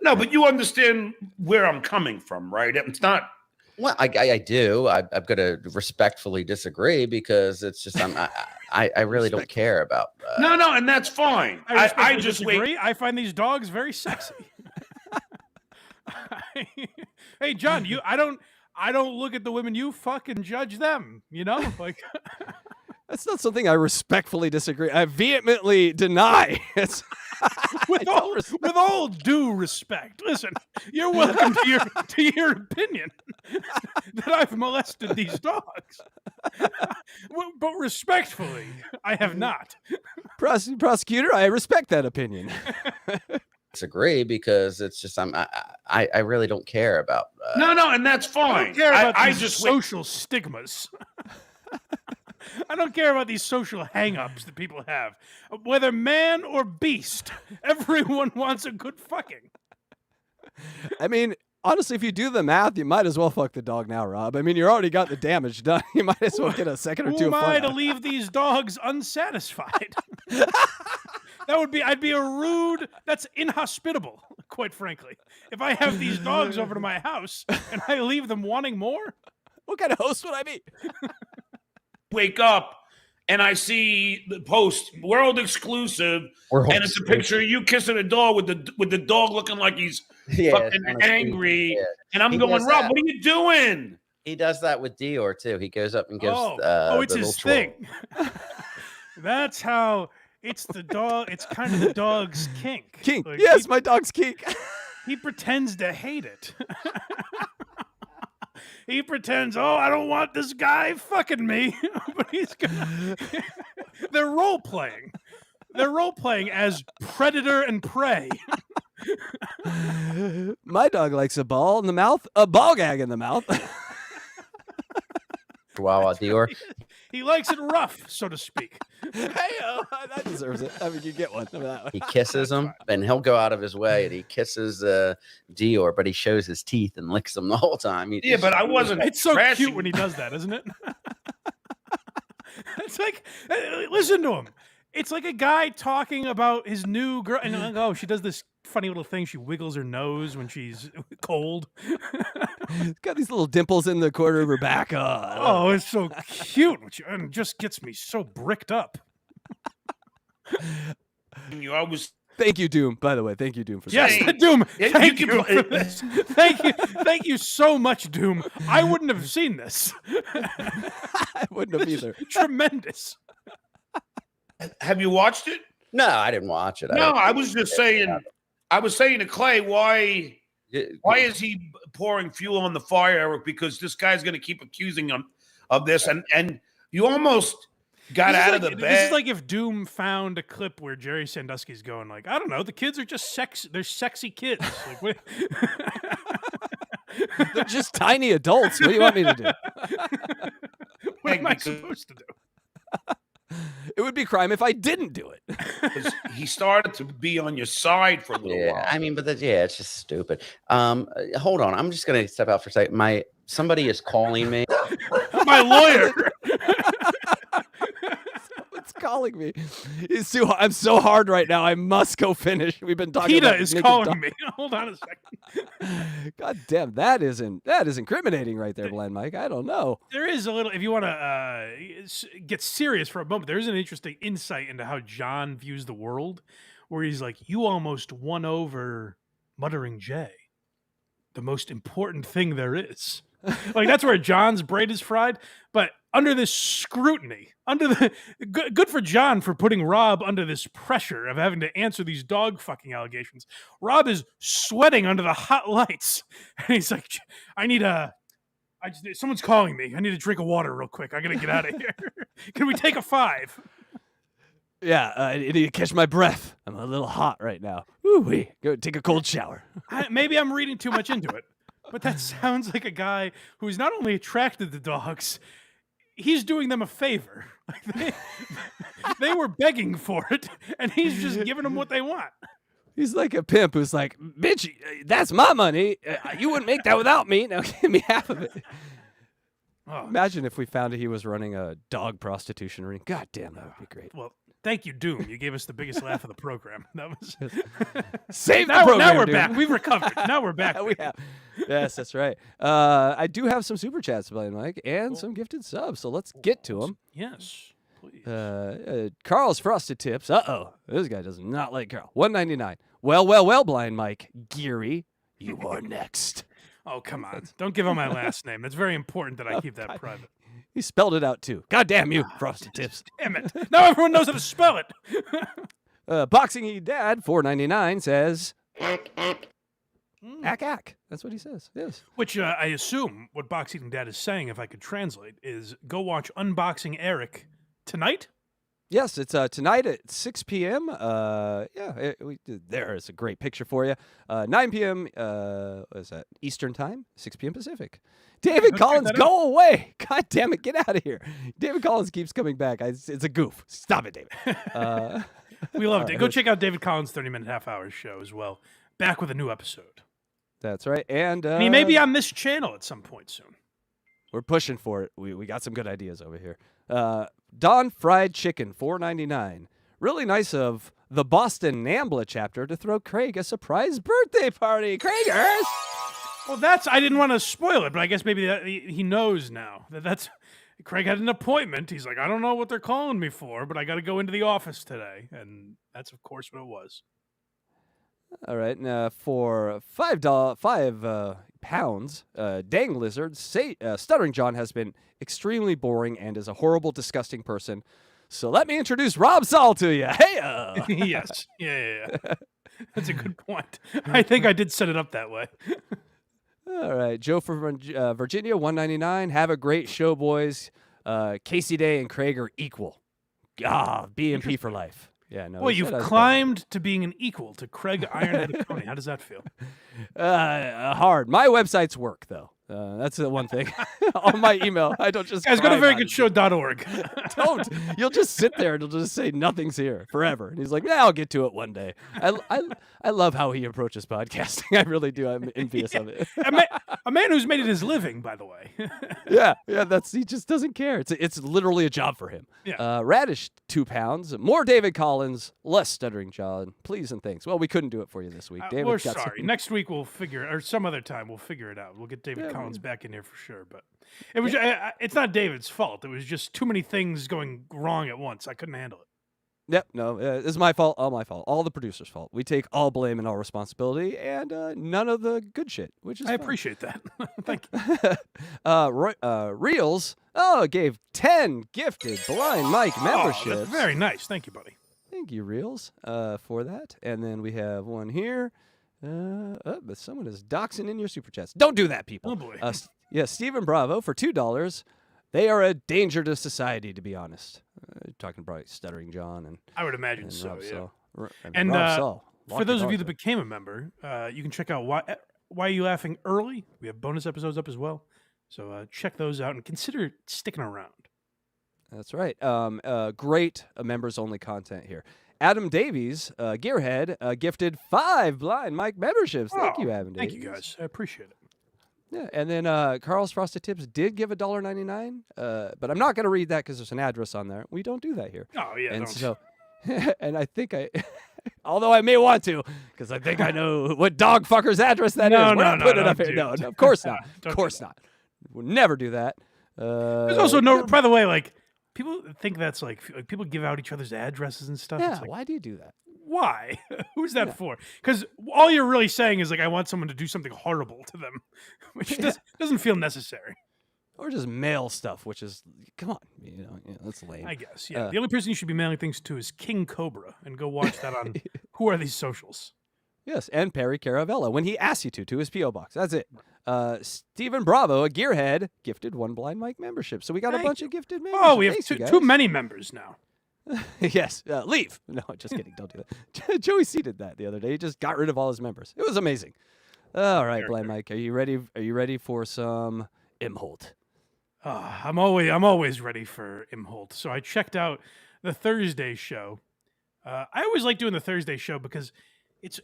Speaker 8: No, but you understand where I'm coming from, right? It's not.
Speaker 9: Well, I do. I'm going to respectfully disagree because it's just I really don't care about.
Speaker 8: No, and that's fine. I just
Speaker 3: disagree. I find these dogs very sexy. Hey, John, I don't look at the women you fuck and judge them. You know, like.
Speaker 4: That's not something I respectfully disagree. I vehemently deny.
Speaker 3: With all due respect, listen, you're welcome to your opinion that I've molested these dogs, but respectfully, I have not.
Speaker 4: Prosecutor, I respect that opinion.
Speaker 9: Disagree because it's just I really don't care about.
Speaker 8: No, and that's fine.
Speaker 3: I don't care about these social stigmas. I don't care about these social hang-ups that people have. Whether man or beast, everyone wants a good fucking.
Speaker 4: I mean, honestly, if you do the math, you might as well fuck the dog now, Rob. I mean, you already got the damage done. You might as well get a second or two
Speaker 3: Who
Speaker 4: of
Speaker 3: am I
Speaker 4: fun
Speaker 3: to
Speaker 4: out.
Speaker 3: leave these dogs unsatisfied? I'd be a rude, that's inhospitable, quite frankly. If I have these dogs over to my house and I leave them wanting more.
Speaker 4: What kind of host would I be?
Speaker 8: Wake up and I see the post world exclusive, and it's a picture of you kissing a dog with the dog looking like he's fucking angry. Yeah. And I'm going, Rob, what are you doing?
Speaker 9: He does that with Dior too. He goes up and gives.
Speaker 3: It's his thing. That's how it's the dog. It's kind of the dog's kink.
Speaker 4: Like, yes, my dog's kink.
Speaker 3: He pretends to hate it. He pretends, I don't want this guy fucking me, but he's gonna. They're role playing. They're role playing as predator and prey.
Speaker 4: My dog likes a ball in the mouth, a ball gag in the mouth.
Speaker 9: Wow, Dior.
Speaker 3: He likes it rough, so to speak.
Speaker 4: Hey, that deserves it. I mean, you get one.
Speaker 9: He kisses him, and he'll go out of his way, and he kisses Dior, but he shows his teeth and licks them the whole time.
Speaker 8: But I wasn't.
Speaker 3: It's so cute when he does that, isn't it? It's like, listen to him. It's like a guy talking about his new girl, and she does this funny little thing. She wiggles her nose when she's cold.
Speaker 4: Got these little dimples in the corner of her back.
Speaker 3: It's so cute, and just gets me so bricked up.
Speaker 4: Thank you, Doom. By the way, thank you, Doom, for
Speaker 3: yes,
Speaker 4: that.
Speaker 3: Doom. Thank you for this. Thank you so much, Doom. I wouldn't have seen this.
Speaker 4: I wouldn't have either.
Speaker 3: Tremendous.
Speaker 8: Have you watched it?
Speaker 9: No, I didn't watch it.
Speaker 8: No, I was just saying. I was saying to Clay, why is he pouring fuel on the fire, Eric? Because this guy's going to keep accusing him of this, and you almost got out of the bed.
Speaker 3: This is like if Doom found a clip where Jerry Sandusky's going like, I don't know, the kids are just sexy. They're sexy kids. Like,
Speaker 4: They're just tiny adults. What do you want me to do?
Speaker 3: What am I supposed to do?
Speaker 4: It would be crime if I didn't do it.
Speaker 8: 'Cause he started to be on your side for a little
Speaker 9: Yeah,
Speaker 8: while.
Speaker 9: I mean, but it's just stupid. Hold on, I'm just gonna step out for a second. Somebody is calling me.
Speaker 3: My lawyer.
Speaker 4: Someone's calling me. I'm so hard right now. I must go finish. We've been talking.
Speaker 3: PETA
Speaker 4: about
Speaker 3: is
Speaker 4: naked
Speaker 3: calling
Speaker 4: dog-
Speaker 3: me. Hold on a second.
Speaker 4: God damn, that is incriminating right there, Blind Mike. I don't know.
Speaker 3: There is a little, if you want to get serious for a moment, there is an interesting insight into how John views the world, where he's like, you almost won over Muttering Jay, the most important thing there is. Like, that's where John's brain is fried. But under this scrutiny, good for John for putting Rob under this pressure of having to answer these dog fucking allegations. Rob is sweating under the hot lights. And he's like, someone's calling me. I need a drink of water real quick. I got to get out of here. Can we take a 5?
Speaker 4: Yeah, I need to catch my breath. I'm a little hot right now. Ooh-wee. Go take a cold shower.
Speaker 3: Maybe I'm reading too much into it. But that sounds like a guy who's not only attracted to dogs, he's doing them a favor. Like they were begging for it, and he's just giving them what they want.
Speaker 4: He's like a pimp who's like, bitch, that's my money. You wouldn't make that without me. Now give me half of it.
Speaker 3: Oh.
Speaker 4: Imagine if we found out he was running a dog prostitution ring. God damn, that would be great.
Speaker 3: Well, thank you, Doom. You gave us the biggest laugh of the program. That was
Speaker 4: Save the
Speaker 3: now,
Speaker 4: program,
Speaker 3: now we're
Speaker 4: Doom.
Speaker 3: back. We've recovered. Now we're back.
Speaker 4: We have. Yes, that's right. I do have some super chats, Blind Mike, and some gifted subs. So let's get to them.
Speaker 3: Yes, please.
Speaker 4: Carl's Frosted Tips. Uh-oh. This guy does not like Carl. $1.99. Well, Blind Mike. Geary, you are next.
Speaker 3: Oh, come on. Don't give him my last name. That's very important that I keep that private.
Speaker 4: He spelled it out, too. God damn you, Frosted Tips.
Speaker 3: Damn it. Now everyone knows how to spell it.
Speaker 4: Boxing E Dad, $4.99, says... Ack. That's what he says. Yes.
Speaker 3: Which I assume what Box Eating Dad is saying, if I could translate, is go watch Unboxing Eric tonight.
Speaker 4: Yes, it's tonight at 6 p.m. There is a great picture for you. 9 p.m. What is that? Eastern Time, 6 p.m. Pacific. David Collins, go away! God damn it, get out of here! David Collins keeps coming back. It's a goof. Stop it, David.
Speaker 3: We loved it. Go check out David Collins' 30-minute half-hour show as well. Back with a new episode.
Speaker 4: That's right, and
Speaker 3: he may be on this channel at some point soon.
Speaker 4: We're pushing for it. We got some good ideas over here. Don Fried Chicken, $4.99. Really nice of the Boston NAMBLA chapter to throw Craig a surprise birthday party. Craigers!
Speaker 3: Well, I didn't want to spoil it, but I guess maybe he knows now. Craig had an appointment. He's like, I don't know what they're calling me for, but I got to go into the office today. And that's, of course, what it was.
Speaker 4: All right, now for £5, Dang Lizard, Stuttering John has been extremely boring and is a horrible, disgusting person. So let me introduce Rob Saul to you. Hey!
Speaker 3: Yes. Yeah. That's a good point. I think I did set it up that way.
Speaker 4: All right, Joe from Virginia, $1.99. Have a great show, boys. Casey Day and Craig are equal. BMP for life. Yeah, no.
Speaker 3: Well, you've climbed to being an equal to Craig Ironhead Coney. How does that feel?
Speaker 4: Hard. My websites work, though. That's the one thing. On my email, I don't just.
Speaker 3: Guys, go to verygoodshow.org.
Speaker 4: Don't. You'll just sit there and it'll just say nothing's here forever. And he's like, I'll get to it one day. I love how he approaches podcasting. I really do. I'm envious of it.
Speaker 3: A man who's made it his living, by the way.
Speaker 4: Yeah. He just doesn't care. It's literally a job for him.
Speaker 3: Yeah.
Speaker 4: Radish, £2. More David Collins, less Stuttering John. Please and thanks. Well, we couldn't do it for you this week. David,
Speaker 3: we're sorry. Next week we'll or some other time we'll figure it out. We'll get David Collins back in here for sure. But it was it's not David's fault. It was just too many things going wrong at once. I couldn't handle it.
Speaker 4: Yep, no, it's my fault, all my fault, all the producer's fault. We take all blame and all responsibility, and none of the good shit, which is
Speaker 3: I
Speaker 4: fun.
Speaker 3: appreciate that. Thank you.
Speaker 4: Reels, gave 10 gifted Blind Mike memberships.
Speaker 3: That's very nice. Thank you, buddy.
Speaker 4: Thank you, Reels, for that. And then we have one here. But someone is doxing in your super chats. Don't do that, people.
Speaker 3: Oh, boy.
Speaker 4: Stephen Bravo for $2. They are a danger to society, to be honest. Talking about Stuttering John and
Speaker 3: I would imagine
Speaker 4: and
Speaker 3: so,
Speaker 4: Rob
Speaker 3: yeah.
Speaker 4: Saul.
Speaker 3: And
Speaker 4: Rob Saul.
Speaker 3: for those of you that became a member, you can check out Why Are You Laughing early. We have bonus episodes up as well. So check those out and consider sticking around.
Speaker 4: That's right. Great members-only content here. Adam Davies, Gearhead, gifted 5 Blind Mike memberships. Thank you, Adam Davies.
Speaker 3: Thank you, guys. I appreciate it.
Speaker 4: Yeah, and then Carl's Frosted Tips did give $1.99, but I'm not going to read that because there's an address on there. We don't do that here.
Speaker 3: Oh, yeah.
Speaker 4: And
Speaker 3: don't.
Speaker 4: so, and I think although I may want to, because I think I know what dog fucker's address that is. We're not putting it up here. No, of course not. Of course not. We'll never do that.
Speaker 3: There's also no, by the way, like, people think that's like people give out each other's addresses and stuff.
Speaker 4: Yeah,
Speaker 3: It's like,
Speaker 4: why do you do that?
Speaker 3: why? Who's that for? Because all you're really saying is like, I want someone to do something horrible to them, which doesn't feel necessary.
Speaker 4: Or just mail stuff, which is, come on, that's lame.
Speaker 3: I guess, yeah. The only person you should be mailing things to is King Cobra, and go watch that on Who Are These Socials?
Speaker 4: Yes, and Perry Caravella, when he asks you to his P.O. box. That's it. Stephen Bravo, a Gearhead, gifted 1 Blind Mike membership. So we got a bunch of gifted members.
Speaker 3: Oh, we have too many members now.
Speaker 4: Yes, leave. No, just kidding. Don't do that. Joey C did that the other day. He just got rid of all his members. It was amazing. All right, Blind Mike, are you ready? Are you ready for some Imholt?
Speaker 3: I'm always ready for Imholt. So I checked out the Thursday show. I always like doing the Thursday show because it's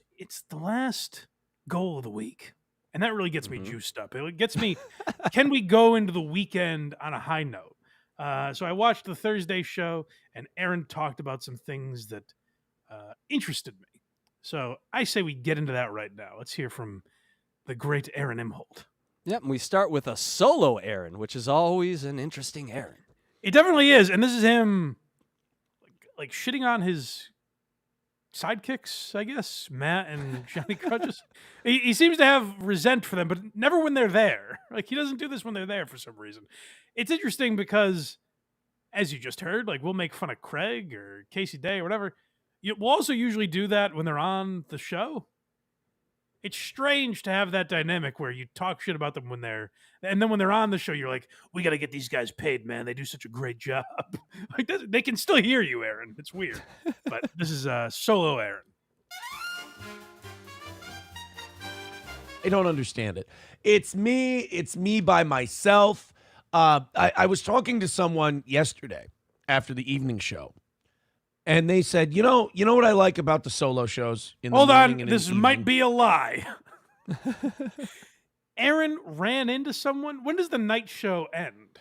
Speaker 3: the last goal of the week, and that really gets me juiced up. It gets me. Can we go into the weekend on a high note? So I watched the Thursday show, and Aaron talked about some things that interested me. So I say we get into that right now. Let's hear from the great Aaron Imholt.
Speaker 4: Yep, and we start with a solo Aaron, which is always an interesting Aaron.
Speaker 3: It definitely is, and this is him like shitting on his sidekicks, I guess, Matt and Johnny Crutches. He seems to have resent for them, but never when they're there. Like, he doesn't do this when they're there for some reason. It's interesting because, as you just heard, like, we'll make fun of Craig or Casey Day or whatever. We'll also usually do that when they're on the show. It's strange to have that dynamic where you talk shit about them when they're, and then when they're on the show, you're like, we got to get these guys paid, man. They do such a great job. Like, they can still hear you, Aaron. It's weird. But this is solo Aaron.
Speaker 11: I don't understand it. It's me by myself. I was talking to someone yesterday after the evening show, and they said, you know what I like about the solo shows?
Speaker 3: Hold on, this might be a lie. Aaron ran into someone. When does the night show end?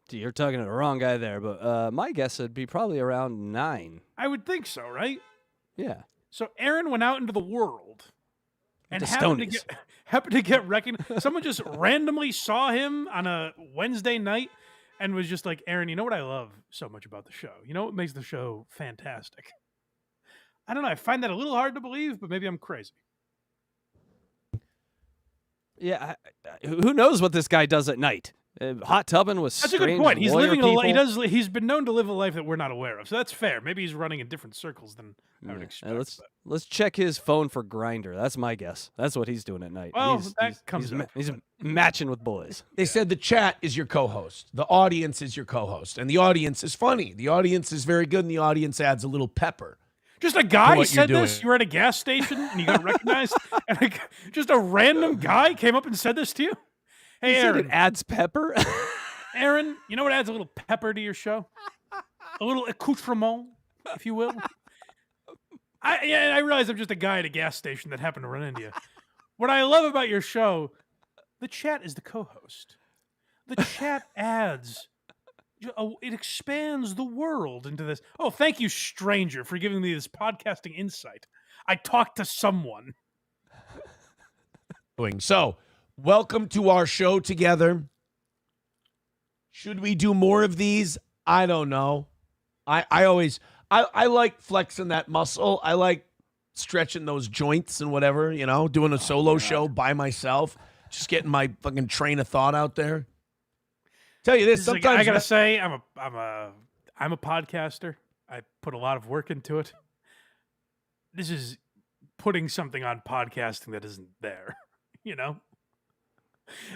Speaker 4: You're talking to the wrong guy there, but my guess would be probably around 9.
Speaker 3: I would think so, right?
Speaker 4: Yeah.
Speaker 3: So Aaron went out into the world and happened to get recognized. Someone just randomly saw him on a Wednesday night and was just like, Aaron, you know what I love so much about the show? You know what makes the show fantastic? I don't know. I find that a little hard to believe, but maybe I'm crazy.
Speaker 4: Yeah, who knows what this guy does at night? Hot tubbing with
Speaker 3: that's
Speaker 4: strange
Speaker 3: a good point. He's
Speaker 4: lawyer
Speaker 3: living
Speaker 4: people.
Speaker 3: He's been known to live a life that we're not aware of, so that's fair. Maybe he's running in different circles than I would expect.
Speaker 4: Let's check his phone for Grindr. That's my guess. That's what he's doing at night.
Speaker 3: Well, he's
Speaker 4: matching with boys.
Speaker 11: They said the chat is your co-host. The audience is your co-host. And the audience is funny. The audience is very good, and the audience adds a little pepper.
Speaker 3: Just a guy said this? You were at a gas station, and you got recognized? And just a random guy came up and said this to you? Hey, Aaron.
Speaker 4: Said it adds pepper?
Speaker 3: Aaron, you know what adds a little pepper to your show? A little accoutrement, if you will. I realize I'm just a guy at a gas station that happened to run into you. What I love about your show, the chat is the co-host. The chat adds, it expands the world into this. Oh, thank you, stranger, for giving me this podcasting insight. I talked to someone.
Speaker 11: So, welcome to our show together. Should we do more of these? I don't know. I like flexing that muscle. I like stretching those joints and whatever, doing a solo show by myself, just getting my fucking train of thought out there. Tell you this, sometimes
Speaker 3: I gotta say, I'm a podcaster. I put a lot of work into it. This is putting something on podcasting that isn't there,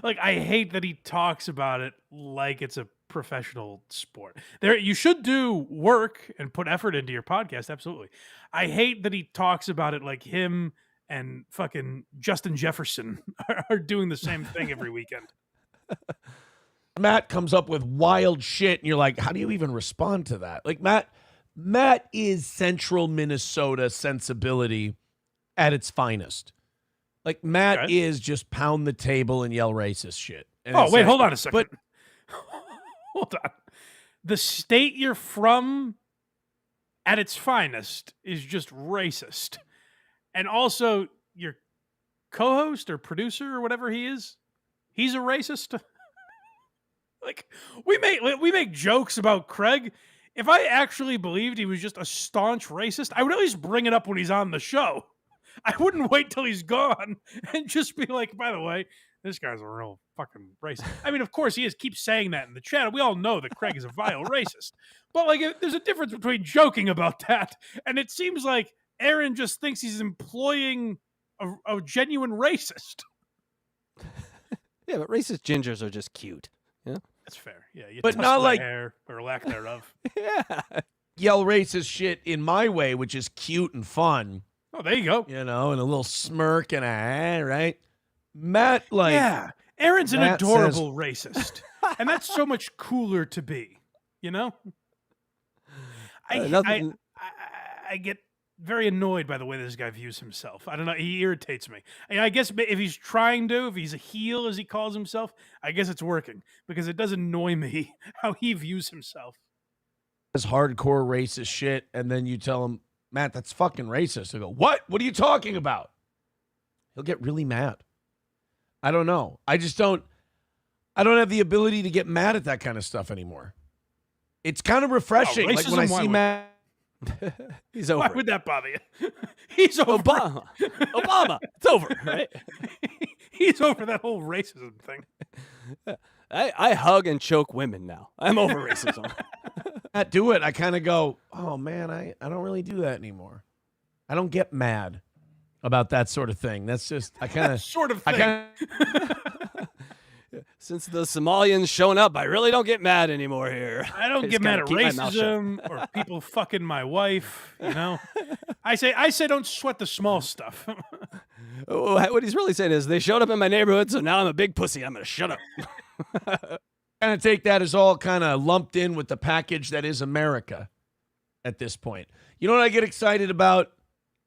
Speaker 3: Like, I hate that he talks about it like it's a professional sport. You should do work and put effort into your podcast, absolutely. I hate that he talks about it like him and fucking Justin Jefferson are doing the same thing every weekend.
Speaker 11: Matt comes up with wild shit, and you're like, how do you even respond to that? Like, Matt is central Minnesota sensibility at its finest. Like, Matt is just pound the table and yell racist shit. And
Speaker 3: Oh,
Speaker 11: it's
Speaker 3: wait,
Speaker 11: like,
Speaker 3: hold on a second.
Speaker 11: But
Speaker 3: hold on. The state you're from at its finest is just racist. And also your co-host or producer or whatever he is, he's a racist. Like we make jokes about Craig. If I actually believed he was just a staunch racist, I would at least bring it up when he's on the show. I wouldn't wait till he's gone and just be like, by the way, this guy's a real fucking racist. I mean, of course he is. Keep saying that in the chat. We all know that Craig is a vile racist. But like, there's a difference between joking about that, and it seems like Aaron just thinks he's employing a genuine racist.
Speaker 4: Yeah, but racist gingers are just cute. Yeah,
Speaker 3: that's fair. Yeah, you
Speaker 11: but
Speaker 3: tuss
Speaker 11: not
Speaker 3: my
Speaker 11: like
Speaker 3: hair or lack thereof.
Speaker 4: Yeah,
Speaker 11: yell racist shit in my way, which is cute and fun.
Speaker 3: Oh, there you go.
Speaker 11: You know, and a little smirk and right. Matt, like,
Speaker 3: yeah, Aaron's an
Speaker 11: Matt
Speaker 3: adorable racist, and that's so much cooler to be. You know, I get very annoyed by the way this guy views himself. I don't know. He irritates me. And I guess if he's if he's a heel, as he calls himself, I guess it's working because it does annoy me how he views himself.
Speaker 11: This hardcore racist shit, and then you tell him, Matt, that's fucking racist. He'll go, what? What are you talking about? He'll get really mad. I don't know. I don't have the ability to get mad at that kind of stuff anymore. It's kind of refreshing. Like when I see Matt.
Speaker 4: He's over.
Speaker 3: Why would that bother you? He's over.
Speaker 4: Obama. It's over, right?
Speaker 3: He's over that whole racism thing.
Speaker 4: I hug and choke women now. I'm over racism.
Speaker 11: I do it. I kind of go, oh man, I don't really do that anymore. I don't get mad about that sort of thing. That's just I kind of
Speaker 3: sort of thing.
Speaker 4: Since the Somalians showing up, I really don't get mad anymore here.
Speaker 3: I don't get mad at racism or people fucking my wife. You know, I say don't sweat the small stuff.
Speaker 4: What he's really saying is they showed up in my neighborhood, so now I'm a big pussy. I'm gonna shut up.
Speaker 11: Kind of take that as all kind of lumped in with the package that is America at this point. You know what I get excited about?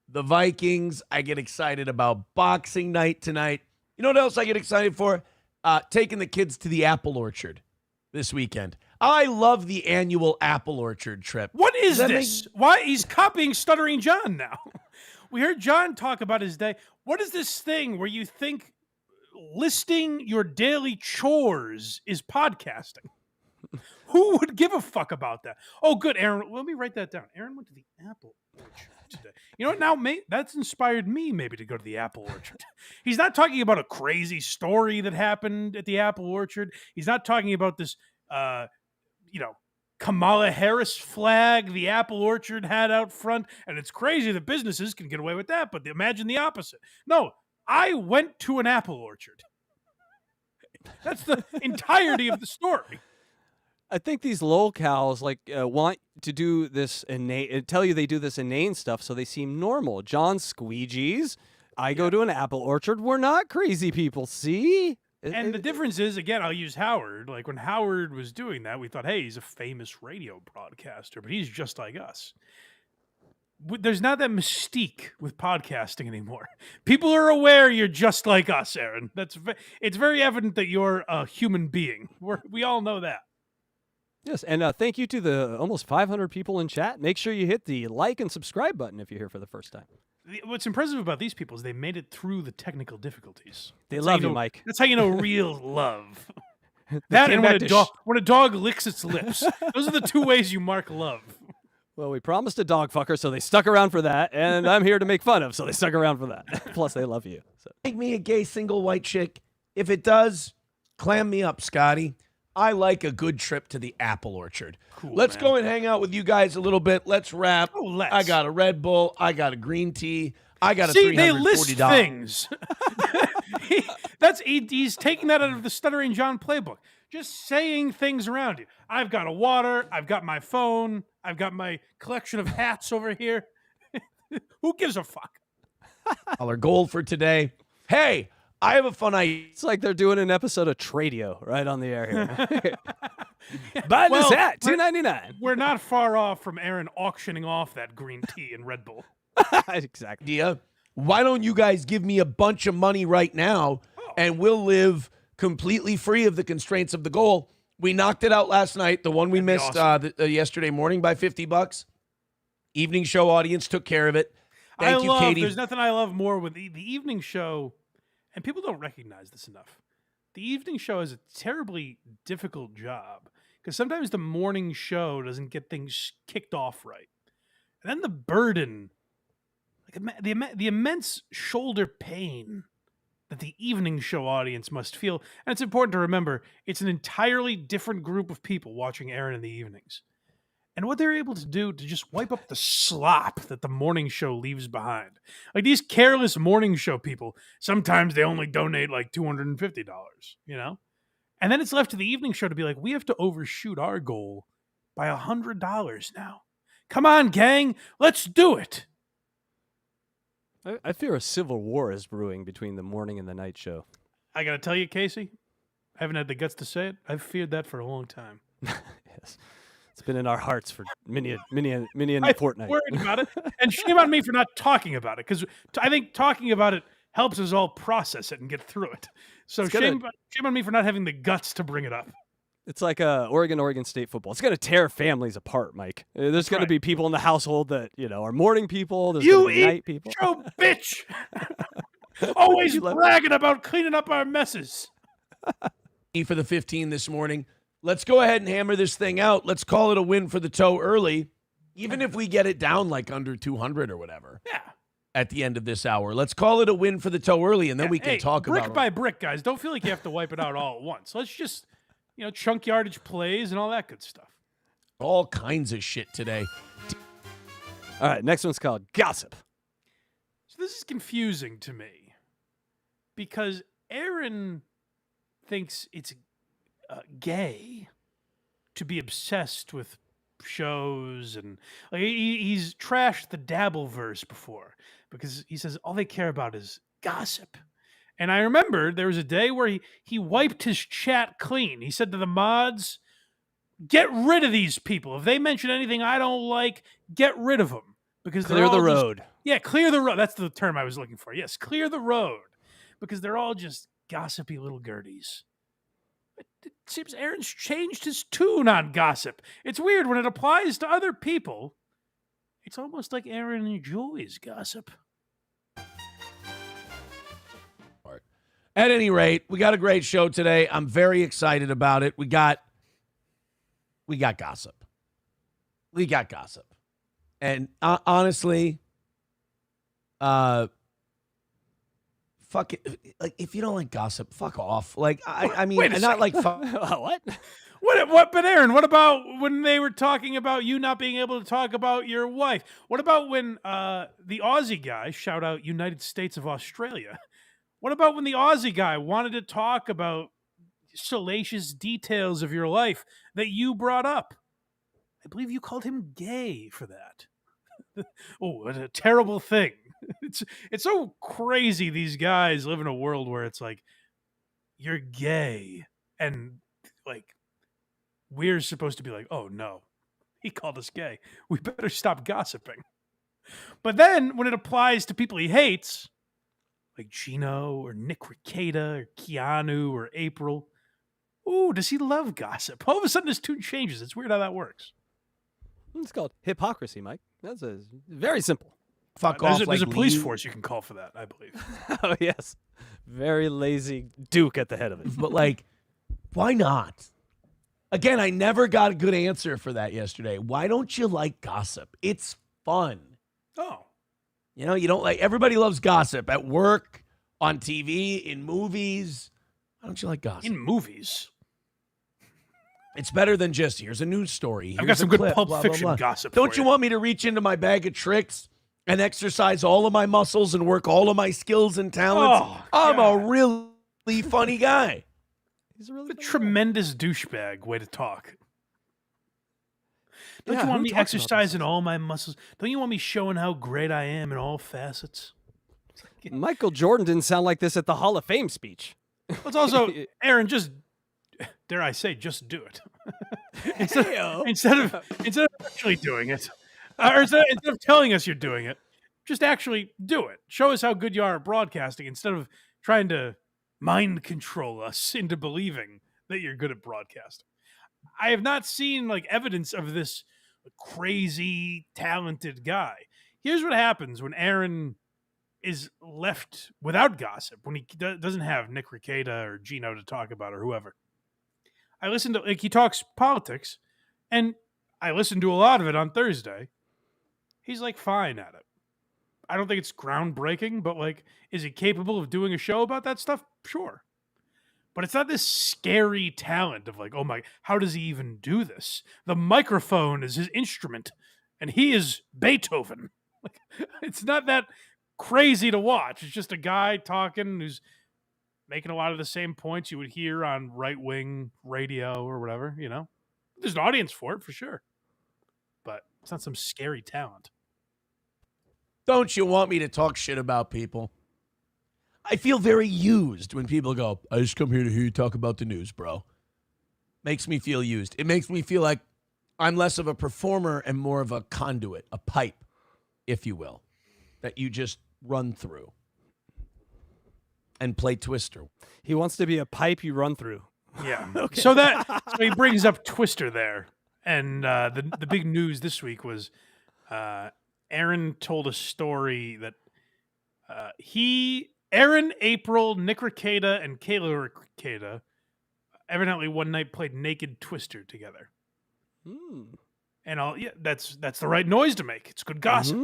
Speaker 11: The Vikings. I get excited about boxing night tonight. You know what else I get excited for? Taking the kids to the apple orchard this weekend. I love the annual apple orchard trip.
Speaker 3: What is this? Why he's copying Stuttering John now? We heard John talk about his day. What is this thing where you think listing your daily chores is podcasting? Who would give a fuck about that? Oh, good, Aaron. Let me write that down. Aaron went to the apple orchard today. You know what? Now, that's inspired me maybe to go to the apple orchard. He's not talking about a crazy story that happened at the apple orchard. He's not talking about this, Kamala Harris flag the apple orchard had out front. And it's crazy that businesses can get away with that, but imagine the opposite. No, I went to an apple orchard. That's the entirety of the story.
Speaker 4: I think these locals want to do this inane, tell you they do this inane stuff so they seem normal. John squeegees. I go to an apple orchard. We're not crazy people, see?
Speaker 3: And the difference is, again, I'll use Howard. Like when Howard was doing that, we thought, hey, he's a famous radio broadcaster, but he's just like us. There's not that mystique with podcasting anymore. People are aware you're just like us, Aaron. It's very evident that you're a human being. We all know that.
Speaker 4: Yes, and thank you to the almost 500 people in chat. Make sure you hit the like and subscribe button if you're here for the first time.
Speaker 3: What's impressive about these people is they made it through the technical difficulties.
Speaker 4: They love you, Mike.
Speaker 3: That's how you know real love. That and when a dog licks its lips. Those are the two ways you mark love.
Speaker 4: Well, we promised a dog fucker, so they stuck around for that, and I'm here to make fun of, so they stuck around for that. Plus, they love you. So.
Speaker 11: Make me a gay single white chick. If it does, clam me up, Scotty. I like a good trip to the apple orchard.
Speaker 3: Cool,
Speaker 11: let's
Speaker 3: man.
Speaker 11: go and hang out with you guys a little bit. Let's wrap.
Speaker 3: Oh, let's.
Speaker 11: I got a Red Bull. I got a green tea. I got a $340.
Speaker 3: They list things. He's taking that out of the Stuttering John playbook. Just saying things around you. I've got a water. I've got my phone. I've got my collection of hats over here. Who gives a fuck?
Speaker 11: $1 goal for today. Hey, I have a fun idea.
Speaker 4: It's like they're doing an episode of Tradio right on the air here. Buy this
Speaker 3: Well,
Speaker 4: hat, $2.99.
Speaker 3: We're not far off from Aaron auctioning off that green tea and Red Bull.
Speaker 4: Exactly.
Speaker 11: Idea. Why don't you guys give me a bunch of money right now, and we'll live completely free of the constraints of the goal. We knocked it out last night, the one we missed yesterday morning by $50. Evening show audience took care of it. Thank you, Katie.
Speaker 3: There's nothing I love more with the evening show, and people don't recognize this enough. The evening show is a terribly difficult job because sometimes the morning show doesn't get things kicked off right. And then the burden, like the immense shoulder pain that the evening show audience must feel. And it's important to remember, it's an entirely different group of people watching Aaron in the evenings. And what they're able to do to just wipe up the slop that the morning show leaves behind. Like these careless morning show people, sometimes they only donate like $250, you know? And then it's left to the evening show to be like, we have to overshoot our goal by $100 now. Come on, gang, let's do it.
Speaker 4: I fear a civil war is brewing between the morning and the night show.
Speaker 3: I got to tell you, Casey, I haven't had the guts to say it. I've feared that for a long time.
Speaker 4: Yes. It's been in our hearts for many a fortnight.
Speaker 3: I'm worried about it. And shame on me for not talking about it, because I think talking about it helps us all process it and get through it. So shame on me for not having the guts to bring it up.
Speaker 4: It's like Oregon State football. It's going to tear families apart, Mike. There's going to be people in the household that, are morning people. There's going to be night people.
Speaker 3: You bitch! Always bragging about cleaning up our messes.
Speaker 11: For the 15 this morning. Let's go ahead and hammer this thing out. Let's call it a win for the toe early, even if we get it down like under 200 or whatever.
Speaker 3: Yeah.
Speaker 11: At the end of this hour. Let's call it a win for the toe early, and then we can talk about it.
Speaker 3: Brick by brick, guys. Don't feel like you have to wipe it out all at once. Let's just, chunk yardage plays and all that good stuff.
Speaker 11: All kinds of shit today.
Speaker 4: All right, next one's called Gossip.
Speaker 3: So this is confusing to me because Aaron thinks it's gay to be obsessed with shows, and he's trashed the Dabbleverse before because he says all they care about is gossip. And I remember there was a day where he wiped his chat clean. He said to the mods, get rid of these people. If they mention anything I don't like, get rid of them. Because
Speaker 4: clear the road.
Speaker 3: Clear the road. That's the term I was looking for. Yes, clear the road. Because they're all just gossipy little Gerties. It seems Aaron's changed his tune on gossip. It's weird when it applies to other people. It's almost like Aaron enjoys gossip.
Speaker 11: At any rate, we got a great show today. I'm very excited about it. We got gossip. We got gossip. And honestly, fuck it. Like, if you don't like gossip, fuck off. Like, I mean, and not like
Speaker 4: what?
Speaker 3: What? But Aaron, what about when they were talking about you not being able to talk about your wife? What about when the Aussie guy, shout out United States of Australia? What about when the Aussie guy wanted to talk about salacious details of your life that you brought up? I believe you called him gay for that. Oh, what a terrible thing. It's so crazy these guys live in a world where it's like, you're gay. And like, we're supposed to be like, oh no, he called us gay. We better stop gossiping. But then when it applies to people he hates, like Gino or Nick Rekieta or Keanu or April, ooh, does he love gossip? All of a sudden his tune changes. It's weird how that works.
Speaker 4: It's called hypocrisy, Mike. That's very simple.
Speaker 11: Fuck off.
Speaker 3: There's a police force you can call for that, I believe.
Speaker 4: Oh, yes. Very lazy Duke at the head of it.
Speaker 11: But like, why not? Again, I never got a good answer for that yesterday. Why don't you like gossip? It's fun.
Speaker 3: Oh.
Speaker 11: You don't like, everybody loves gossip at work, on TV, in movies. Why don't you like gossip?
Speaker 3: In movies?
Speaker 11: It's better than just, here's a news story.
Speaker 3: I've got some good Pulp Fiction gossip.
Speaker 11: Don't you want me to reach into my bag of tricks and exercise all of my muscles and work all of my skills and talents?
Speaker 3: Oh,
Speaker 11: I'm a really funny guy.
Speaker 4: He's a really
Speaker 3: a tremendous douchebag way to talk. Don't you want me exercising all my muscles? Don't you want me showing how great I am in all facets?
Speaker 4: Michael Jordan didn't sound like this at the Hall of Fame speech.
Speaker 3: It's also, Aaron, just, dare I say, just do it. instead of actually doing it, or instead of telling us you're doing it, just actually do it. Show us how good you are at broadcasting instead of trying to mind control us into believing that you're good at broadcasting. I have not seen like evidence of this crazy talented guy. Here's what happens when Aaron is left without gossip, when he doesn't have Nick Rekieta or Gino to talk about or whoever. I listen to, like, he talks politics, and I listened to a lot of it on Thursday. He's like fine at it. I don't think it's groundbreaking, but like, is he capable of doing a show about that stuff? Sure. But it's not this scary talent of like, oh my, how does he even do this? The microphone is his instrument, and he is Beethoven. Like, it's not that crazy to watch. It's just a guy talking who's making a lot of the same points you would hear on right-wing radio or whatever, you know? There's an audience for it, for sure. But it's not some scary talent.
Speaker 11: Don't you want me to talk shit about people? I feel very used when people go, I just come here to hear you talk about the news, bro. Makes me feel used. It makes me feel like I'm less of a performer and more of a conduit, a pipe, if you will, that you just run through and play Twister.
Speaker 4: He wants to be a pipe you run through.
Speaker 3: Yeah. Okay. So he brings up Twister there. And the big news this week was Aaron told a story that Aaron, April, Nick Rekieta, and Kayla Rekieta evidently one night played naked Twister together. And that's the right noise to make. It's good gossip.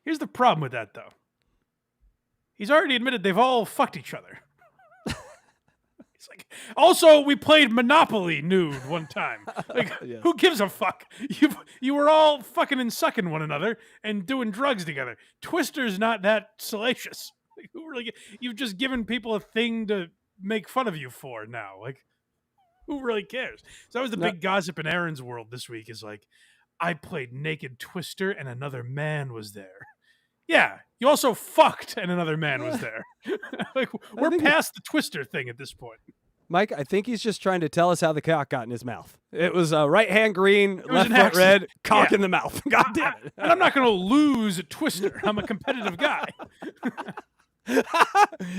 Speaker 3: Here's the problem with that, though. He's already admitted they've all fucked each other. He's like, also, we played Monopoly nude one time. Like,
Speaker 4: Yeah.
Speaker 3: Who gives a fuck? You were all fucking and sucking one another and doing drugs together. Twister's not that salacious. Like, you've just given people a thing to make fun of you for now. Like, who really cares? So that was the big gossip in Aaron's world this week, is like, I played naked Twister and another man was there. Yeah, you also fucked and another man was there. Like, we're past the Twister thing at this point.
Speaker 4: Mike, I think he's just trying to tell us how the cock got in his mouth. It was right hand green, left
Speaker 3: an
Speaker 4: foot
Speaker 3: accident.
Speaker 4: red, cock
Speaker 3: Yeah.
Speaker 4: in the mouth. God damn it.
Speaker 3: And I'm not going to lose at Twister. I'm a competitive guy.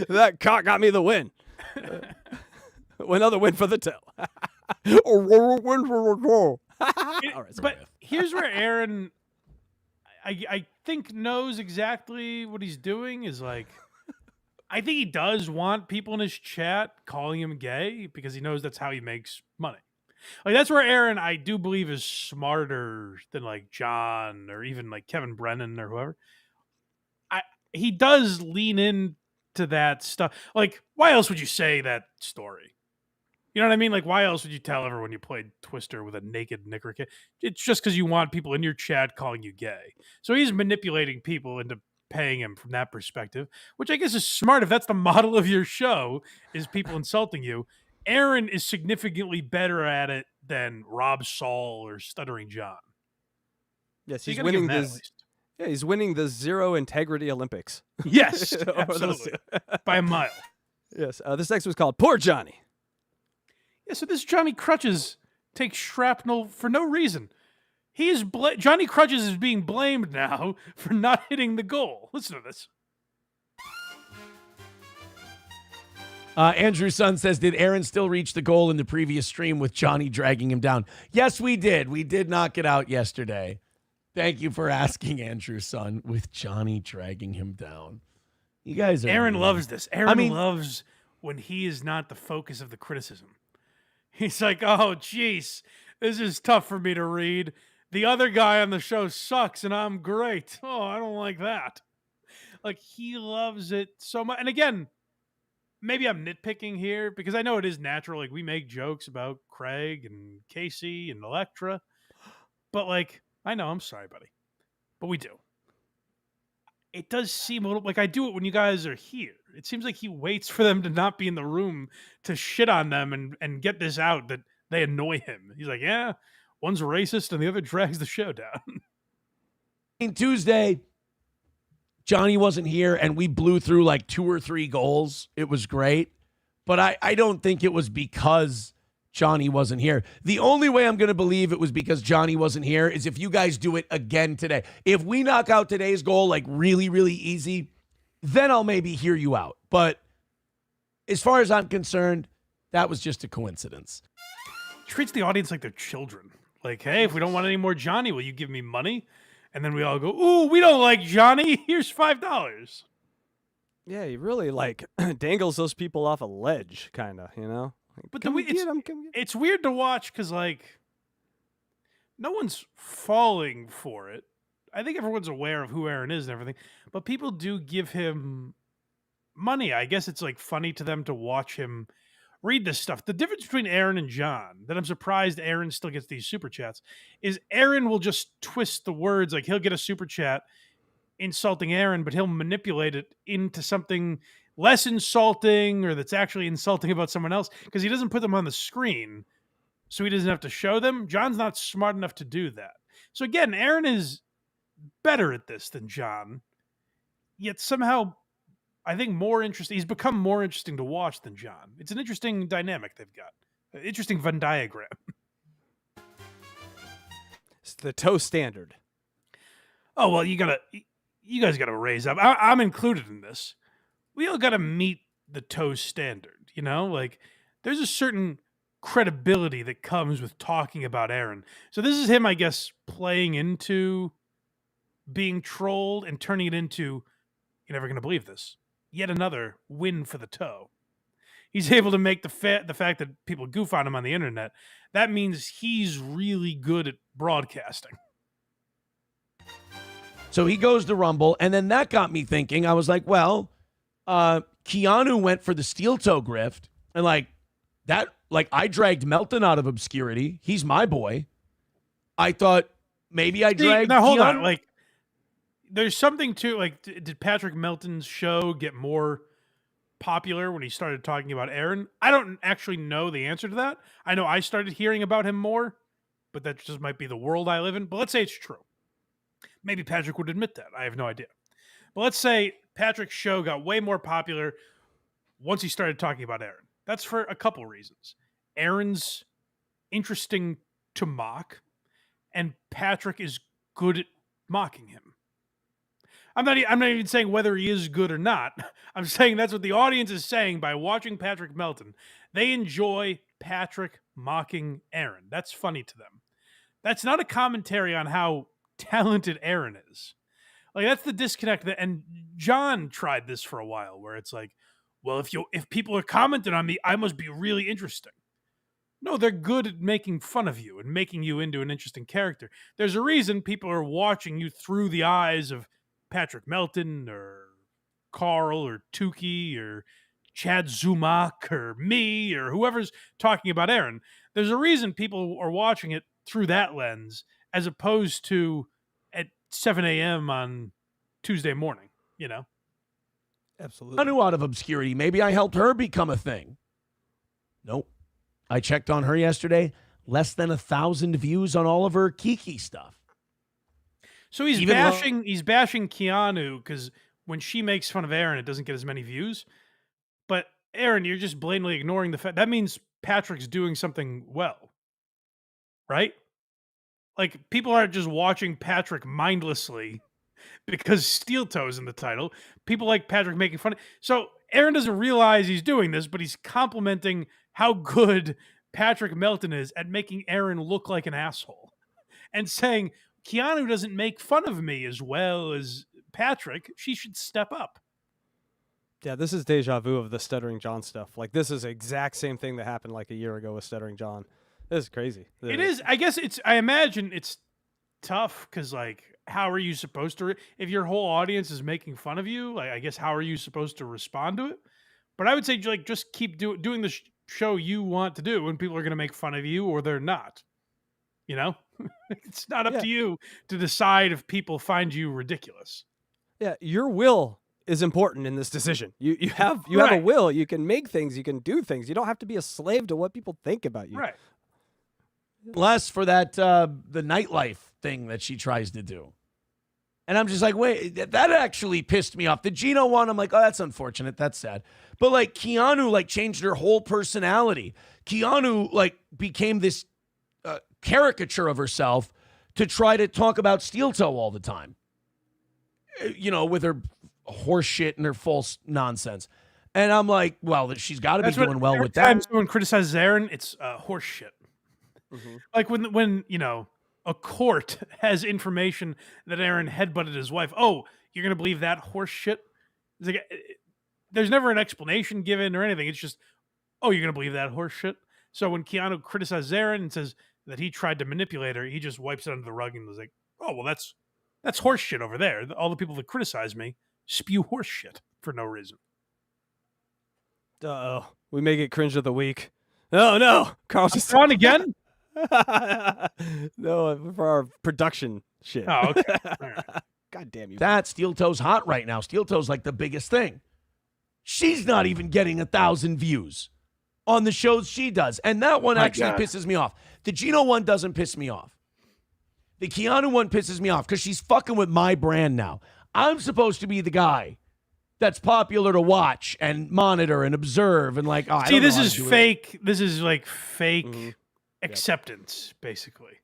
Speaker 4: That cock got me the win. Another win for the toe. Win for the toe. All right,
Speaker 3: But here's where Aaron, I think, knows exactly what he's doing. Is like, I think he does want people in his chat calling him gay because he knows that's how he makes money. Like, that's where Aaron, I do believe, is smarter than like John or even like Kevin Brennan or whoever. He does lean into that stuff. Like, why else would you say that story? You know what I mean? Like, why else would you tell everyone you played Twister with a naked Nick Rekieta? It's just because you want people in your chat calling you gay. So he's manipulating people into paying him from that perspective, which I guess is smart if that's the model of your show, is people insulting you. Aaron is significantly better at it than Rob Saul or Stuttering John.
Speaker 4: Yes,
Speaker 3: So you
Speaker 4: he's
Speaker 3: gotta give
Speaker 4: winning
Speaker 3: him that at
Speaker 4: this.
Speaker 3: least.
Speaker 4: Yeah, he's winning the Zero Integrity Olympics.
Speaker 3: Yes,
Speaker 4: Or those-
Speaker 3: absolutely. By a mile.
Speaker 4: Yes, this next was called Poor Johnny.
Speaker 3: Yeah, so this Johnny Crutches takes shrapnel for no reason. Johnny Crutches is being blamed now for not hitting the goal. Listen to this.
Speaker 11: Andrew Sun says, did Aaron still reach the goal in the previous stream with Johnny dragging him down? Yes, we did. We did knock it out yesterday. Thank you for asking, Andrew Sun, with Johnny dragging him down. You guys are...
Speaker 3: Aaron
Speaker 11: mean.
Speaker 3: loves this. Aaron loves when he is not the focus of the criticism. He's like, oh, geez, this is tough for me to read. The other guy on the show sucks and I'm great. Oh, I don't like that. Like, he loves it so much. And again, maybe I'm nitpicking here because I know it is natural. Like, we make jokes about Craig and Casey and Electra. But, like, I know, I'm sorry, buddy. But we do. It does seem a little like I do it when you guys are here. It seems like he waits for them to not be in the room to shit on them and get this out that they annoy him. He's like, yeah, one's racist and the other drags the show down.
Speaker 11: Tuesday, Johnny wasn't here and we blew through like 2 or 3 goals. It was great. But I don't think it was because Johnny wasn't here. The only way I'm going to believe it was because Johnny wasn't here is if you guys do it again today. If we knock out today's goal like really, really easy, then I'll maybe hear you out. But as far as I'm concerned, that was just a coincidence.
Speaker 3: Treats the audience like they're children. Like, hey, if we don't want any more Johnny, will you give me money? And then we all go, ooh, we don't like Johnny. Here's $5.
Speaker 4: Yeah, he really like dangles those people off a ledge, kind of, you know? Like,
Speaker 3: But
Speaker 4: come
Speaker 3: the,
Speaker 4: get 'em, come get 'em.
Speaker 3: it's weird to watch because, like, no one's falling for it. I think everyone's aware of who Aaron is and everything, but people do give him money. I guess it's, like, funny to them to watch him read this stuff. The difference between Aaron and John, that I'm surprised Aaron still gets these super chats, is Aaron will just twist the words. Like, he'll get a super chat insulting Aaron, but he'll manipulate it into something less insulting or that's actually insulting about someone else because he doesn't put them on the screen, so he doesn't have to show them. John's not smart enough to do that. So again, Aaron is better at this than John, yet somehow I think more interesting. He's become more interesting to watch than John. It's an interesting dynamic they've got. An interesting Venn diagram.
Speaker 4: It's the toe standard.
Speaker 3: Oh, well, you guys gotta raise up. I'm included in this. We all gotta meet the toe standard, you know? Like, there's a certain credibility that comes with talking about Aaron. So this is him, I guess, playing into being trolled and turning it into, you're never gonna believe this, yet another win for the toe. He's able to make the fact that people goof on him on the internet, that means he's really good at broadcasting.
Speaker 11: So he goes to Rumble, and then that got me thinking. I was like, well, Keanu went for the steel toe grift, and I dragged Melton out of obscurity. He's my boy. I thought maybe I dragged
Speaker 3: Now hold
Speaker 11: Keanu.
Speaker 3: on, like, there's something to, like, did Patrick Melton's show get more popular when he started talking about Aaron? I don't actually know the answer to that. I know I started hearing about him more, but that just might be the world I live in. But let's say it's true. Maybe Patrick would admit that. I have no idea. But let's say Patrick's show got way more popular once he started talking about Aaron. That's for a couple reasons. Aaron's interesting to mock, and Patrick is good at mocking him. I'm not even saying whether he is good or not. I'm saying that's what the audience is saying by watching Patrick Melton. They enjoy Patrick mocking Aaron. That's funny to them. That's not a commentary on how talented Aaron is. Like, that's the disconnect. And John tried this for a while, where it's like, well, if people are commenting on me, I must be really interesting. No, they're good at making fun of you and making you into an interesting character. There's a reason people are watching you through the eyes of Patrick Melton or Carl or Tukey or Chad Zumock or me or whoever's talking about Aaron. There's a reason people are watching it through that lens as opposed to at 7 a.m. on Tuesday morning, you know?
Speaker 4: Absolutely.
Speaker 11: Keanu out of obscurity. Maybe I helped her become a thing. Nope. I checked on her yesterday. Less than 1,000 views on all of her Kiki stuff.
Speaker 3: So he's
Speaker 11: Even
Speaker 3: bashing Keanu because when she makes fun of Aaron, it doesn't get as many views. But Aaron, you're just blatantly ignoring the fact that means Patrick's doing something well, right? Like, people aren't just watching Patrick mindlessly because Steel Toe's in the title. People like Patrick making fun of. So Aaron doesn't realize he's doing this, but he's complimenting how good Patrick Melton is at making Aaron look like an asshole and saying, Keanu doesn't make fun of me as well as Patrick. She should step up.
Speaker 4: Yeah, this is deja vu of the Stuttering John stuff. Like, this is the exact same thing that happened like a year ago with Stuttering John. This is crazy.
Speaker 3: It is. I guess I imagine it's tough because, like, how are you supposed to, if your whole audience is making fun of you, like, I guess, how are you supposed to respond to it? But I would say, like, just keep doing the show you want to do, and people are going to make fun of you or they're not. You know? It's not up to you to decide if people find you ridiculous.
Speaker 4: Yeah, your will is important in this decision. You have a will. You can make things. You can do things. You don't have to be a slave to what people think about you.
Speaker 3: Right.
Speaker 11: Less for that the nightlife thing that she tries to do. And I'm just like, wait, that actually pissed me off. The Gino one, I'm like, oh, that's unfortunate. That's sad. But like Keanu, like changed her whole personality. Keanu like became this caricature of herself to try to talk about Steel Toe all the time. You know, with her horse shit and her false nonsense. And I'm like, well, she's got to be doing well with that.
Speaker 3: Every time someone criticizes Aaron, it's horse shit. Like when you know, a court has information that Aaron headbutted his wife. Oh, you're going to believe that horse shit? It's like, there's never an explanation given or anything. It's just, oh, you're going to believe that horse shit? So when Keanu criticizes Aaron and says that he tried to manipulate her, he just wipes it under the rug and was like, oh, well, that's horse shit over there. All the people that criticize me spew horse shit for no reason.
Speaker 4: Uh-oh. We may get cringe of the week. No. Carl's just
Speaker 3: on again?
Speaker 4: No, for our production shit.
Speaker 3: Oh, okay. All right.
Speaker 4: God damn you.
Speaker 11: That Steel Toe's hot right now. Steel Toe's like the biggest thing. She's not even getting 1,000 views on the shows she does. And that one actually pisses me off. The Gino one doesn't piss me off. The Keanu one pisses me off because she's fucking with my brand now. I'm supposed to be the guy that's popular to watch and monitor and observe and like, oh,
Speaker 3: see, this is fake. This is like fake acceptance, basically.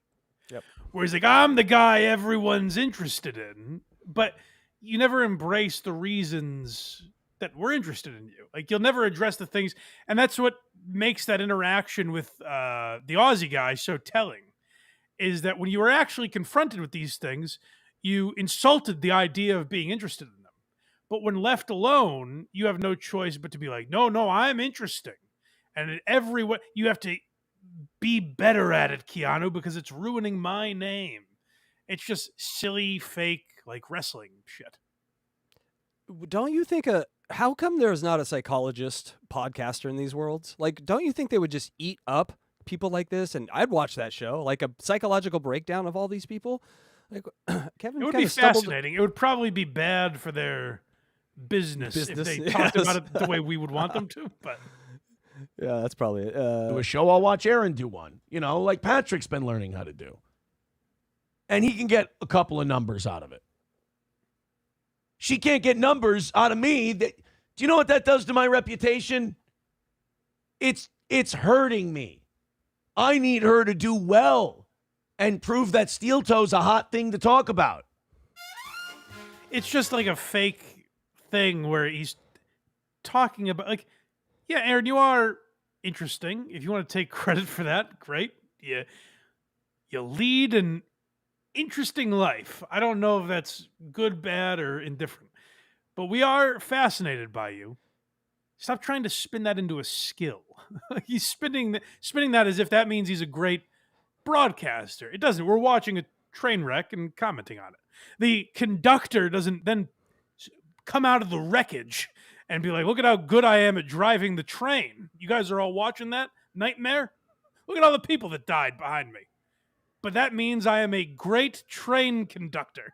Speaker 4: Yep.
Speaker 3: Where he's like, I'm the guy everyone's interested in, but you never embrace the reasons that we're interested in you. Like, you'll never address the things, and that's what makes that interaction with the Aussie guy so telling, is that when you were actually confronted with these things, you insulted the idea of being interested in them. But when left alone, you have no choice but to be like, no, I'm interesting. And in every way, you have to be better at it, Keanu, because it's ruining my name. It's just silly, fake, like wrestling shit.
Speaker 4: Don't you think how come there's not a psychologist podcaster in these worlds? Like, don't you think they would just eat up people like this? And I'd watch that show, like a psychological breakdown of all these people. Like, Kevin,
Speaker 3: it would be fascinating. It would probably be bad for their business if they talked about it the way we would want them to. But
Speaker 4: yeah, that's probably it.
Speaker 11: Do a show, I'll watch Aaron do one. You know, like Patrick's been learning how to do. And he can get a couple of numbers out of it. She can't get numbers out of me. Do you know what that does to my reputation? It's hurting me. I need her to do well and prove that Steel Toe's a hot thing to talk about.
Speaker 3: It's just like a fake thing where he's talking about, like, yeah, Aaron, you are interesting. If you want to take credit for that, great. You lead an interesting life. I don't know if that's good, bad, or indifferent, but we are fascinated by you. Stop trying to spin that into a skill. He's spinning that as if that means he's a great broadcaster. It doesn't. We're watching a train wreck and commenting on it. The conductor doesn't then come out of the wreckage and be like, look at how good I am at driving the train. You guys are all watching that nightmare? Look at all the people that died behind me. But that means I am a great train conductor.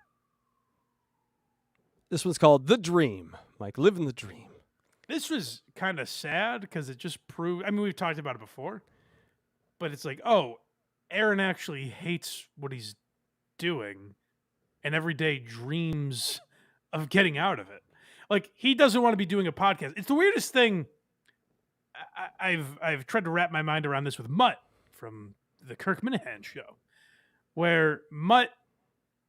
Speaker 4: This one's called The Dream. Mike, living the dream.
Speaker 3: This was kind of sad because it just proved, I mean, we've talked about it before, but it's like, oh, Aaron actually hates what he's doing and every day dreams of getting out of it. Like, he doesn't want to be doing a podcast. It's the weirdest thing. I've tried to wrap my mind around this with Mutt from the Kirk Minahan show, where Mutt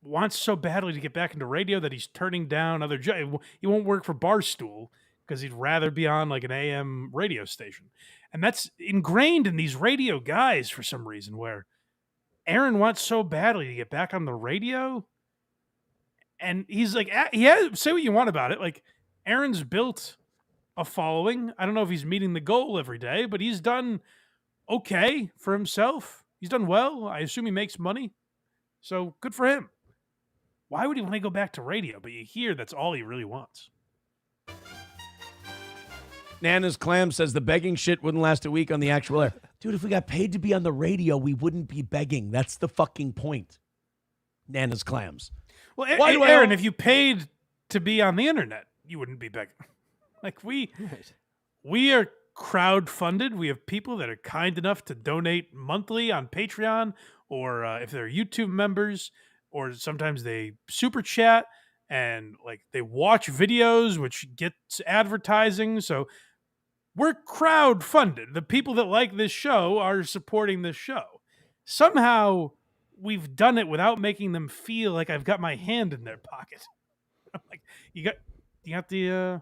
Speaker 3: wants so badly to get back into radio that he's turning down other jobs. He won't work for Barstool because he'd rather be on like an AM radio station. And that's ingrained in these radio guys for some reason, where Aaron wants so badly to get back on the radio. And he's like, say what you want about it. Like, Aaron's built a following. I don't know if he's meeting the goal every day, but he's done okay for himself. He's done well. I assume he makes money. So good for him. Why would he want to go back to radio? But you hear that's all he really wants.
Speaker 11: Nana's Clam says the begging shit wouldn't last a week on the actual air. Dude, if we got paid to be on the radio, we wouldn't be begging. That's the fucking point. Nana's Clams.
Speaker 3: Well, Aaron, if you paid to be on the internet, you wouldn't be begging. Like, we are crowd-funded. We have people that are kind enough to donate monthly on Patreon, or if they're YouTube members, or sometimes they super chat and like they watch videos, which gets advertising. So we're crowd funded. The people that like this show are supporting this show. Somehow we've done it without making them feel like I've got my hand in their pocket. I'm like, you got the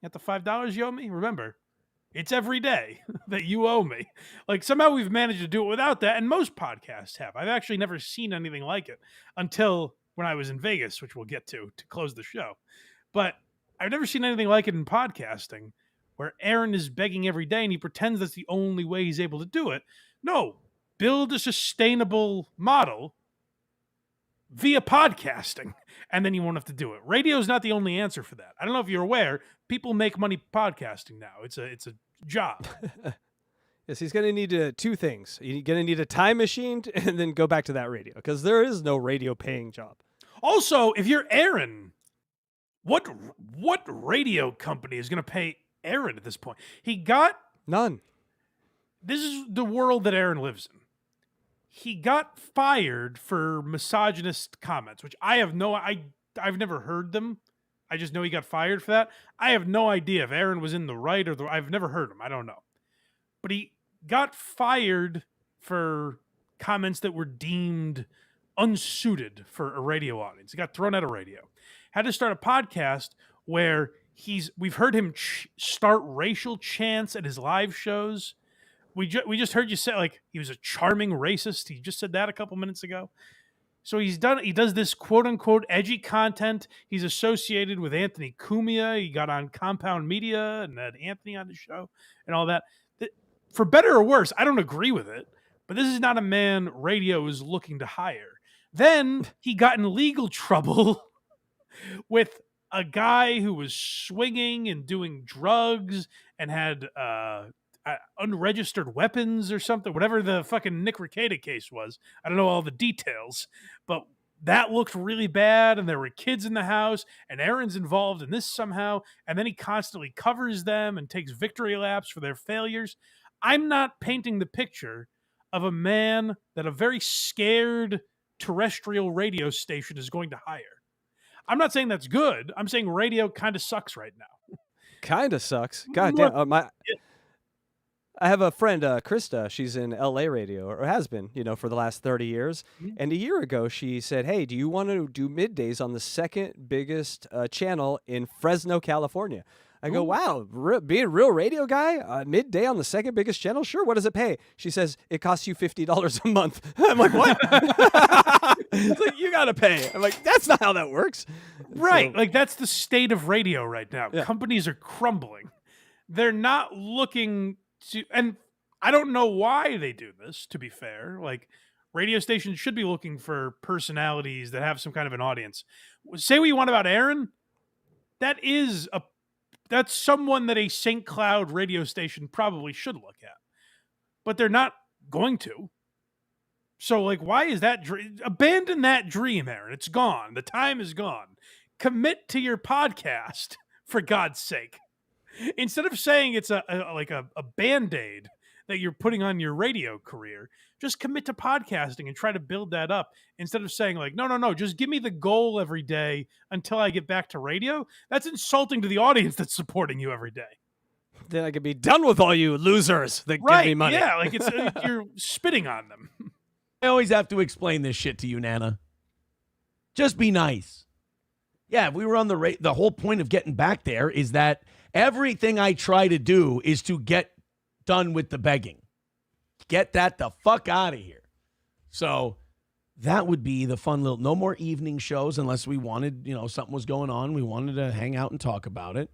Speaker 3: $5 you owe me? Remember, it's every day that you owe me. Like somehow we've managed to do it without that, and most podcasts have. I've actually never seen anything like it until when I was in Vegas, which we'll get to close the show. But I've never seen anything like it in podcasting, where Aaron is begging every day and he pretends that's the only way he's able to do it. No, build a sustainable model via podcasting, and then you won't have to do it. Radio is not the only answer for that. I don't know if you're aware, people make money podcasting now. It's a job.
Speaker 4: Yes, he's going to need two things. He's going to need a time machine and then go back to that radio, because there is no radio paying job.
Speaker 3: Also, if you're Aaron, what radio company is going to pay Aaron at this point? He got
Speaker 4: none.
Speaker 3: This is the world that Aaron lives in. He got fired for misogynist comments, which I've never heard them. I just know he got fired for that. I have no idea if Aaron was in the right or I've never heard him. I don't know. But he got fired for comments that were deemed unsuited for a radio audience. He got thrown out of radio. Had to start a podcast where we've heard him start racial chants at his live shows. We just heard you say like he was a charming racist. He just said that a couple minutes ago. So he does this quote unquote edgy content. He's associated with Anthony Cumia. He got on Compound Media and had Anthony on the show and all that. For better or worse, I don't agree with it, but this is not a man radio is looking to hire. Then he got in legal trouble with a guy who was swinging and doing drugs and had unregistered weapons or something, whatever the fucking Nick Rekieta case was. I don't know all the details, but that looked really bad, and there were kids in the house, and Aaron's involved in this somehow, and then he constantly covers them and takes victory laps for their failures. I'm not painting the picture of a man that a very scared terrestrial radio station is going to hire. I'm not saying that's good. I'm saying radio kind of sucks right now.
Speaker 4: Kind of sucks. God damn. I have a friend, Krista. She's in LA radio, or has been, for the last 30 years. Mm-hmm. And a year ago, she said, hey, do you want to do middays on the second biggest channel in Fresno, California? I go, wow, being a real radio guy, midday on the second biggest channel? Sure, what does it pay? She says, it costs you $50 a month. I'm like, what? It's like, you got to pay. I'm like, that's not how that works.
Speaker 3: Right, like that's the state of radio right now. Yeah. Companies are crumbling. They're not looking to, and I don't know why they do this, to be fair. Like, radio stations should be looking for personalities that have some kind of an audience. Say what you want about Aaron, that's someone that a St. Cloud radio station probably should look at. But they're not going to. So, like, why is that dream? Abandon that dream, Aaron. It's gone. The time is gone. Commit to your podcast, for God's sake. Instead of saying it's a Band-Aid that you're putting on your radio career, just commit to podcasting and try to build that up. Instead of saying like, no, just give me the goal every day until I get back to radio. That's insulting to the audience that's supporting you every day.
Speaker 4: Then I could be done with all you losers that give me money.
Speaker 3: Yeah, like you're spitting on them.
Speaker 11: I always have to explain this shit to you, Nana. Just be nice. Yeah, if we were on the whole point of getting back there is that everything I try to do is to get done with the begging. Get that the fuck out of here. So that would be the fun little, no more evening shows unless we wanted, something was going on. We wanted to hang out and talk about it.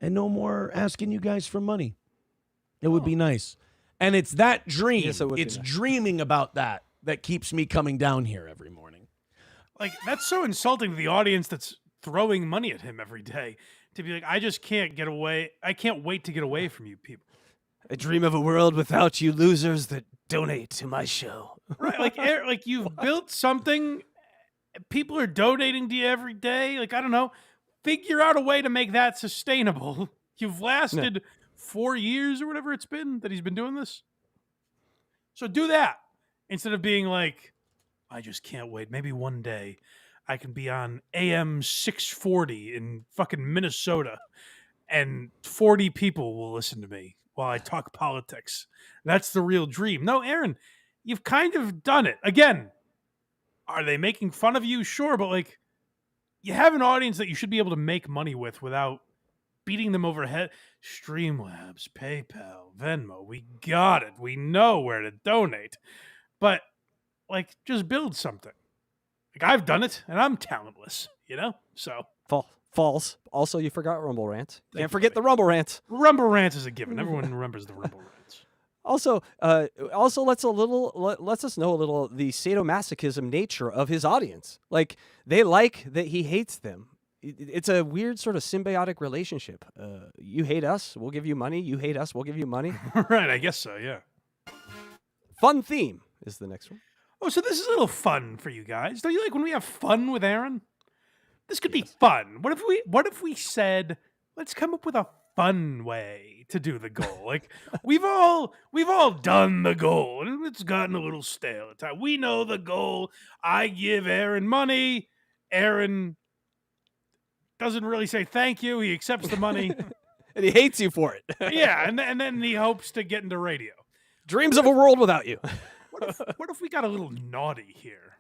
Speaker 11: And no more asking you guys for money. It would be nice. And it's that dream.
Speaker 4: Yes, it's
Speaker 11: dreaming about that keeps me coming down here every morning.
Speaker 3: Like, that's so insulting to the audience that's throwing money at him every day. To be like, I just can't get away. I can't wait to get away from you people.
Speaker 4: I dream of a world without you losers that donate to my show.
Speaker 3: Right, like you've built something. People are donating to you every day. Like, I don't know. Figure out a way to make that sustainable. You've lasted 4 years or whatever it's been that he's been doing this. So do that instead of being like, I just can't wait. Maybe one day I can be on AM 640 in fucking Minnesota and 40 people will listen to me while I talk politics. That's the real dream. No, Aaron, you've kind of done it. Again, are they making fun of you? Sure, but like you have an audience that you should be able to make money with without beating them over head. Streamlabs, PayPal, Venmo, we got it. We know where to donate. But like just build something. Like I've done it and I'm talentless, you know? So
Speaker 4: False. Also, you forgot Rumble Rants. Can't forget the Rumble Rants.
Speaker 3: Rumble Rants is a given. Everyone remembers the Rumble Rants.
Speaker 4: Also, lets us know a little the sadomasochism nature of his audience. Like they like that he hates them. It's a weird sort of symbiotic relationship. You hate us, we'll give you money. You hate us, we'll give you money.
Speaker 3: Right, I guess so. Yeah.
Speaker 4: Fun theme is the next one.
Speaker 3: Oh, so this is a little fun for you guys. Don't you like when we have fun with Aaron? This could be fun. What if we said, let's come up with a fun way to do the goal? Like we've all done the goal and it's gotten a little stale at times. We know the goal. I give Aaron money. Aaron doesn't really say thank you. He accepts the money.
Speaker 4: And he hates you for it.
Speaker 3: Yeah, and then he hopes to get into radio.
Speaker 4: Dreams of a world without you.
Speaker 3: What if we got a little naughty here?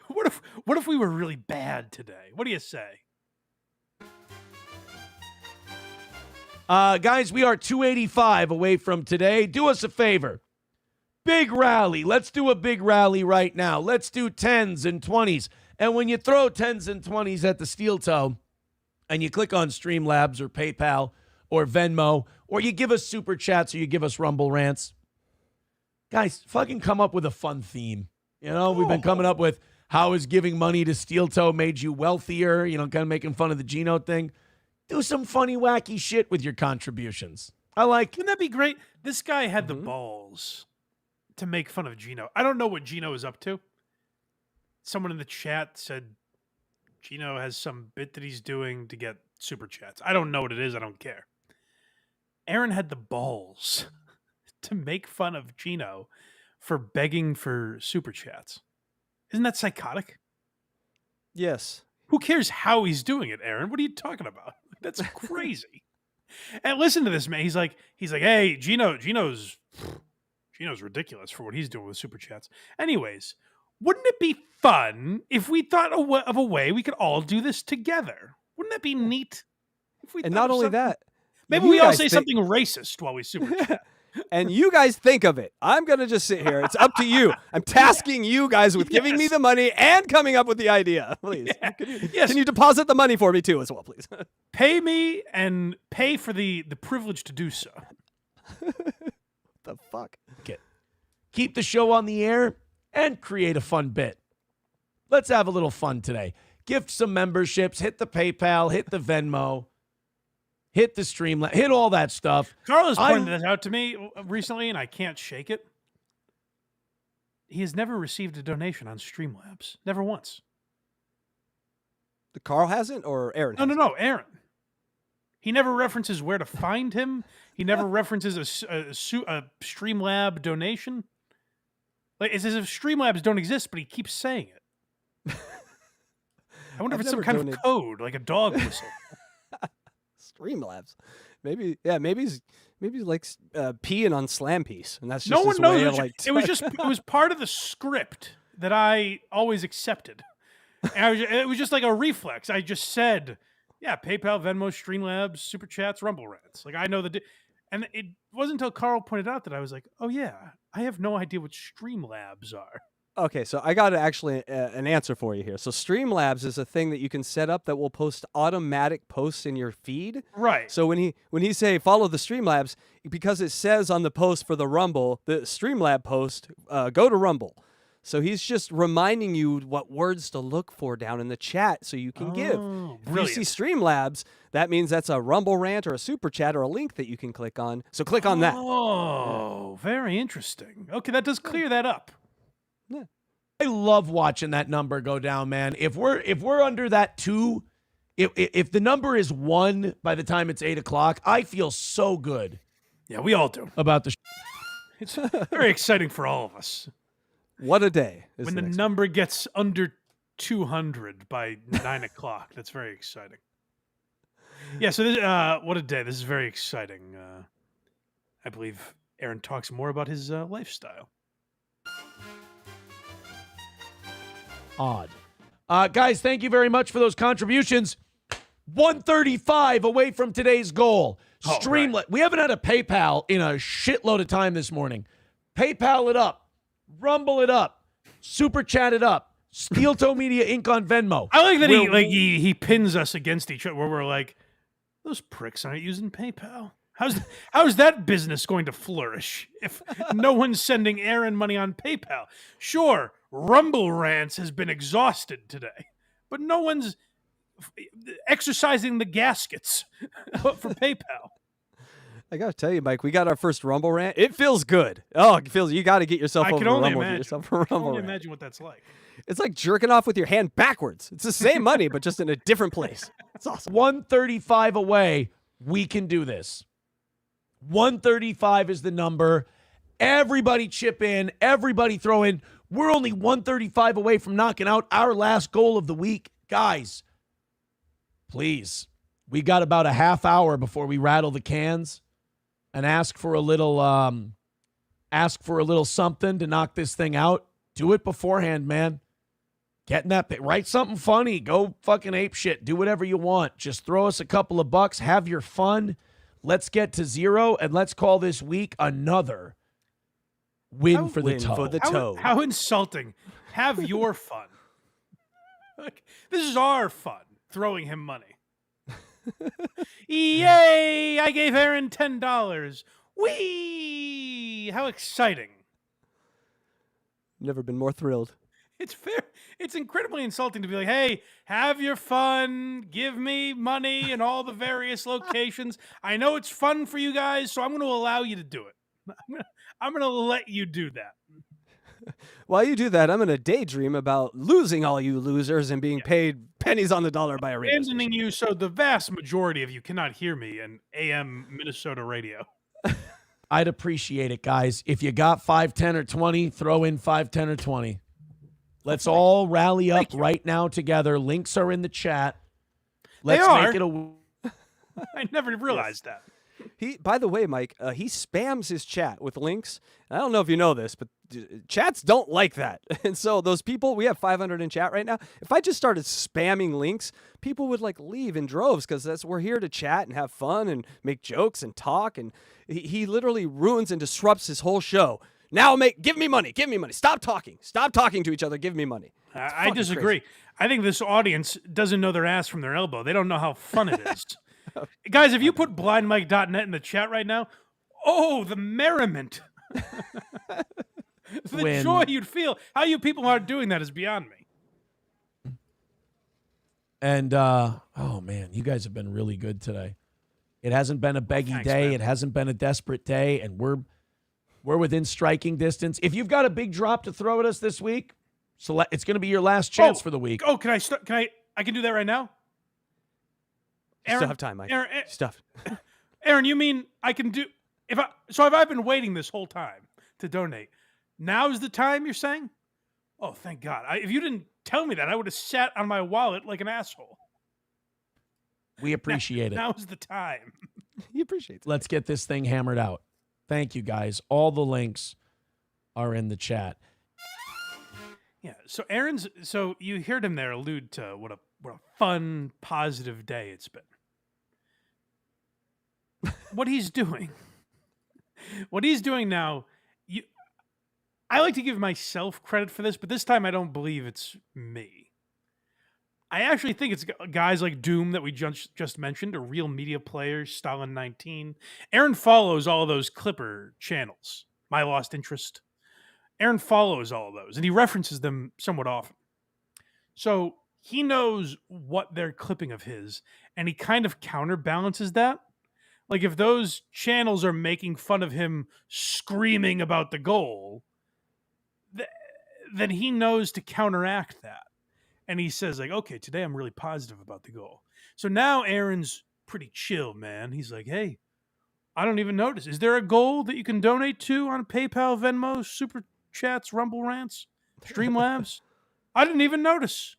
Speaker 3: What if we were really bad today? What do you say?
Speaker 11: Guys, we are 285 away from today. Do us a favor. Big rally. Let's do a big rally right now. Let's do 10s and 20s. And when you throw 10s and 20s at the steel toe and you click on Streamlabs or PayPal or Venmo or you give us super chats or you give us Rumble Rants, guys, fucking come up with a fun theme. You know, we've been coming up with how is giving money to steel toe made you wealthier, you know, kind of making fun of the Gino thing. Do some funny, wacky shit with your contributions. Wouldn't
Speaker 3: that be great? This guy had the balls to make fun of Gino. I don't know what Gino is up to. Someone in the chat said Gino has some bit that he's doing to get super chats. I don't know what it is. I don't care. Aaron had the balls to make fun of Gino for begging for super chats. Isn't that psychotic?
Speaker 4: Yes.
Speaker 3: Who cares how he's doing it, Aaron? What are you talking about? That's crazy. And listen to this, man. He's like, hey, Gino's ridiculous for what he's doing with super chats. Anyways, wouldn't it be fun if we thought of a way we could all do this together? Wouldn't that be neat? If we
Speaker 4: and not only that,
Speaker 3: maybe we all say something racist while we super chat.
Speaker 4: And you guys think of it. I'm going to just sit here. It's up to you. I'm tasking you guys with giving me the money and coming up with the idea. Please. Yeah. Can you deposit the money for me too as well, please?
Speaker 3: Pay me and pay for the privilege to do so.
Speaker 4: The fuck?
Speaker 11: Keep the show on the air and create a fun bit. Let's have a little fun today. Gift some memberships, hit the PayPal, hit the Venmo, hit the Streamlabs, hit all that stuff.
Speaker 3: Carlos pointed that out to me recently, and I can't shake it. He has never received a donation on Streamlabs. Never once.
Speaker 4: Carl hasn't, or Aaron?
Speaker 3: No, Aaron. He never references where to find him. He never references a Streamlab donation. Like, it's as if Streamlabs don't exist, but he keeps saying it. I wonder if it's some kind of code, like a dog whistle.
Speaker 4: Streamlabs, maybe he's like peeing on Slam Piece, and that's just
Speaker 3: no one
Speaker 4: his
Speaker 3: knows.
Speaker 4: way of like.
Speaker 3: It was part of the script that I always accepted. And it was just like a reflex. I just said, "Yeah, PayPal, Venmo, Streamlabs, Super Chats, Rumble Rants." Like I know and it wasn't until Carl pointed out that I was like, "Oh yeah, I have no idea what Streamlabs are."
Speaker 4: Okay, so I got actually an answer for you here. So Streamlabs is a thing that you can set up that will post automatic posts in your feed.
Speaker 3: Right.
Speaker 4: So when he say follow the Streamlabs, because it says on the post for the Rumble, the Streamlab post, go to Rumble. So he's just reminding you what words to look for down in the chat so you can give. If you see Streamlabs, that means that's a Rumble rant or a super chat or a link that you can click on. So click on that.
Speaker 3: Oh, very interesting. Okay, that does clear that up.
Speaker 11: Yeah. I love watching that number go down, man. If we're under that 2, if the number is 1 by the time it's 8 o'clock, I feel so good.
Speaker 3: Yeah, we all do.
Speaker 11: About the
Speaker 3: It's very exciting for all of us.
Speaker 4: What a day. is
Speaker 3: When the
Speaker 4: next
Speaker 3: number gets under 200 by 9 o'clock, that's very exciting. Yeah, so this, what a day. This is very exciting. I believe Aaron talks more about his lifestyle.
Speaker 11: Odd. Guys, thank you very much for those contributions. 135 away from today's goal.
Speaker 3: Oh,
Speaker 11: Streamlet.
Speaker 3: right.
Speaker 11: We haven't had a PayPal in a shitload of time this morning. PayPal it up. Rumble it up. Super chat it up. Steel Toe Media Inc. on Venmo.
Speaker 3: I like that he pins us against each other where we're like, those pricks aren't using PayPal. How's that business going to flourish if no one's sending Aaron money on PayPal? Sure, Rumble Rants has been exhausted today, but no one's exercising the gaskets for PayPal.
Speaker 4: I gotta tell you, Mike, we got our first Rumble rant. It feels good. Oh, it feels. You got to get yourself over to Rumble. Get yourself a
Speaker 3: I can
Speaker 4: Rumble
Speaker 3: only
Speaker 4: rant.
Speaker 3: imagine what that's like.
Speaker 4: It's like jerking off with your hand backwards. It's the same money, but just in a different place. It's awesome.
Speaker 11: 135 away. We can do this. 135 is the number. Everybody chip in. Everybody throw in. We're only 135 away from knocking out our last goal of the week. Guys, please, we got about a half hour before we rattle the cans and ask for a little something to knock this thing out. Do it beforehand, man. Getting that, write something funny. Go fucking ape shit. Do whatever you want. Just throw us a couple of bucks. Have your fun. Let's get to 0, and let's call this week another win for the toe.
Speaker 3: How insulting. Have your fun. Like, this is our fun, throwing him money. Yay! I gave Aaron $10. Whee! How exciting.
Speaker 4: Never been more thrilled.
Speaker 3: It's fair. It's incredibly insulting to be like, hey, have your fun, give me money in all the various locations. I know it's fun for you guys, so I'm going to allow you to do it. I'm going to let you do that.
Speaker 4: While you do that, I'm going to daydream about losing all you losers and being paid pennies on the dollar by a radio
Speaker 3: Abandoning you so the vast majority of you cannot hear me in AM Minnesota radio.
Speaker 11: I'd appreciate it, guys. If you got 5, 10, or 20, throw in 5, 10, or 20. Let's all rally up right now together. Links are in the chat. Let's make it a...
Speaker 3: I never realized that.
Speaker 4: By the way, Mike, he spams his chat with links. I don't know if you know this, but chats don't like that. And so those people, we have 500 in chat right now. If I just started spamming links, people would like leave in droves because we're here to chat and have fun and make jokes and talk. And he literally ruins and disrupts his whole show. Now give me money. Stop talking to each other. Give me money.
Speaker 3: I disagree. Crazy. I think this audience doesn't know their ass from their elbow. They don't know how fun it is. Guys, if you put blindmike.net in the chat right now, oh, the merriment. The joy you'd feel. How you people aren't doing that is beyond me.
Speaker 11: And, oh, man, you guys have been really good today. It hasn't been a beggy day. Man. It hasn't been a desperate day, and we're within striking distance. If you've got a big drop to throw at us this week, it's going to be your last chance for the week.
Speaker 3: Oh, can I can do that right now?
Speaker 4: Aaron, still have time, Mike.
Speaker 3: Aaron, you mean I can do if I've been waiting this whole time to donate. Now's the time, you're saying? Oh, thank God. If you didn't tell me that, I would have sat on my wallet like an asshole.
Speaker 11: We appreciate it.
Speaker 3: Now's the time.
Speaker 4: He appreciates it.
Speaker 11: Let's get this thing hammered out. Thank you, guys. All the links are in the chat.
Speaker 3: Yeah, so you heard him there allude to what a fun, positive day it's been. What he's doing now, I like to give myself credit for this, but this time I don't believe it's me. I actually think it's guys like Doom that we just mentioned, or Real Media Players, Stalin 19. Aaron follows all of those Clipper channels, My Lost Interest. Aaron follows all of those, and he references them somewhat often. So he knows what they're clipping of his, and he kind of counterbalances that. Like if those channels are making fun of him screaming about the goal, then he knows to counteract that. And he says like, okay, today I'm really positive about the goal. So now Aaron's pretty chill, man. He's like, hey, I don't even notice. Is there a goal that you can donate to on PayPal, Venmo, Super Chats, Rumble Rants, Streamlabs. I didn't even notice.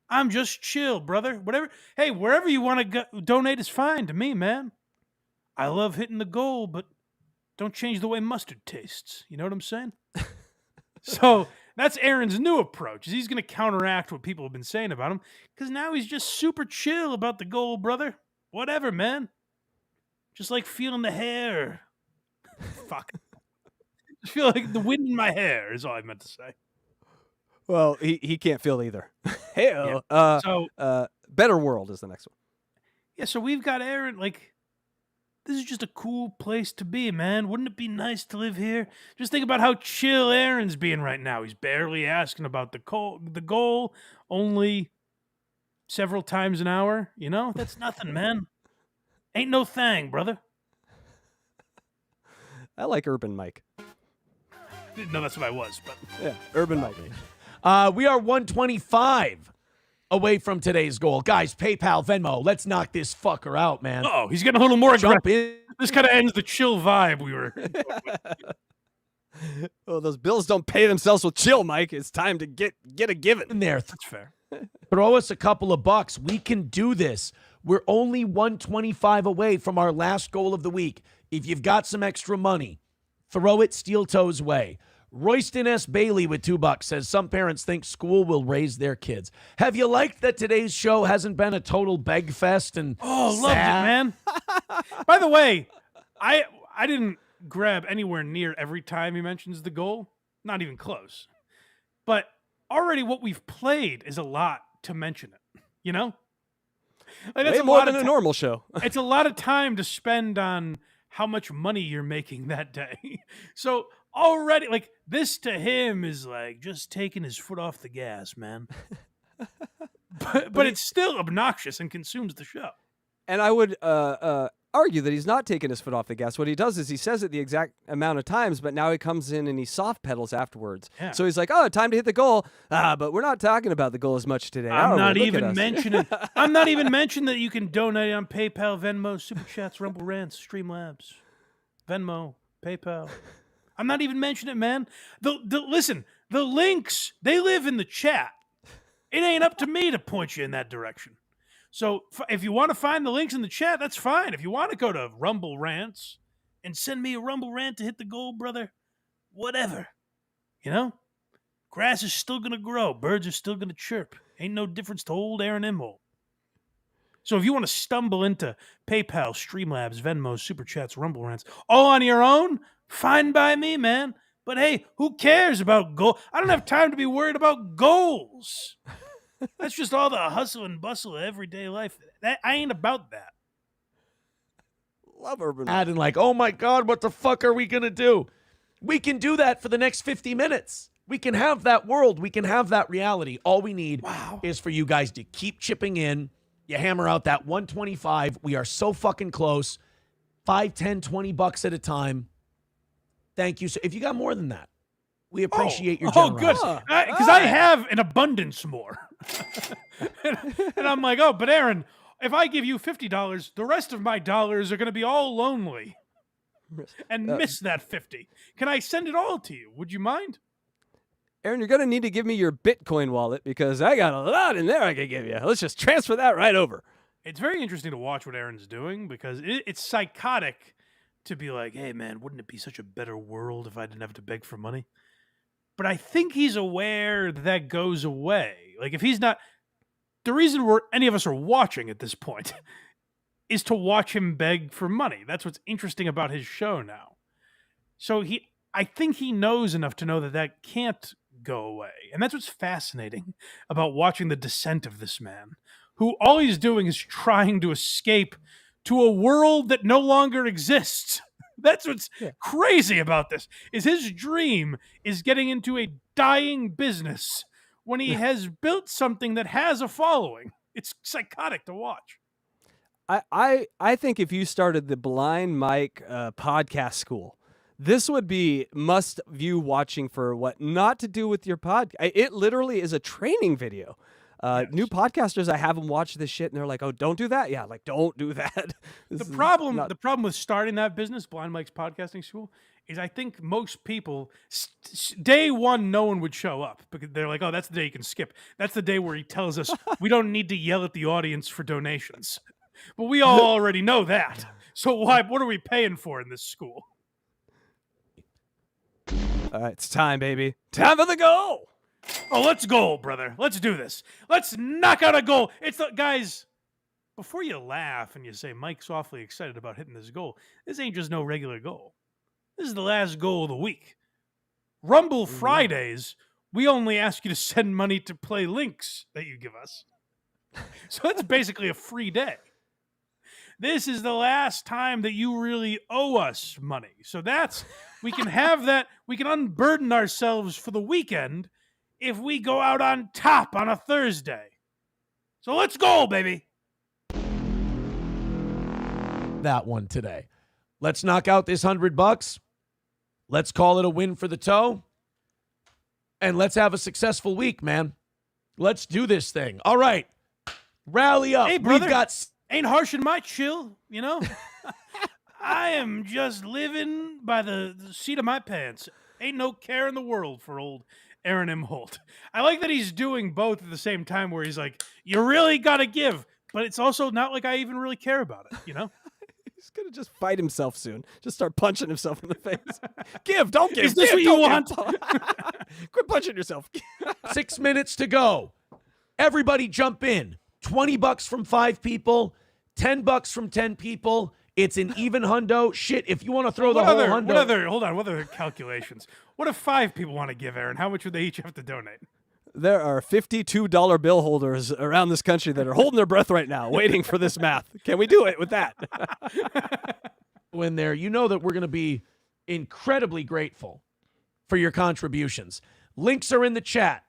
Speaker 3: I'm just chill, brother. Whatever. Hey, wherever you want to donate is fine to me, man. I love hitting the goal, but don't change the way mustard tastes. You know what I'm saying? So that's Aaron's new approach. Is he's going to counteract what people have been saying about him, because now he's just super chill about the goal, brother. Whatever, man. Just like feeling the hair. Fuck. Just feel like the wind in my hair is all I meant to say.
Speaker 4: Well, he can't feel either. Hey, Better World is the next one.
Speaker 3: Yeah, so we've got Aaron, like, this is just a cool place to be, man. Wouldn't it be nice to live here? Just think about how chill Aaron's being right now. He's barely asking about the goal, only several times an hour. You know, that's nothing, man. Ain't no thing, brother.
Speaker 4: I like Urban Mike.
Speaker 3: Didn't know that's what I was, but
Speaker 4: yeah, Urban Mike.
Speaker 11: We are 125 away from today's goal. Guys, PayPal, Venmo, let's knock this fucker out, man.
Speaker 3: Oh, he's getting a little more
Speaker 11: Jump
Speaker 3: aggressive.
Speaker 11: in.
Speaker 3: This kind of ends the chill vibe we were.
Speaker 4: Well, those bills don't pay themselves with chill, Mike. It's time to get a given.
Speaker 11: In there.
Speaker 3: That's fair.
Speaker 11: Throw us a couple of bucks. We can do this. We're only 125 away from our last goal of the week. If you've got some extra money, throw it Steel Toes' way. Royston S. Bailey with $2 says some parents think school will raise their kids. Have you liked that today's show hasn't been a total beg fest and
Speaker 3: loved it, man. By the way, I didn't grab anywhere near every time he mentions the goal. Not even close. But already what we've played is a lot to mention it. You know? Like,
Speaker 4: Way more than a normal show.
Speaker 3: It's a lot of time to spend on how much money you're making that day. So already, like, this to him is like just taking his foot off the gas, man. but it's still obnoxious and consumes the show.
Speaker 4: And I would argue that he's not taking his foot off the gas. What he does is he says it the exact amount of times, but now he comes in and he soft pedals afterwards. Yeah. So he's like, "Oh, time to hit the goal." But we're not talking about the goal as much today.
Speaker 3: I'm not even mentioning that you can donate on PayPal, Venmo, Super Chats, Rumble Rants, Streamlabs, Venmo, PayPal. I'm not even mentioning it, man. Listen, the links, they live in the chat. It ain't up to me to point you in that direction. So if you want to find the links in the chat, that's fine. If you want to go to Rumble Rants and send me a Rumble Rant to hit the goal, brother, whatever. You know? Grass is still going to grow. Birds are still going to chirp. Ain't no difference to old Aaron Imholt. So if you want to stumble into PayPal, Streamlabs, Venmo, Super Chats, Rumble Rants, all on your own, fine by me, man. But hey, who cares about goal? I don't have time to be worried about goals. That's just all the hustle and bustle of everyday life. I ain't about that.
Speaker 4: Love Urban.
Speaker 11: Adding like, oh my God, what the fuck are we going to do? We can do that for the next 50 minutes. We can have that world. We can have that reality. All we need is for you guys to keep chipping in. You hammer out that 125. We are so fucking close. 5, 10, 20 bucks at a time. Thank you. So if you got more than that, we appreciate your generosity.
Speaker 3: Oh, good. Because I have an abundance more. and I'm like, but Aaron, if I give you $50, the rest of my dollars are going to be all lonely and miss that 50. Can I send it all to you? Would you mind?
Speaker 4: Aaron, you're going to need to give me your Bitcoin wallet because I got a lot in there I can give you. Let's just transfer that right over.
Speaker 3: It's very interesting to watch what Aaron's doing because it's psychotic to be like, hey, man, wouldn't it be such a better world if I didn't have to beg for money? But I think he's aware that goes away. Like, if he's not... The reason any of us are watching at this point is to watch him beg for money. That's what's interesting about his show now. So I think he knows enough to know that can't go away. And that's what's fascinating about watching the descent of this man, who all he's doing is trying to escape to a world that no longer exists. That's what's crazy about this, is his dream is getting into a dying business when he has built something that has a following. It's psychotic to watch.
Speaker 4: I think if you started the Blind Mike podcast school, this would be must-view watching for what not to do with your podcast. It literally is a training video. New podcasters, I have them watch this shit, and they're like, "Oh, don't do that." Yeah, like don't do that.
Speaker 3: The problem with starting that business, Blind Mike's podcasting school, is I think most people, day one, no one would show up because they're like, oh, that's the day you can skip. That's the day where he tells us we don't need to yell at the audience for donations. But we all already know that. So what are we paying for in this school?
Speaker 4: All right, it's time, baby. Time for the goal.
Speaker 3: Oh, let's go, brother. Let's do this. Let's knock out a goal. It's the guys. Before you laugh and you say Mike's awfully excited about hitting this goal, this ain't just no regular goal. This is the last goal of the week. Rumble Fridays, we only ask you to send money to play links that you give us. So it's basically a free day. This is the last time that you really owe us money. So we can have that, we can unburden ourselves for the weekend if we go out on top on a Thursday. So let's go, baby.
Speaker 11: That one today. Let's knock out this $100. Let's call it a win for the toe. And let's have a successful week, man. Let's do this thing. All right. Rally up.
Speaker 3: Hey, brother.
Speaker 11: We've got...
Speaker 3: Ain't harsh in my chill, you know? I am just living by the seat of my pants. Ain't no care in the world for old Aaron M. Holt. I like that he's doing both at the same time where he's like, you really got to give, but it's also not like I even really care about it, you know?
Speaker 4: He's going to just fight himself soon. Just start punching himself in the face. Give, don't give.
Speaker 3: Is this
Speaker 4: give,
Speaker 3: what you want?
Speaker 4: Quit punching yourself.
Speaker 11: 6 minutes to go. Everybody jump in. $20 from 5 people, $10 from 10 people. It's an even hundo. Shit, if you want to throw the whole hundo.
Speaker 3: Hold on, what other calculations? What if 5 people want to give, Aaron? How much would they each have to donate?
Speaker 4: There are $52 bill holders around this country that are holding their breath right now, waiting for this math. Can we do it with that?
Speaker 11: When there, you know that we're going to be incredibly grateful for your contributions. Links are in the chat.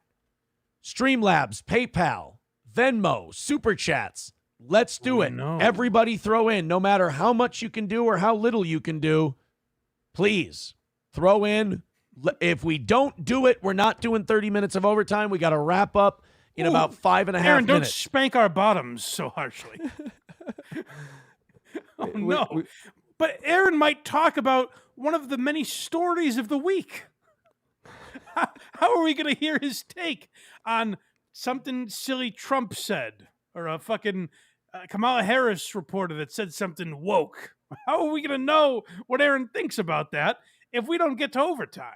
Speaker 11: Streamlabs, PayPal, Venmo, Super Chats. Let's do it.
Speaker 3: No.
Speaker 11: Everybody throw in, no matter how much you can do or how little you can do. Please throw in. If we don't do it, we're not doing 30 minutes of overtime. We got to wrap up in about 5.5
Speaker 3: Aaron,
Speaker 11: minutes.
Speaker 3: don't spank our bottoms so harshly. Oh, no. But Aaron might talk about one of the many stories of the week. How are we going to hear his take on something silly Trump said or a fucking Kamala Harris reporter that said something woke? How are we going to know what Aaron thinks about that if we don't get to overtime?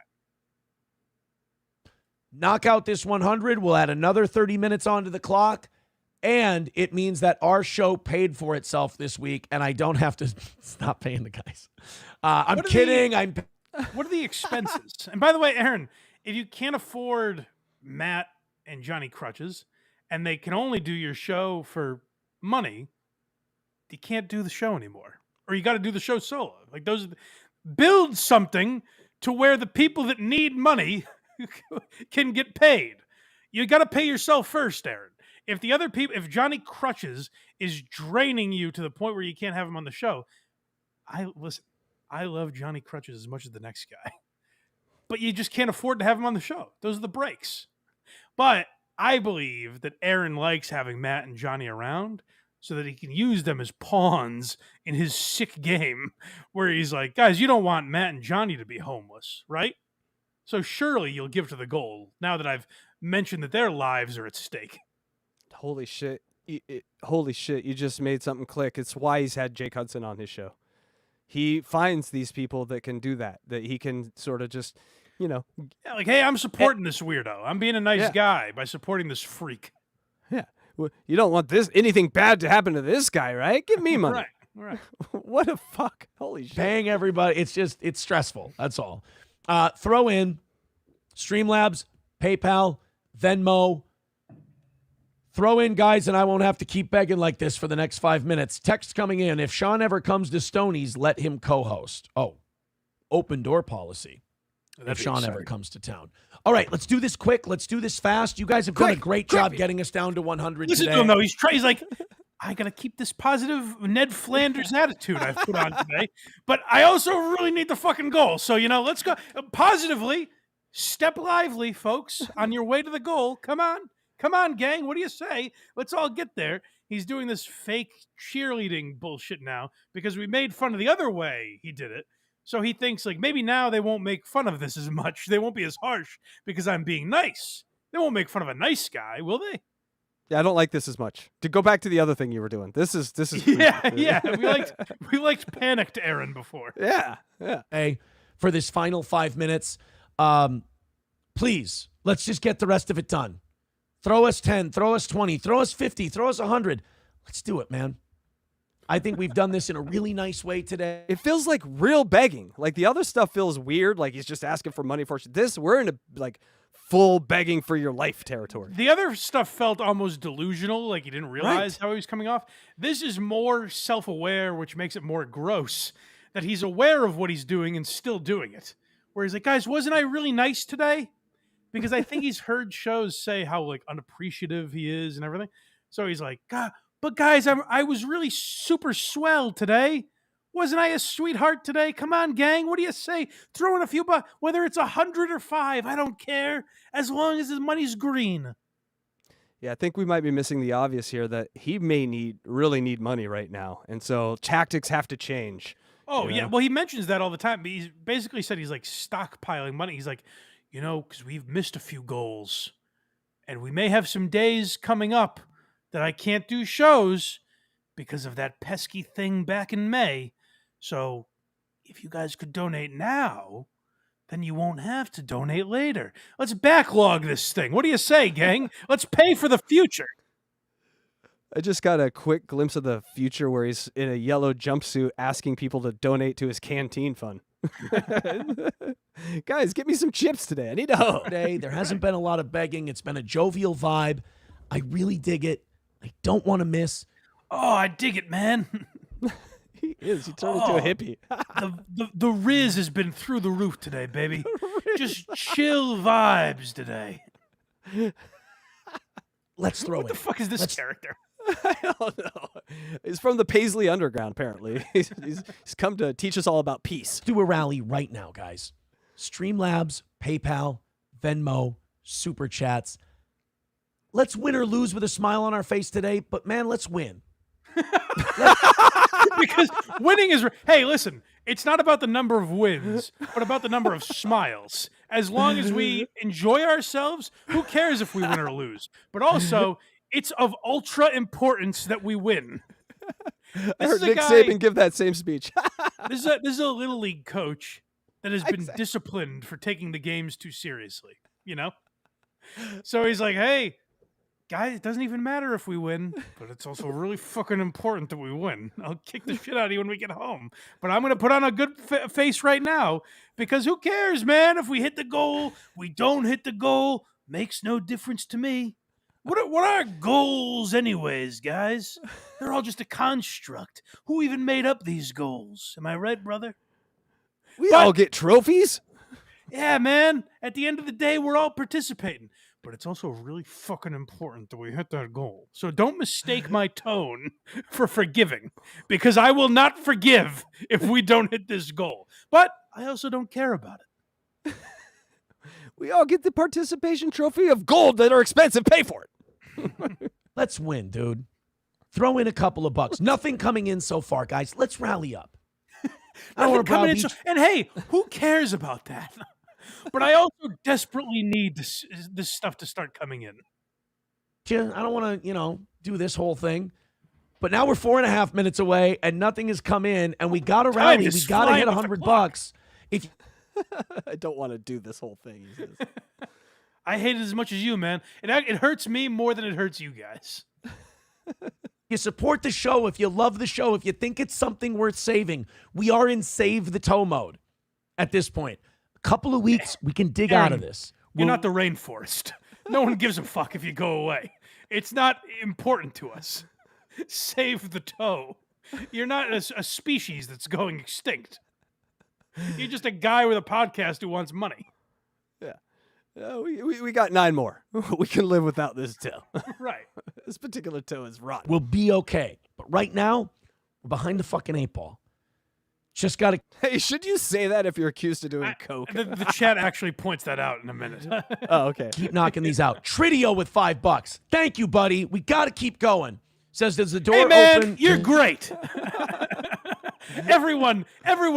Speaker 11: Knock out this 100. We'll add another 30 minutes onto the clock. And it means that our show paid for itself this week, and I don't have to stop paying the guys. I'm kidding.
Speaker 3: What are the expenses? And by the way, Aaron, if you can't afford Matt and Johnny Crutches, and they can only do your show for money, you can't do the show anymore. Or you got to do the show solo. Like build something to where the people that need money can get paid. You got to pay yourself first, Aaron. If the other people, if Johnny Crutches is draining you to the point where you can't have him on the show, I love Johnny Crutches as much as the next guy, but you just can't afford to have him on the show. Those are the breaks. But I believe that Aaron likes having Matt and Johnny around so that he can use them as pawns in his sick game where he's like, guys, you don't want Matt and Johnny to be homeless, right? So surely you'll give to the goal now that I've mentioned that their lives are at stake.
Speaker 4: Holy shit. Holy shit. You just made something click. It's why he's had Jake Hudson on his show. He finds these people that can do that he can sort of just,
Speaker 3: Yeah, like, hey, I'm supporting this weirdo. I'm being a nice guy by supporting this freak.
Speaker 4: Yeah. Well, you don't want anything bad to happen to this guy, right? Give me money.
Speaker 3: Right.
Speaker 4: What a fuck. Holy shit.
Speaker 11: Paying everybody. It's stressful. That's all. Throw in Streamlabs, PayPal, Venmo. Throw in, guys, and I won't have to keep begging like this for the next 5 minutes. Text coming in. If Sean ever comes to Stoney's, let him co-host. Oh, open door policy. If Sean ever comes to town. All right, let's do this quick. Let's do this fast. You guys have done a great job getting us down to 100
Speaker 3: Listen
Speaker 11: today.
Speaker 3: to him, though. He's like, I got to keep this positive Ned Flanders attitude I've put on today. But I also really need the fucking goal. So, let's go positively. Step lively, folks, on your way to the goal. Come on. Come on, gang. What do you say? Let's all get there. He's doing this fake cheerleading bullshit now because we made fun of the other way he did it. So he thinks like maybe now they won't make fun of this as much. They won't be as harsh because I'm being nice. They won't make fun of a nice guy, will they?
Speaker 4: Yeah, I don't like this as much. To go back to the other thing you were doing. This is
Speaker 3: Yeah. We liked panicked Aaron before.
Speaker 4: Yeah.
Speaker 11: Hey, for this final 5 minutes, please, let's just get the rest of it done. Throw us 10, throw us 20, throw us 50, throw us 100. Let's do it, man. I think we've done this in a really nice way today.
Speaker 4: It feels like real begging. Like the other stuff feels weird. Like he's just asking for money for this. We're in a like full begging for your life territory.
Speaker 3: The other stuff felt almost delusional, like he didn't realize how he was coming off. This is more self-aware, which makes it more gross, that he's aware of what he's doing and still doing it. Where he's like, guys, wasn't I really nice today? Because I think he's heard shows say how like unappreciative he is and everything. So he's like, God, but guys, I was really super swell today. Wasn't I a sweetheart today? Come on, gang. What do you say? Throw in a few bucks, whether it's 100 or 5, I don't care, as long as his money's green.
Speaker 4: Yeah, I think we might be missing the obvious here that he may really need money right now. And so tactics have to change.
Speaker 3: Oh, yeah. Well, he mentions that all the time. But he's basically said he's like stockpiling money. He's like, because we've missed a few goals. And we may have some days coming up that I can't do shows because of that pesky thing back in May. So if you guys could donate now, then you won't have to donate later. Let's backlog this thing. What do you say, gang? Let's pay for the future.
Speaker 4: I just got a quick glimpse of the future where he's in a yellow jumpsuit asking people to donate to his canteen fund. Guys, get me some chips today. I need a hoe.
Speaker 11: Today, there hasn't been a lot of begging. It's been a jovial vibe. I really dig it. I don't want to miss.
Speaker 3: Oh, I dig it, man.
Speaker 4: He is. He turned into a hippie.
Speaker 3: the Riz has been through the roof today, baby. Just chill vibes today.
Speaker 11: Let's throw it.
Speaker 3: What the fuck is this character?
Speaker 4: I don't know. He's from the Paisley Underground, apparently. He's come to teach us all about peace.
Speaker 11: Do a rally right now, guys. Streamlabs, PayPal, Venmo, Super Chats. Let's win or lose with a smile on our face today, but man, let's win.
Speaker 3: Because winning is... Hey, listen, it's not about the number of wins, but about the number of smiles. As long as we enjoy ourselves, who cares if we win or lose? But also, it's of ultra importance that we win.
Speaker 4: I heard Nick Saban give that same speech.
Speaker 3: This is a Little League coach that has been disciplined for taking the games too seriously, So he's like, hey, guys, it doesn't even matter if we win, but it's also really fucking important that we win. I'll kick the shit out of you when we get home. But I'm going to put on a good face right now because who cares, man? If we hit the goal, we don't hit the goal, makes no difference to me. What are goals anyways, guys? They're all just a construct. Who even made up these goals? Am I right, brother?
Speaker 4: We all get trophies?
Speaker 3: Yeah, man. At the end of the day, we're all participating. But it's also really fucking important that we hit that goal. So don't mistake my tone for forgiving, because I will not forgive if we don't hit this goal. But I also don't care about it.
Speaker 4: We all get the participation trophy of gold that are expensive. Pay for it.
Speaker 11: Let's win, dude. Throw in a couple of bucks. Nothing coming in so far, guys. Let's rally up.
Speaker 3: And hey, who cares about that? But I also desperately need this stuff to start coming in.
Speaker 11: I don't want to, do this whole thing. But now we're 4.5 minutes away, and nothing has come in, and we got to rally. We got to hit $100. If
Speaker 4: I don't want to do this whole thing, he says.
Speaker 3: I hate it as much as you, man. It hurts me more than it hurts you guys.
Speaker 11: You support the show, if you love the show, if you think it's something worth saving, we are in Save the Toe mode at this point. A couple of weeks, we can dig out of this.
Speaker 3: You're not the rainforest. No one gives a fuck if you go away. It's not important to us. Save the toe. You're not a species that's going extinct. You're just a guy with a podcast who wants money.
Speaker 4: Yeah. We got 9 more. We can live without this toe.
Speaker 3: Right.
Speaker 4: This particular toe is rotten.
Speaker 11: We'll be okay. But right now, we're behind the fucking 8 ball. Just got to...
Speaker 4: Hey, should you say that if you're accused of doing coke?
Speaker 3: The chat actually points that out in a minute.
Speaker 4: Oh, okay.
Speaker 11: Keep knocking these out. Tridio with $5. Thank you, buddy. We got to keep going. Says, does the door
Speaker 3: hey, man,
Speaker 11: open?
Speaker 3: You're great. Everyone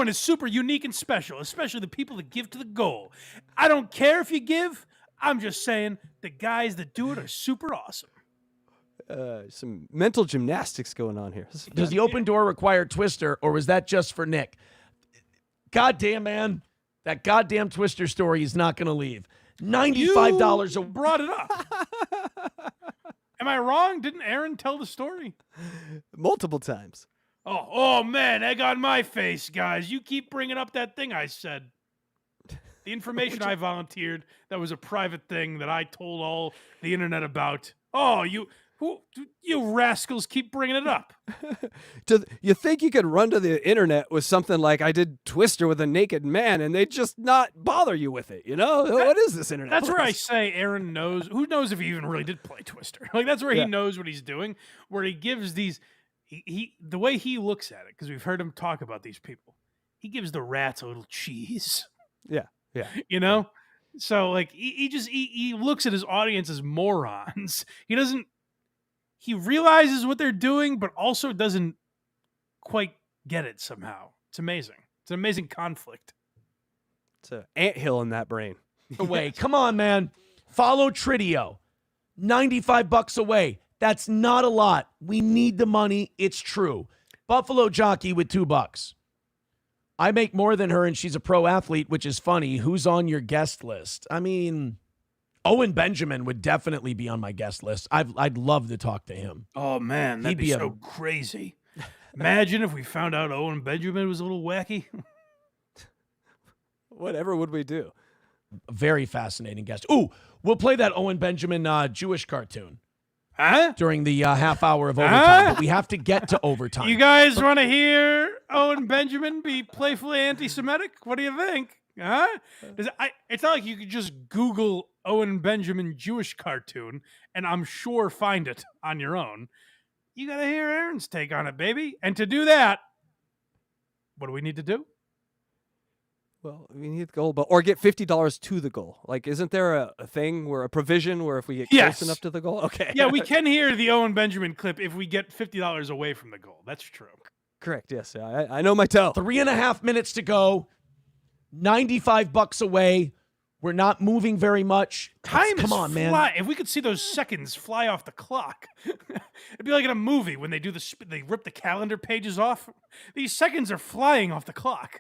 Speaker 3: is super unique and special, especially the people that give to the goal. I don't care if you give. I'm just saying the guys that do it are super awesome.
Speaker 4: Some mental gymnastics going on here.
Speaker 11: Does the open door require Twister, or was that just for Nick? Goddamn, man. That goddamn Twister story is not going to leave. $95
Speaker 3: You brought it up. Am I wrong? Didn't Aaron tell the story?
Speaker 4: Multiple times.
Speaker 3: Oh man, egg on my face, guys. You keep bringing up that thing I said. The information I volunteered, that was a private thing that I told all the internet about. Oh, you rascals keep bringing it up.
Speaker 4: You think you could run to the internet with something like I did Twister with a naked man and they just not bother you with it, you know? What is this internet?
Speaker 3: That's where I say Aaron knows. Who knows if he even really did play Twister? Like, that's where he knows what he's doing, where he gives these, the way he looks at it, because we've heard him talk about these people, he gives the rats a little cheese.
Speaker 4: Yeah.
Speaker 3: You know? So, like, he looks at his audience as morons. He realizes what they're doing, but also doesn't quite get it somehow. It's amazing. It's an amazing conflict.
Speaker 4: It's an anthill in that brain.
Speaker 11: Away. Come on, man. Follow Tridio. $95 away. That's not a lot. We need the money. It's true. Buffalo Jockey with $2. I make more than her and she's a pro athlete, which is funny. Who's on your guest list? I mean, Owen Benjamin would definitely be on my guest list. I'd love to talk to him.
Speaker 3: Oh, man, that'd be so crazy. Imagine if we found out Owen Benjamin was a little wacky.
Speaker 4: Whatever would we do?
Speaker 11: Very fascinating guest. Ooh, we'll play that Owen Benjamin Jewish cartoon.
Speaker 3: Huh?
Speaker 11: During the half hour of overtime. But we have to get to overtime.
Speaker 3: You guys want to hear Owen Benjamin be playfully anti-Semitic? What do you think? Huh? It's not like you could just Google Owen Benjamin Jewish cartoon and I'm sure find it on your own. You got to hear Aaron's take on it, baby. And to do that, what do we need to do?
Speaker 4: Well, we need the goal, or get $50 to the goal. Like, isn't there a thing where a provision where if we get close enough to the goal? Okay.
Speaker 3: Yeah, we can hear the Owen Benjamin clip if we get $50 away from the goal. That's true.
Speaker 4: Correct. Yes. I know my toe.
Speaker 11: 3.5 minutes to go. $95 away. We're not moving very much.
Speaker 3: Come on, man. If we could see those seconds fly off the clock, it'd be like in a movie when they do they rip the calendar pages off. These seconds are flying off the clock.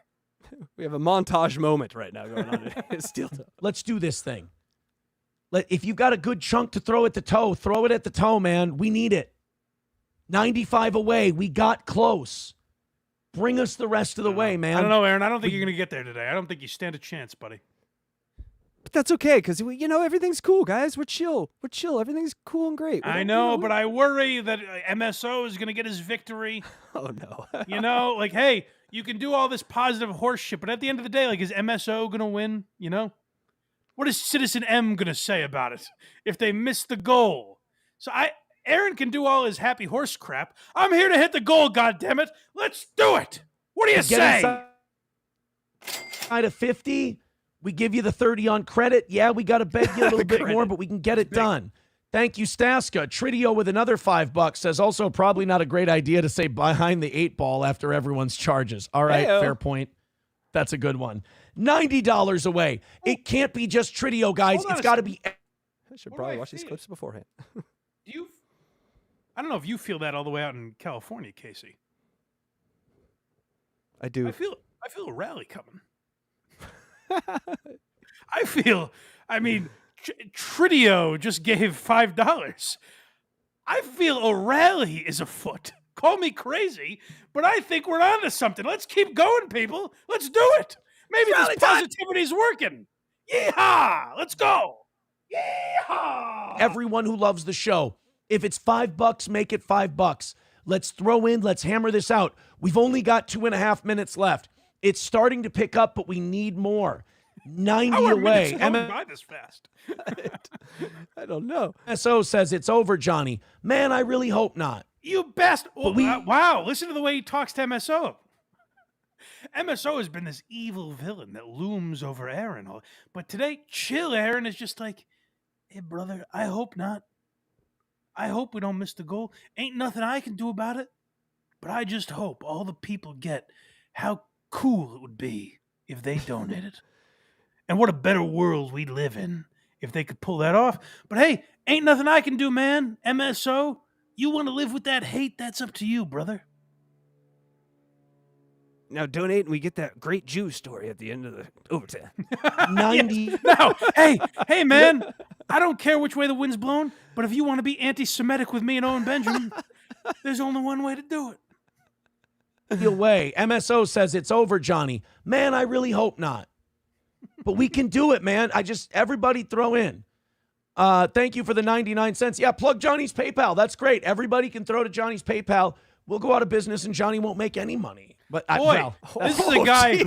Speaker 4: We have a montage moment right now going on in Steel Toe.
Speaker 11: Let's do this thing. If you've got a good chunk to throw at the toe, throw it at the toe, man. We need it. 95 away. We got close. Bring us the rest of the way, man.
Speaker 3: I don't know, Aaron. I don't think you're going to get there today. I don't think you stand a chance, buddy.
Speaker 4: But that's okay, because, everything's cool, guys. We're chill. Everything's cool and great.
Speaker 3: I know, but I worry that MSO is going to get his victory.
Speaker 4: Oh, no.
Speaker 3: Like, hey, you can do all this positive horse shit, but at the end of the day, like, is MSO going to win, What is Citizen M going to say about it if they miss the goal? So Aaron can do all his happy horse crap. I'm here to hit the goal, goddammit. Let's do it. What do you say?
Speaker 11: Inside of 50, we give you the 30 on credit. Yeah, we got to beg you a little bit more, but we can get it done. Thank you, Staska. Tridio with another $5 says also probably not a great idea to say behind the 8-ball after everyone's charges. All right, fair point. That's a good one. $90 away. It can't be just Tridio, guys. It's got to be.
Speaker 4: I should probably watch these clips beforehand.
Speaker 3: I don't know if you feel that all the way out in California, Casey.
Speaker 4: I do.
Speaker 3: I feel a rally coming. Tridio just gave $5. I feel a rally is afoot. Call me crazy, but I think we're onto something. Let's keep going, people. Let's do it. Maybe this positivity's working. Yeehaw! Let's go. Yeehaw!
Speaker 11: Everyone who loves the show, if it's $5, make it $5. Let's throw in. Let's hammer this out. We've only got 2.5 minutes left. It's starting to pick up, but we need more. 90 away.
Speaker 3: By this fast.
Speaker 4: I don't know.
Speaker 11: SO says it's over, Johnny. Man, I really hope not.
Speaker 3: You best. Wow, listen to the way he talks to MSO. MSO has been this evil villain that looms over Aaron. But today, chill, Aaron is just like, hey, brother, I hope not. I hope we don't miss the goal. Ain't nothing I can do about it. but I just hope all the people get how cool it would be if they donated. And what a better world we'd live in if they could pull that off. But hey, ain't nothing I can do, man. MSO, you want to live with that hate? That's up to you, brother.
Speaker 4: Now donate and we get that great Jew story at the end of the overtime.
Speaker 11: 90.
Speaker 3: Yes. No, hey, man, I don't care which way the wind's blowing, but if you want to be anti-Semitic with me and Owen Benjamin, there's only one way to do it.
Speaker 11: Either way, MSO says it's over, Johnny. Man, I really hope not. But we can do it, man. Everybody throw in. Thank you for the 99 cents. Yeah, plug Johnny's PayPal. That's great. Everybody can throw to Johnny's PayPal. We'll go out of business and Johnny won't make any money. But
Speaker 3: this is a guy.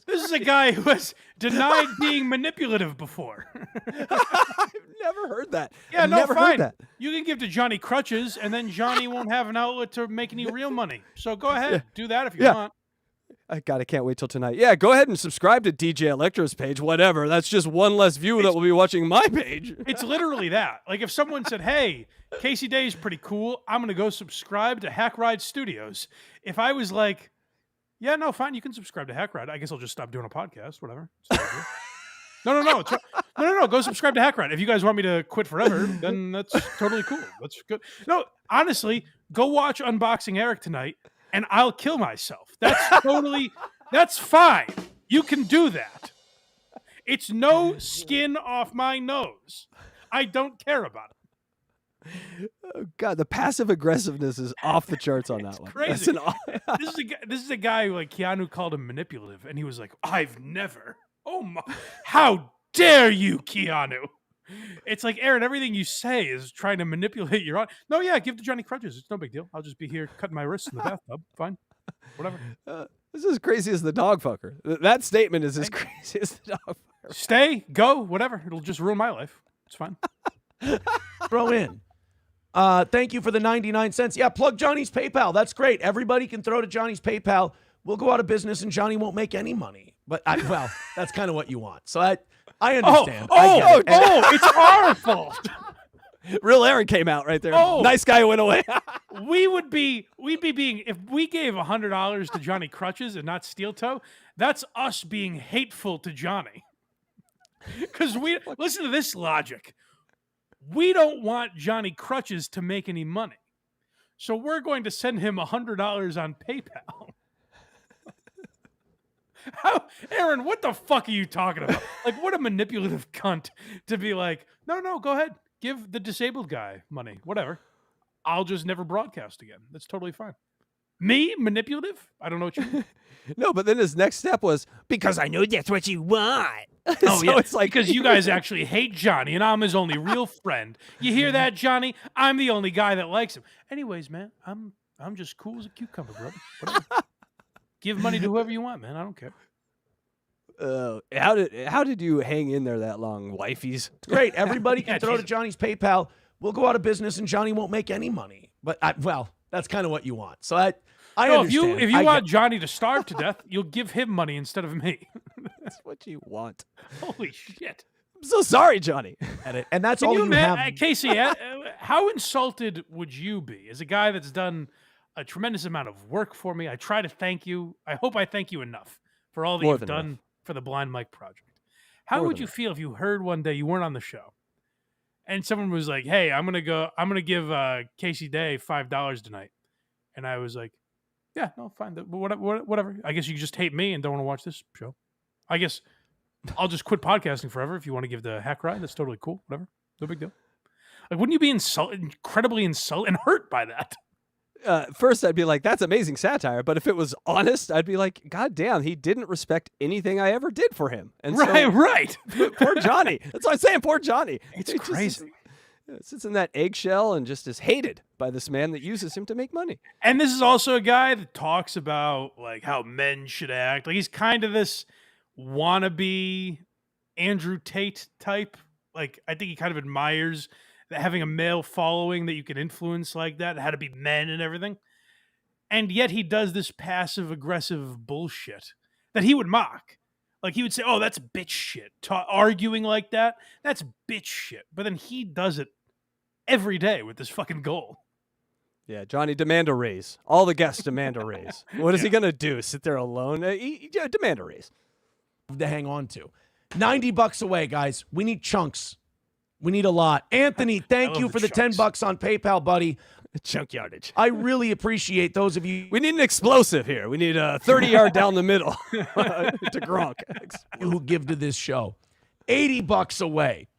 Speaker 3: This is a guy who has denied being manipulative before.
Speaker 4: I've never heard that.
Speaker 3: Yeah,
Speaker 4: I've
Speaker 3: no,
Speaker 4: never
Speaker 3: fine.
Speaker 4: heard that.
Speaker 3: You can give to Johnny crutches, and then Johnny won't have an outlet to make any real money. So go ahead, do that if you want.
Speaker 4: I can't wait till tonight. Yeah, go ahead and subscribe to DJ Electra's page, whatever. That's just one less view that will be watching my page.
Speaker 3: It's literally that. Like if someone said, hey, Casey Day's pretty cool, I'm going to go subscribe to HACKRIDE Studios. If I was like, yeah, no, fine, you can subscribe to HACKRIDE. I guess I'll just stop doing a podcast, whatever. No, go subscribe to HACKRIDE. If you guys want me to quit forever, then that's totally cool. That's good. No, honestly, go watch Unboxing Eric tonight, and I'll kill myself. That's fine. You can do that. It's no skin off my nose. I don't care about it.
Speaker 4: Oh, God, the passive aggressiveness is off the charts on that one.
Speaker 3: Crazy. This is a guy who, like, Keanu called him manipulative, and he was like, I've never. Oh my! How dare you, Keanu? It's like, Aaron, everything you say is trying to manipulate your. No, yeah, give to Johnny crutches. It's no big deal. I'll just be here cutting my wrists in the bathtub. Fine, whatever.
Speaker 4: This is as crazy as the dog fucker. That statement is as crazy as the dog fucker.
Speaker 3: Stay, go, whatever. It'll just ruin my life. It's fine.
Speaker 11: Throw in. Thank you for the 99 cents. Yeah, plug Johnny's PayPal. That's great. Everybody can throw to Johnny's PayPal. We'll go out of business and Johnny won't make any money. But that's kind of what you want. So I understand.
Speaker 3: It's our fault.
Speaker 4: Real Aaron came out right there. Nice guy went away.
Speaker 3: we'd be being, if we gave $100 to Johnny Crutches and not Steel Toe, that's us being hateful to Johnny. Because listen to this logic. We don't want Johnny Crutches to make any money. So we're going to send him $100 on PayPal. Aaron, what the fuck are you talking about? Like, what a manipulative cunt to be like, no, go ahead. Give the disabled guy money. Whatever. I'll just never broadcast again. That's totally fine. Me? Manipulative? I don't know what you mean.
Speaker 4: No, but then his next step was, because I know that's what you want.
Speaker 3: Oh, so yeah. It's like, because you guys actually hate Johnny, and I'm his only real friend. You hear that, Johnny? I'm the only guy that likes him. Anyways, man, I'm just cool as a cucumber, brother. Whatever. Give money to whoever you want, man. I don't care.
Speaker 4: How did you hang in there that long, wifeys?
Speaker 11: It's great. Everybody can throw to Johnny's PayPal. We'll go out of business and Johnny won't make any money. But that's kind of what you want. So I understand.
Speaker 3: If you want Johnny to starve to death, you'll give him money instead of me.
Speaker 4: That's what you want.
Speaker 3: Holy shit.
Speaker 4: I'm so sorry, Johnny.
Speaker 11: And that's all you have.
Speaker 3: Casey, how insulted would you be as a guy that's done a tremendous amount of work for me? I try to thank you. I hope I thank you enough for all that you've done for the Blind Mike Project. How would you feel if you heard one day you weren't on the show and someone was like, hey, I'm going to give Casey Day $5 tonight. And I was like, yeah, no, fine. Whatever. I guess you just hate me and don't want to watch this show. I guess I'll just quit podcasting forever if you want to give the HACKRIDE. That's totally cool. Whatever. No big deal. Like, wouldn't you be incredibly insulted and hurt by that?
Speaker 4: First, I'd be like, that's amazing satire. But if it was honest, I'd be like, God damn, he didn't respect anything I ever did for him. And
Speaker 3: right.
Speaker 4: Poor Johnny. That's what I'm saying. Poor Johnny.
Speaker 3: It's crazy.
Speaker 4: Sits in that eggshell and just is hated by this man that uses him to make money.
Speaker 3: And this is also a guy that talks about like how men should act. Like he's kind of this wannabe Andrew Tate type. Like I think he kind of admires having a male following that you can influence like that, how to be men and everything. And yet he does this passive aggressive bullshit that he would mock. Like he would say, oh, that's bitch shit. Arguing like that, that's bitch shit. But then he does it every day with this fucking goal.
Speaker 4: Yeah, Johnny, demand a raise. All the guests demand a raise. What is he going to do? Sit there alone? Demand a raise.
Speaker 11: To hang on to. $90 away, guys. We need chunks. We need a lot. Anthony, thank you for the $10 on PayPal, buddy.
Speaker 4: Chunk yardage.
Speaker 11: I really appreciate those of you.
Speaker 4: We need an explosive here. We need a 30-yard down the middle to Gronk.
Speaker 11: Who give to this show. $80 away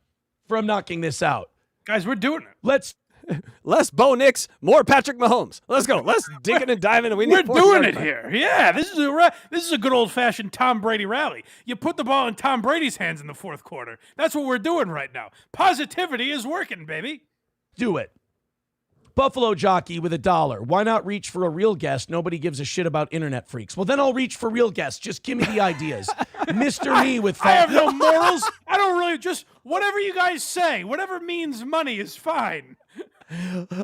Speaker 11: from knocking this out.
Speaker 3: Guys, we're doing it.
Speaker 4: Less Bo Nix, more Patrick Mahomes. Let's go. Let's dig it and dive in.
Speaker 3: We're doing it here. Yeah, this is a good old-fashioned Tom Brady rally. You put the ball in Tom Brady's hands in the fourth quarter. That's what we're doing right now. Positivity is working, baby.
Speaker 11: Do it. Buffalo Jockey with $1. Why not reach for a real guest? Nobody gives a shit about internet freaks. Well, then I'll reach for real guests. Just give me the ideas. Mr. Me with
Speaker 3: I have no morals. I don't really just whatever you guys say. Whatever means money is fine.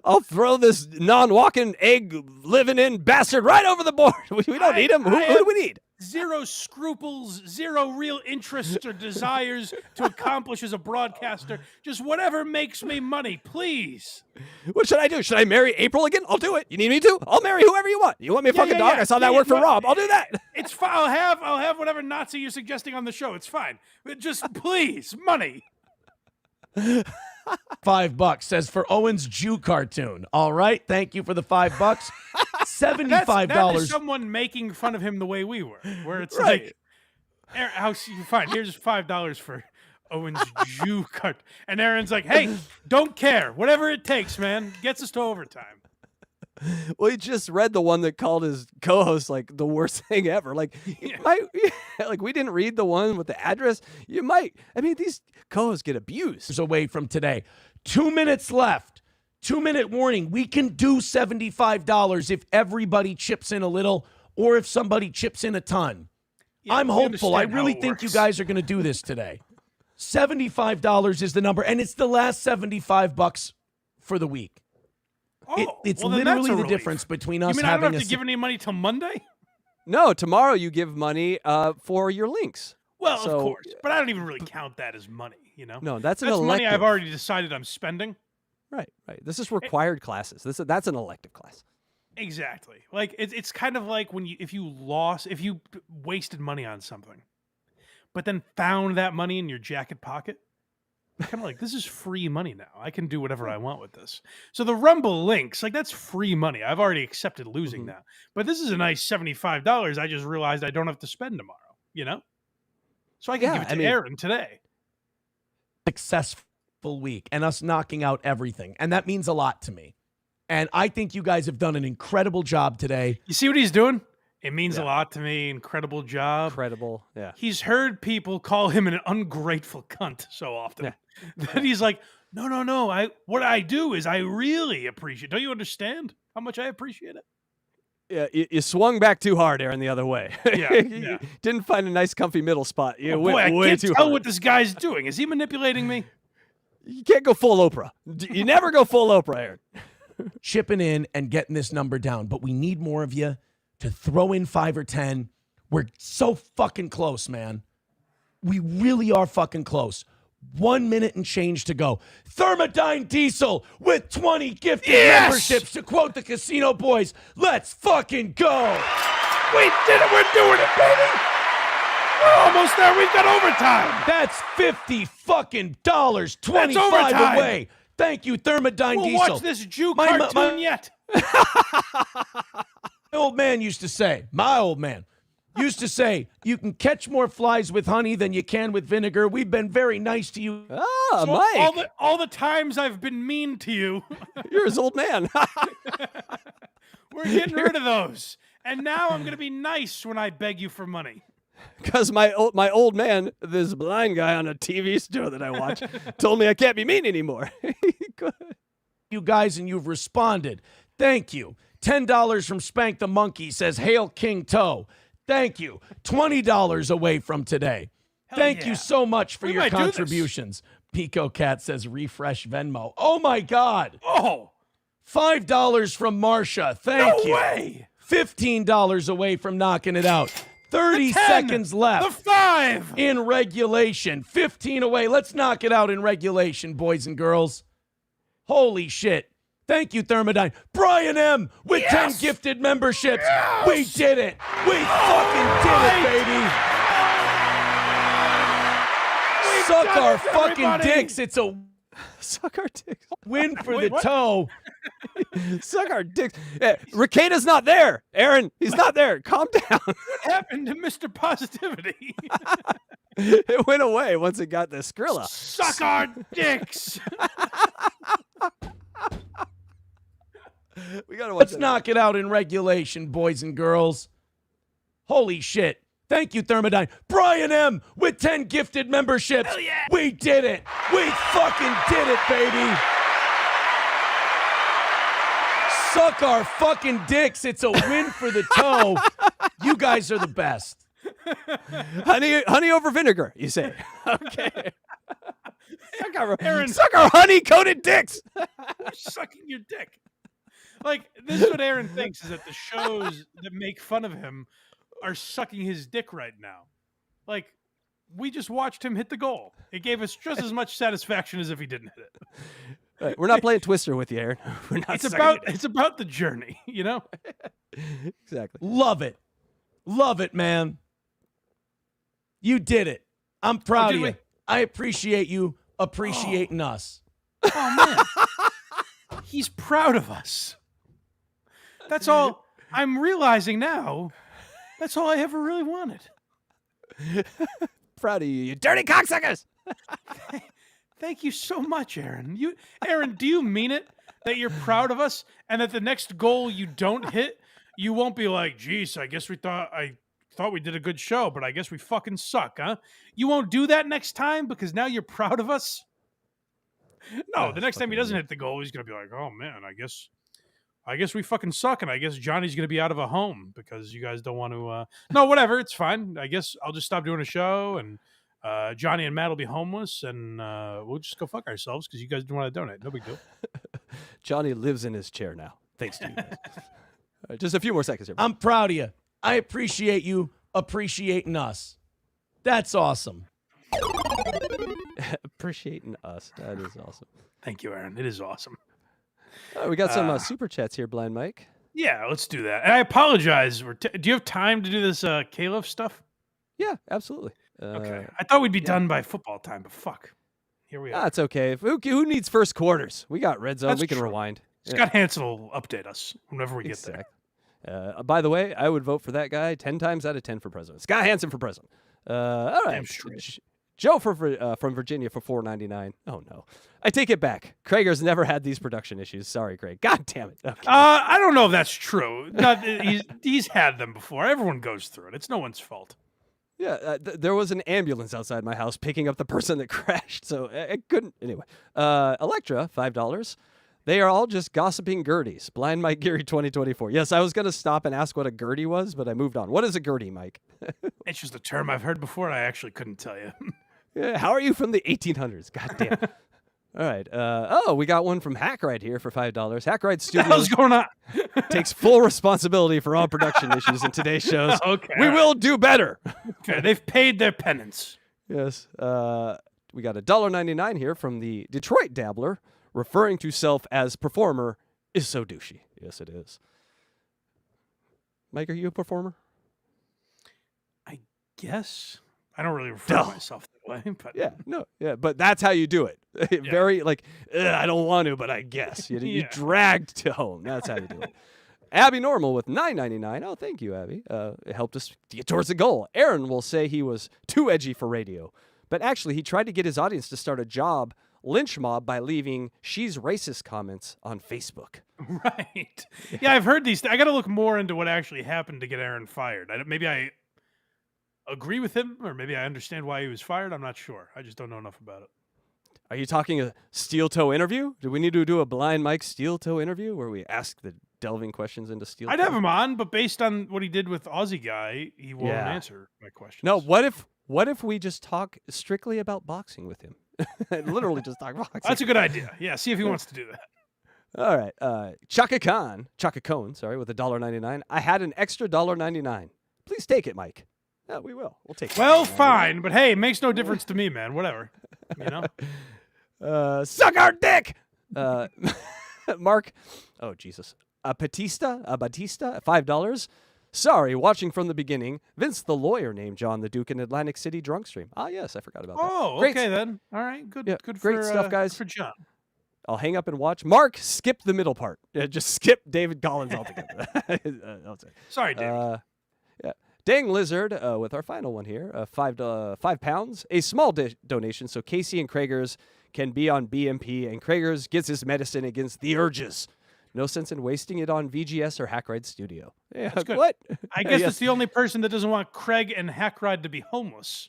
Speaker 4: I'll throw this non-walking, egg-living-in bastard right over the board. We don't need him. Who do we need?
Speaker 3: Zero scruples, zero real interest or desires to accomplish as a broadcaster. Just whatever makes me money, please.
Speaker 4: What should I do? Should I marry April again? I'll do it. You need me to? I'll marry whoever you want. You want me to fuck a dog? I saw that work for Rob. I'll do that.
Speaker 3: It's fine. I'll have whatever Nazi you're suggesting on the show. It's fine. But just please, money.
Speaker 11: $5 says for Owen's Jew cartoon. All right, thank you for the $5. $75.
Speaker 3: That is someone making fun of him the way we were, where it's like, fine. Here's $5 for Owen's Jew cut, and Aaron's like, hey, don't care, whatever it takes, man, gets us to overtime.
Speaker 4: Well, he just read the one that called his co-host like the worst thing ever. Like, like we didn't read the one with the address. You might. I mean, these co-hosts get abused.
Speaker 11: Away from today. 2 minutes left. 2-minute warning. We can do $75 if everybody chips in a little, or if somebody chips in a ton.
Speaker 3: Yeah,
Speaker 11: I'm hopeful. I really think
Speaker 3: works.
Speaker 11: you guys are going to do this today. $75 is the number, and it's the last $75 for the week. It's literally the difference between us
Speaker 3: having
Speaker 11: having
Speaker 3: I don't have to give any money till Monday?
Speaker 4: No, tomorrow you give money for your links.
Speaker 3: Well,
Speaker 4: So-
Speaker 3: of course, but I don't even really count that as money, you know?
Speaker 4: No, that's an
Speaker 3: money
Speaker 4: elective.
Speaker 3: I've already decided I'm spending.
Speaker 4: Right. This is required classes. That's an elective class.
Speaker 3: Exactly. Like it's kind of like when if you wasted money on something, but then found that money in your jacket pocket. Kind of like, this is free money now. I can do whatever I want with this. So the Rumble links, like that's free money. I've already accepted losing that. But this is a nice $75. I just realized I don't have to spend tomorrow, you know? So I can give it to Aaron today.
Speaker 11: Successful week and us knocking out everything. And that means a lot to me. And I think you guys have done an incredible job today.
Speaker 3: You see what he's doing? It means a lot to me. Incredible job.
Speaker 4: Incredible. Yeah.
Speaker 3: He's heard people call him an ungrateful cunt so often that he's like, no. What I do is I really appreciate. Don't you understand how much I appreciate it?
Speaker 4: Yeah, you swung back too hard, Aaron, the other way.
Speaker 3: Yeah,
Speaker 4: You didn't find a nice, comfy middle spot. You went
Speaker 3: I
Speaker 4: way
Speaker 3: can't
Speaker 4: too
Speaker 3: tell
Speaker 4: hard.
Speaker 3: what this guy's doing. Is he manipulating me?
Speaker 4: You can't go full Oprah. You never go full Oprah, Aaron.
Speaker 11: Chipping in and getting this number down. But we need more of you to throw in 5 or 10. We're so fucking close, man. We really are fucking close. 1 minute and change to go. Thermodyne Diesel with 20 gifted memberships, to quote the Casino Boys. Let's fucking go.
Speaker 3: We did it. We're doing it, baby. We're almost there. We've got overtime.
Speaker 11: That's $50 fucking dollars. 25
Speaker 3: overtime.
Speaker 11: away. Thank you, Thermodyne
Speaker 3: We'll
Speaker 11: Diesel.
Speaker 3: watch this Jew cartoon yet.
Speaker 11: My old man used to say, you can catch more flies with honey than you can with vinegar. We've been very nice to you.
Speaker 4: Ah,
Speaker 3: So
Speaker 4: Mike.
Speaker 3: all the times I've been mean to you,
Speaker 4: You're his old man.
Speaker 3: we're getting rid of those. And now I'm going to be nice when I beg you for money.
Speaker 4: Because my old man, this blind guy on a TV show that I watch, told me I can't be mean anymore.
Speaker 11: You guys, and you've responded. Thank you. $10 from Spank the Monkey says, Hail King Toe. Thank you. $20 away from today. Thank you so much for your contributions. Pico Cat says, refresh Venmo. Oh, my God.
Speaker 3: Oh.
Speaker 11: $5 from Marsha. Thank you.
Speaker 3: No way.
Speaker 11: $15 away from knocking it out. 30 seconds left.
Speaker 3: The 5.
Speaker 11: In regulation. 15 away. Let's knock it out in regulation, boys and girls. Holy shit. Thank you, Thermodyne. Brian M. with 10 gifted memberships. We did it. We fucking did it, baby. Suck our fucking dicks. It's a
Speaker 4: Suck our dicks.
Speaker 11: win for the toe.
Speaker 4: Suck our dicks. Ricketa's not there. Aaron, he's not there. Calm down.
Speaker 3: What happened to Mr. Positivity?
Speaker 4: It went away once it got the Skrilla.
Speaker 3: Suck our dicks.
Speaker 4: We gotta watch
Speaker 11: Let's
Speaker 4: that.
Speaker 11: knock it out in regulation, boys and girls. Holy shit. Thank you, Thermodyne. Brian M. with 10 gifted memberships.
Speaker 3: Hell yeah.
Speaker 11: We did it. We fucking did it, baby. Suck our fucking dicks. It's a win for the toe. You guys are the best.
Speaker 4: Honey over vinegar, you say. Okay.
Speaker 3: Aaron,
Speaker 4: Suck our honey-coated dicks.
Speaker 3: who's sucking your dick? Like, this is what Aaron thinks, is that the shows that make fun of him are sucking his dick right now. Like, we just watched him hit the goal. It gave us just as much satisfaction as if he didn't hit it.
Speaker 4: Right, we're not playing Twister with you, Aaron. We're not
Speaker 3: It's about the journey, you know?
Speaker 4: Exactly.
Speaker 11: Love it. Love it, man. You did it. I'm proud
Speaker 3: did
Speaker 11: of you.
Speaker 3: we?
Speaker 11: I appreciate you appreciating us.
Speaker 3: Oh, man. He's proud of us. That's all I'm realizing now. That's all I ever really wanted.
Speaker 4: Proud of you, you dirty cocksuckers.
Speaker 3: Thank you so much, Aaron. Aaron, do you mean it that you're proud of us and that the next goal you don't hit, you won't be like, geez, I guess I thought we did a good show, but I guess we fucking suck, huh? You won't do that next time because now you're proud of us? No, the next time he doesn't hit the goal, he's going to be like, oh, man, I guess we fucking suck, and I guess Johnny's going to be out of a home because you guys don't want to... No, whatever, it's fine. I guess I'll just stop doing a show, and Johnny and Matt will be homeless, and we'll just go fuck ourselves because you guys don't want to donate. No big deal.
Speaker 4: Johnny lives in his chair now, thanks to you guys. All right, just a few more seconds here.
Speaker 11: I'm proud of you. I appreciate you appreciating us. That's awesome.
Speaker 4: Appreciating us. That is awesome.
Speaker 3: Thank you, Aaron. It is awesome.
Speaker 4: All right, we got some super chats here, Blind Mike.
Speaker 3: Yeah, let's do that. And I apologize. Do you have time to do this Caleb stuff?
Speaker 4: Yeah, absolutely.
Speaker 3: Okay. I thought we'd be done by football time, but fuck. Here we are.
Speaker 4: That's okay. Who needs first quarters? We got red zone.
Speaker 3: That's
Speaker 4: We can
Speaker 3: true.
Speaker 4: rewind.
Speaker 3: Scott Hansen will update us whenever we get there.
Speaker 4: By the way, I would vote for that guy 10 times out of 10 for president. Scott Hansen for president. All right.
Speaker 3: Damn straight.
Speaker 4: Joe from Virginia for $4.99. Oh, no. I take it back. Krager's never had these production issues. Sorry, Craig. God damn it. Okay.
Speaker 3: I don't know if that's true. He's had them before. Everyone goes through it. It's no one's fault.
Speaker 4: Yeah, there was an ambulance outside my house picking up the person that crashed, so I couldn't. Anyway, Electra, $5. They are all just gossiping Gerties. Blind Mike Geary 2024. Yes, I was going to stop and ask what a Gertie was, but I moved on. What is a Gertie, Mike?
Speaker 3: It's just a term I've heard before, and I actually couldn't tell you.
Speaker 4: Yeah, how are you from the 1800s? God damn. All right. We got one from HACKRIDE here for $5. HACKRIDE Studios
Speaker 3: What's going on?
Speaker 4: takes full responsibility for all production issues in today's shows.
Speaker 3: Okay.
Speaker 4: We will do better.
Speaker 3: Okay, they've paid their penance.
Speaker 4: Yes. We got $1.99 here from the Detroit Dabbler, referring to self as performer is so douchey. Yes, it is. Mike, are you a performer?
Speaker 3: I guess. I don't really refer to myself that way. But
Speaker 4: Yeah, but that's how you do it. Very like, I don't want to, but I guess. You dragged to home. That's how you do it. Abby Normal with $9.99. Oh, thank you, Abby. It helped us get towards the goal. Aaron will say he was too edgy for radio, but actually he tried to get his audience to start a job lynch mob by leaving "she's racist" comments on Facebook.
Speaker 3: Right. Yeah, I've heard these. I got to look more into what actually happened to get Aaron fired. Maybe I agree with him, or maybe I understand why he was fired. I'm not sure. I just don't know enough about it.
Speaker 4: Are you talking a steel toe interview? Do we need to do a Blind Mike steel toe interview where we ask the delving questions into steel toe?
Speaker 3: I'd have him on, but based on what he did with Aussie Guy, he won't answer my questions.
Speaker 4: No, what if we just talk strictly about boxing with him? Literally just talk boxing.
Speaker 3: That's a good idea. Yeah, see if he wants to do that.
Speaker 4: All right. Chaka Cone, with $1.99. I had an extra $1.99. Please take it, Mike. Yeah, we will. We'll take it.
Speaker 3: Well, fine, but hey, it makes no difference to me, man. Whatever. You know?
Speaker 4: Suck our dick! Mark, oh Jesus, Batista, $5. Sorry, watching from the beginning. Vince the lawyer named John the Duke in Atlantic City drunk stream. Ah, yes, I forgot about that.
Speaker 3: Oh,
Speaker 4: Great.
Speaker 3: okay then. All right, good.
Speaker 4: Yeah,
Speaker 3: Good
Speaker 4: great
Speaker 3: for
Speaker 4: stuff, guys.
Speaker 3: For John.
Speaker 4: I'll hang up and watch. Mark, skip the middle part. Just skip David Collins altogether. That's it.
Speaker 3: Sorry, David.
Speaker 4: Yeah. Dang Lizard with our final one here. £5. A small donation so Casey and Kragers can be on BMP and Kragers gets his medicine against the urges. No sense in wasting it on VGS or HACKRIDE Studio. Yeah,
Speaker 3: That's good.
Speaker 4: what?
Speaker 3: I guess
Speaker 4: Yes.
Speaker 3: it's the only person that doesn't want Craig and HACKRIDE to be homeless.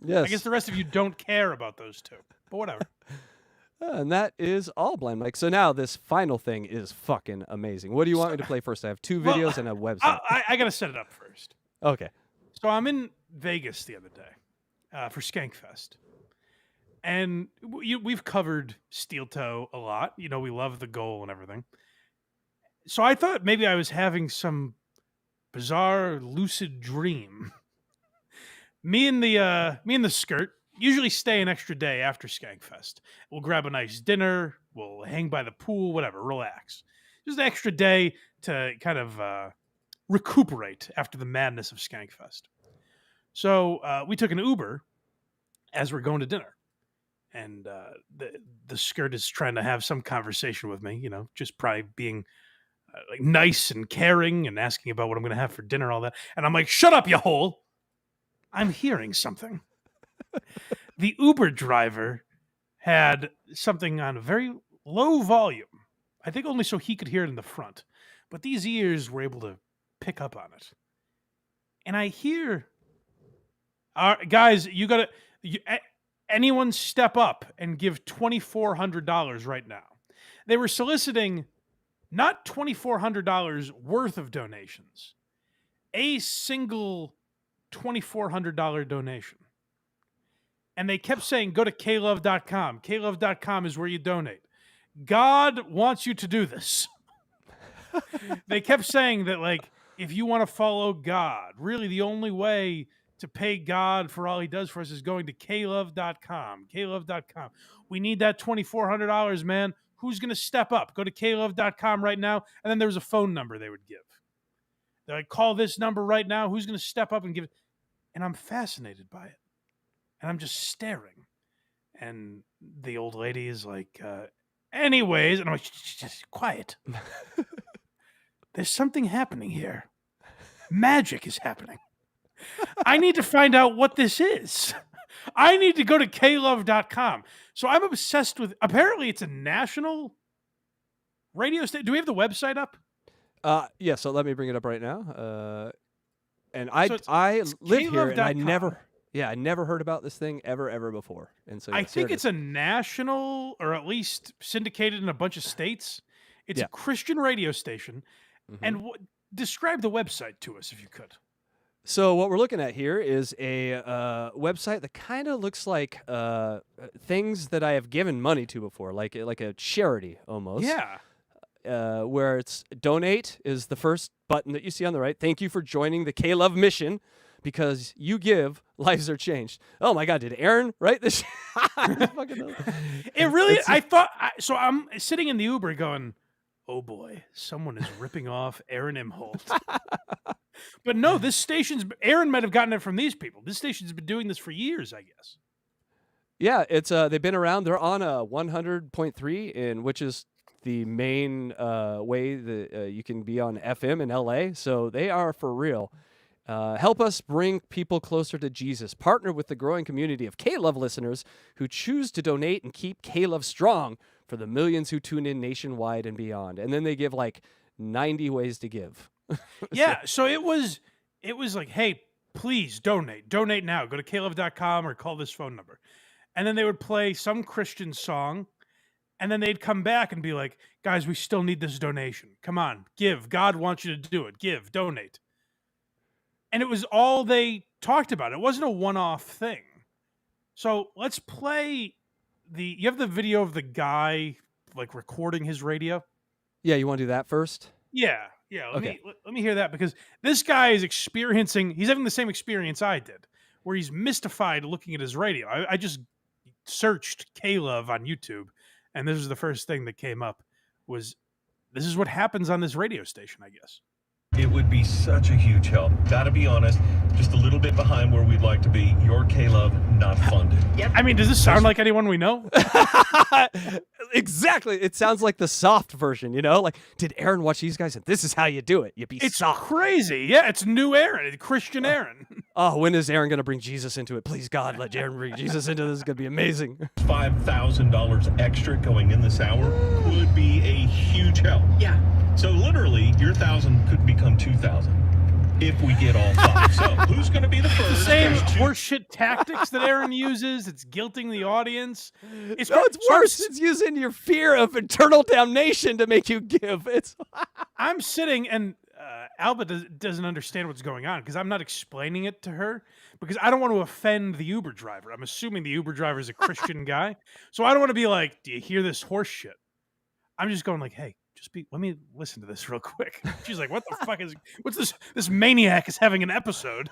Speaker 4: Yes.
Speaker 3: I guess the rest of you don't care about those two. But whatever.
Speaker 4: And that is all, Blind Mike. So now this final thing is fucking amazing. What do you want me to play first? I have two videos and a website.
Speaker 3: I got to set it up first.
Speaker 4: Okay.
Speaker 3: So I'm in Vegas the other day for Skankfest. And we've covered Steel Toe a lot. You know, we love the goal and everything. So I thought maybe I was having some bizarre lucid dream. Me and the skirt usually stay an extra day after Skankfest. We'll grab a nice dinner, we'll hang by the pool, whatever, relax. Just an extra day to kind of recuperate after the madness of Skankfest. So we took an Uber as we're going to dinner. And the skirt is trying to have some conversation with me, you know, just probably being like nice and caring and asking about what I'm going to have for dinner, all that. And I'm like, shut up, you hole. I'm hearing something. The Uber driver had something on a very low volume. I think only so he could hear it in the front. But these ears were able to pick up on it. And I hear, guys, you got to... Anyone step up and give $2,400 right now. They were soliciting not $2,400 worth of donations, a single $2,400 donation. And they kept saying, go to klove.com. klove.com is where you donate. God wants you to do this. They kept saying that, like, if you want to follow God, really the only way to pay God for all he does for us is going to klove.com. klove.com. We need that $2,400, man. Who's going to step up? Go to klove.com right now. And then there was a phone number they would give. They're like, call this number right now. Who's going to step up and give it? And I'm fascinated by it. And I'm just staring. And the old lady is like, anyways. And I'm like, just quiet. There's something happening here. Magic is happening. I need to find out what this is. I need to go to klove.com. So I'm obsessed with, apparently it's a national radio station. Do we have the website up?
Speaker 4: Yeah, so let me bring it up right now. And
Speaker 3: So
Speaker 4: I
Speaker 3: it's
Speaker 4: live here and I
Speaker 3: klove.com.
Speaker 4: I never heard about this thing ever before. And so
Speaker 3: I
Speaker 4: yes, here
Speaker 3: think
Speaker 4: it
Speaker 3: it's
Speaker 4: is.
Speaker 3: a national, or at least syndicated in a bunch of states. It's
Speaker 4: Yeah.
Speaker 3: a Christian radio station.
Speaker 4: Mhm.
Speaker 3: And describe the website to us if you could.
Speaker 4: So what we're looking at here is a website that kind of looks like things that I have given money to before, like a charity almost.
Speaker 3: Yeah.
Speaker 4: Where it's donate is the first button that you see on the right. Thank you for joining the K-Love mission. Because you give, lives are changed. Oh my God, did Aaron write this?
Speaker 3: It really, so I'm sitting in the Uber going, oh boy, someone is ripping off Aaron Imholt. But no, this station's, Aaron might have gotten it from these people. This station's been doing this for years, I guess.
Speaker 4: Yeah, it's they've been around. They're on a 100.3, which is the main way that you can be on FM in LA. So they are for real. Help us bring people closer to Jesus. Partner with the growing community of K-Love listeners who choose to donate and keep K-Love strong for the millions who tune in nationwide and beyond. And then they give like 90 ways to give.
Speaker 3: Yeah, so it was like, hey, please donate. Donate now. Go to klove.com or call this phone number. And then they would play some Christian song, and then they'd come back and be like, guys, we still need this donation. Come on, give. God wants you to do it. Give, donate. And it was all they talked about. It wasn't a one-off thing. So let's play you have the video of the guy like recording his radio?
Speaker 4: Yeah, you want to do that first?
Speaker 3: Yeah. Let me hear that, because this guy is he's having the same experience I did, where he's mystified looking at his radio. I just searched K-Love on YouTube, and this was the first thing that came up. was this is what happens on this radio station, I guess.
Speaker 12: It would be such a huge help. Gotta be honest, just a little bit behind where we'd like to be. Your K-Love not funded.
Speaker 3: Yep. I mean, does this sound like anyone we know?
Speaker 4: Exactly. It sounds like the soft version, you know? Like, did Aaron watch these guys? And this is how you do it. You be
Speaker 3: It's
Speaker 4: soft.
Speaker 3: crazy. Yeah, it's new Aaron, Christian Aaron.
Speaker 4: Oh, when is Aaron going to bring Jesus into it? Please, God, let Aaron bring Jesus into this. It's going to be amazing.
Speaker 12: $5,000 extra going in this hour would be a huge help.
Speaker 13: Yeah.
Speaker 12: So literally, your 1,000 could become 2,000 if we get all 5. So who's going to be the first?
Speaker 3: The same
Speaker 12: There's two-
Speaker 3: horseshit tactics that Aaron uses. It's guilting the audience. It's
Speaker 4: worse. It's using your fear of eternal damnation to make you give.
Speaker 3: I'm sitting and Alba doesn't understand what's going on because I'm not explaining it to her because I don't want to offend the Uber driver. I'm assuming the Uber driver is a Christian guy. So I don't want to be like, do you hear this horse shit? I'm just going like, hey, let me listen to this real quick. She's like, what the fuck what's this? This maniac is having an episode.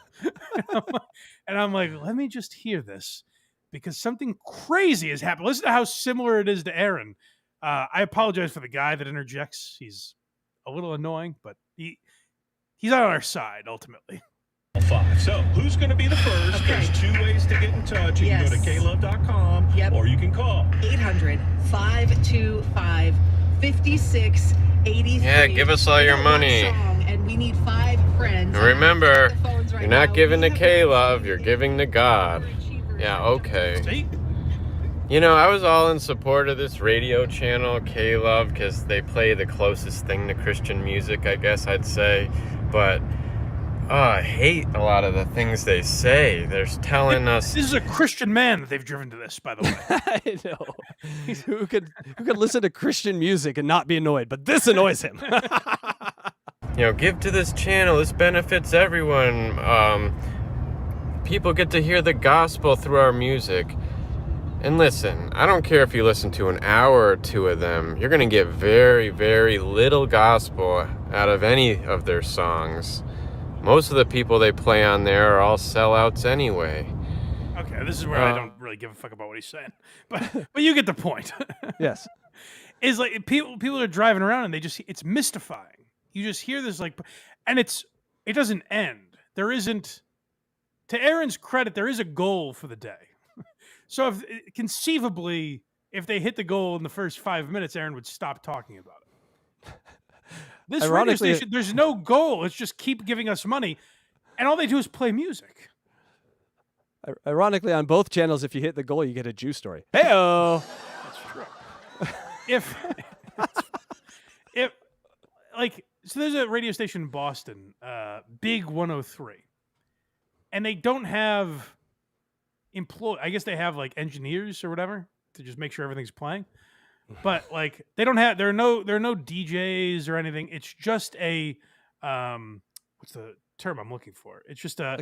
Speaker 3: And I'm like, let me just hear this because something crazy has happened. Listen to how similar it is to Aaron. I apologize for the guy that interjects. He's a little annoying, but he's on our side ultimately.
Speaker 12: 5. So who's going to be the first?
Speaker 13: Okay.
Speaker 12: There's 2 ways to get in touch. You can go to klove.com or you can call
Speaker 13: 800-525-5683.
Speaker 14: Yeah, give us all your money.
Speaker 13: And we need 5 friends.
Speaker 14: And remember, you're not giving to K-Love, you're giving to God. Yeah, okay.
Speaker 3: See?
Speaker 14: You know, I was all in support of this radio channel, K-Love, because they play the closest thing to Christian music, I guess I'd say. But I hate a lot of the things they say. They're telling us...
Speaker 3: This is a Christian man that they've driven to this, by the way.
Speaker 4: I know. Who could listen to Christian music and not be annoyed, but this annoys him.
Speaker 14: You know, give to this channel. This benefits everyone. People get to hear the gospel through our music. And listen, I don't care if you listen to an hour or 2 of them. You're going to get very, very little gospel out of any of their songs. Most of the people they play on there are all sellouts anyway.
Speaker 3: Okay, this is where I don't really give a fuck about what he's saying. But you get the point.
Speaker 4: Yes.
Speaker 3: Is like people are driving around and it's mystifying. You just hear this and it doesn't end. There isn't, to Aaron's credit, there is a goal for the day. So conceivably, if they hit the goal in the first 5 minutes, Aaron would stop talking about it. This radio station, there's no goal. It's just keep giving us money, and all they do is play music.
Speaker 4: Ironically, on both channels, if you hit the goal, you get a Jew story. Hey-o!
Speaker 3: That's true. So there's a radio station in Boston, Big 103, and they don't have I guess they have like engineers or whatever to just make sure everything's playing. But like they don't have there are no DJs or anything. It's just a what's the term I'm looking for? It's just a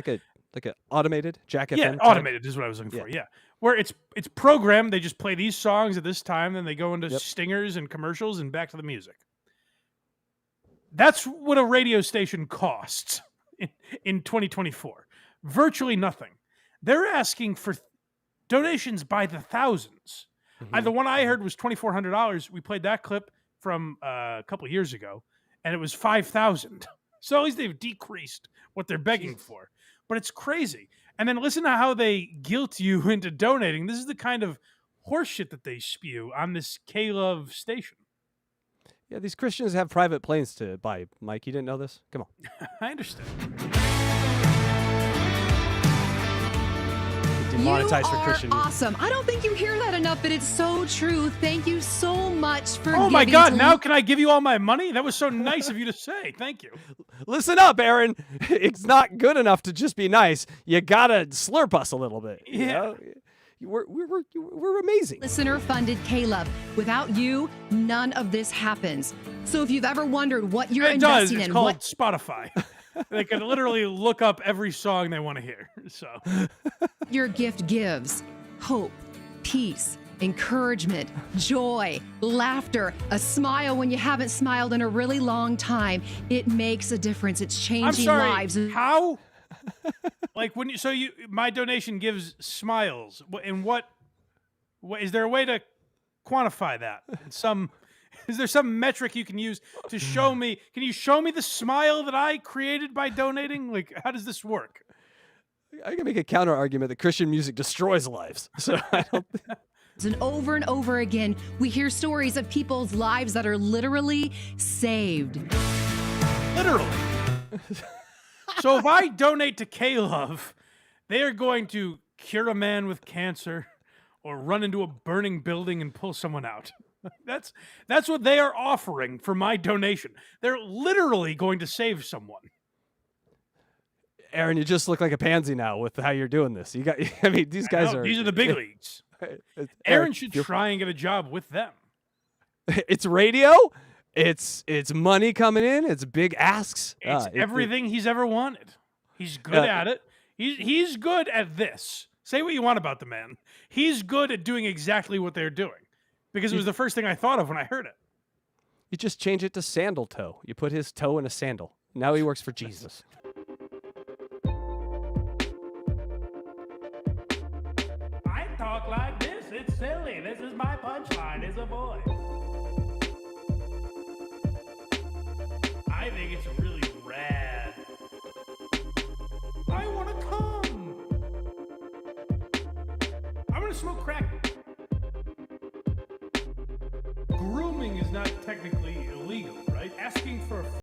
Speaker 4: like a automated Jack FM.
Speaker 3: Yeah, automated is what I was looking for. Yeah. Where it's programmed, they just play these songs at this time, then they go into stingers and commercials and back to the music. That's what a radio station costs in 2024. Virtually nothing. They're asking for donations by the thousands.
Speaker 4: Mm-hmm.
Speaker 3: The one I heard was $2,400. We played that clip from a couple of years ago, and it was $5,000. So at least they've decreased what they're begging for. But it's crazy. And then listen to how they guilt you into donating. This is the kind of horseshit that they spew on this K-Love station.
Speaker 4: Yeah, these Christians have private planes to buy. Mike, you didn't know this? Come on.
Speaker 3: I understand.
Speaker 4: Demonetized
Speaker 15: you
Speaker 4: for
Speaker 15: are
Speaker 4: Christian
Speaker 15: awesome. I don't think you hear that enough, but it's so true. Thank you so much for
Speaker 3: Oh my
Speaker 15: giving
Speaker 3: God,
Speaker 15: to
Speaker 3: now can I give you all my money? That was so nice of you to say. Thank you.
Speaker 4: Listen up, Aaron. It's not good enough to just be nice. You gotta slurp us a little bit. You know? We're amazing.
Speaker 15: Listener-funded K-Love. Without you, none of this happens. So if you've ever wondered what you're investing
Speaker 3: It's
Speaker 15: in,
Speaker 3: called Spotify. They can literally look up every song they want to hear. So
Speaker 15: your gift gives hope, peace, encouragement, joy, laughter, a smile when you haven't smiled in a really long time. It makes a difference. It's changing lives.
Speaker 3: How? Like when my donation gives smiles. And what is there a way to quantify that in some Is there some metric you can use to show me? Can you show me the smile that I created by donating? Like, how does this work?
Speaker 4: I can make a counter argument that Christian music destroys lives. So I don't.
Speaker 15: And over again, we hear stories of people's lives that are literally saved.
Speaker 3: Literally. So if I donate to K-Love, they are going to cure a man with cancer or run into a burning building and pull someone out. That's what they are offering for my donation. They're literally going to save someone.
Speaker 4: Aaron, you just look like a pansy now with how you're doing this. You got. I mean, these guys are.
Speaker 3: These are the big leagues. Aaron should try and get a job with them.
Speaker 4: It's radio. It's money coming in. It's big asks.
Speaker 3: It's everything he's ever wanted. He's good at it. He's good at this. Say what you want about the man. He's good at doing exactly what they're doing because it was the first thing I thought of when I heard it.
Speaker 4: You just change it to sandal toe. You put his toe in a sandal. Now he works for Jesus.
Speaker 16: I talk like this. It's silly. This is my punchline. It's a boy. I think it's really rad. I want to come. I'm going to smoke crack. Grooming is not technically illegal, right? Asking for a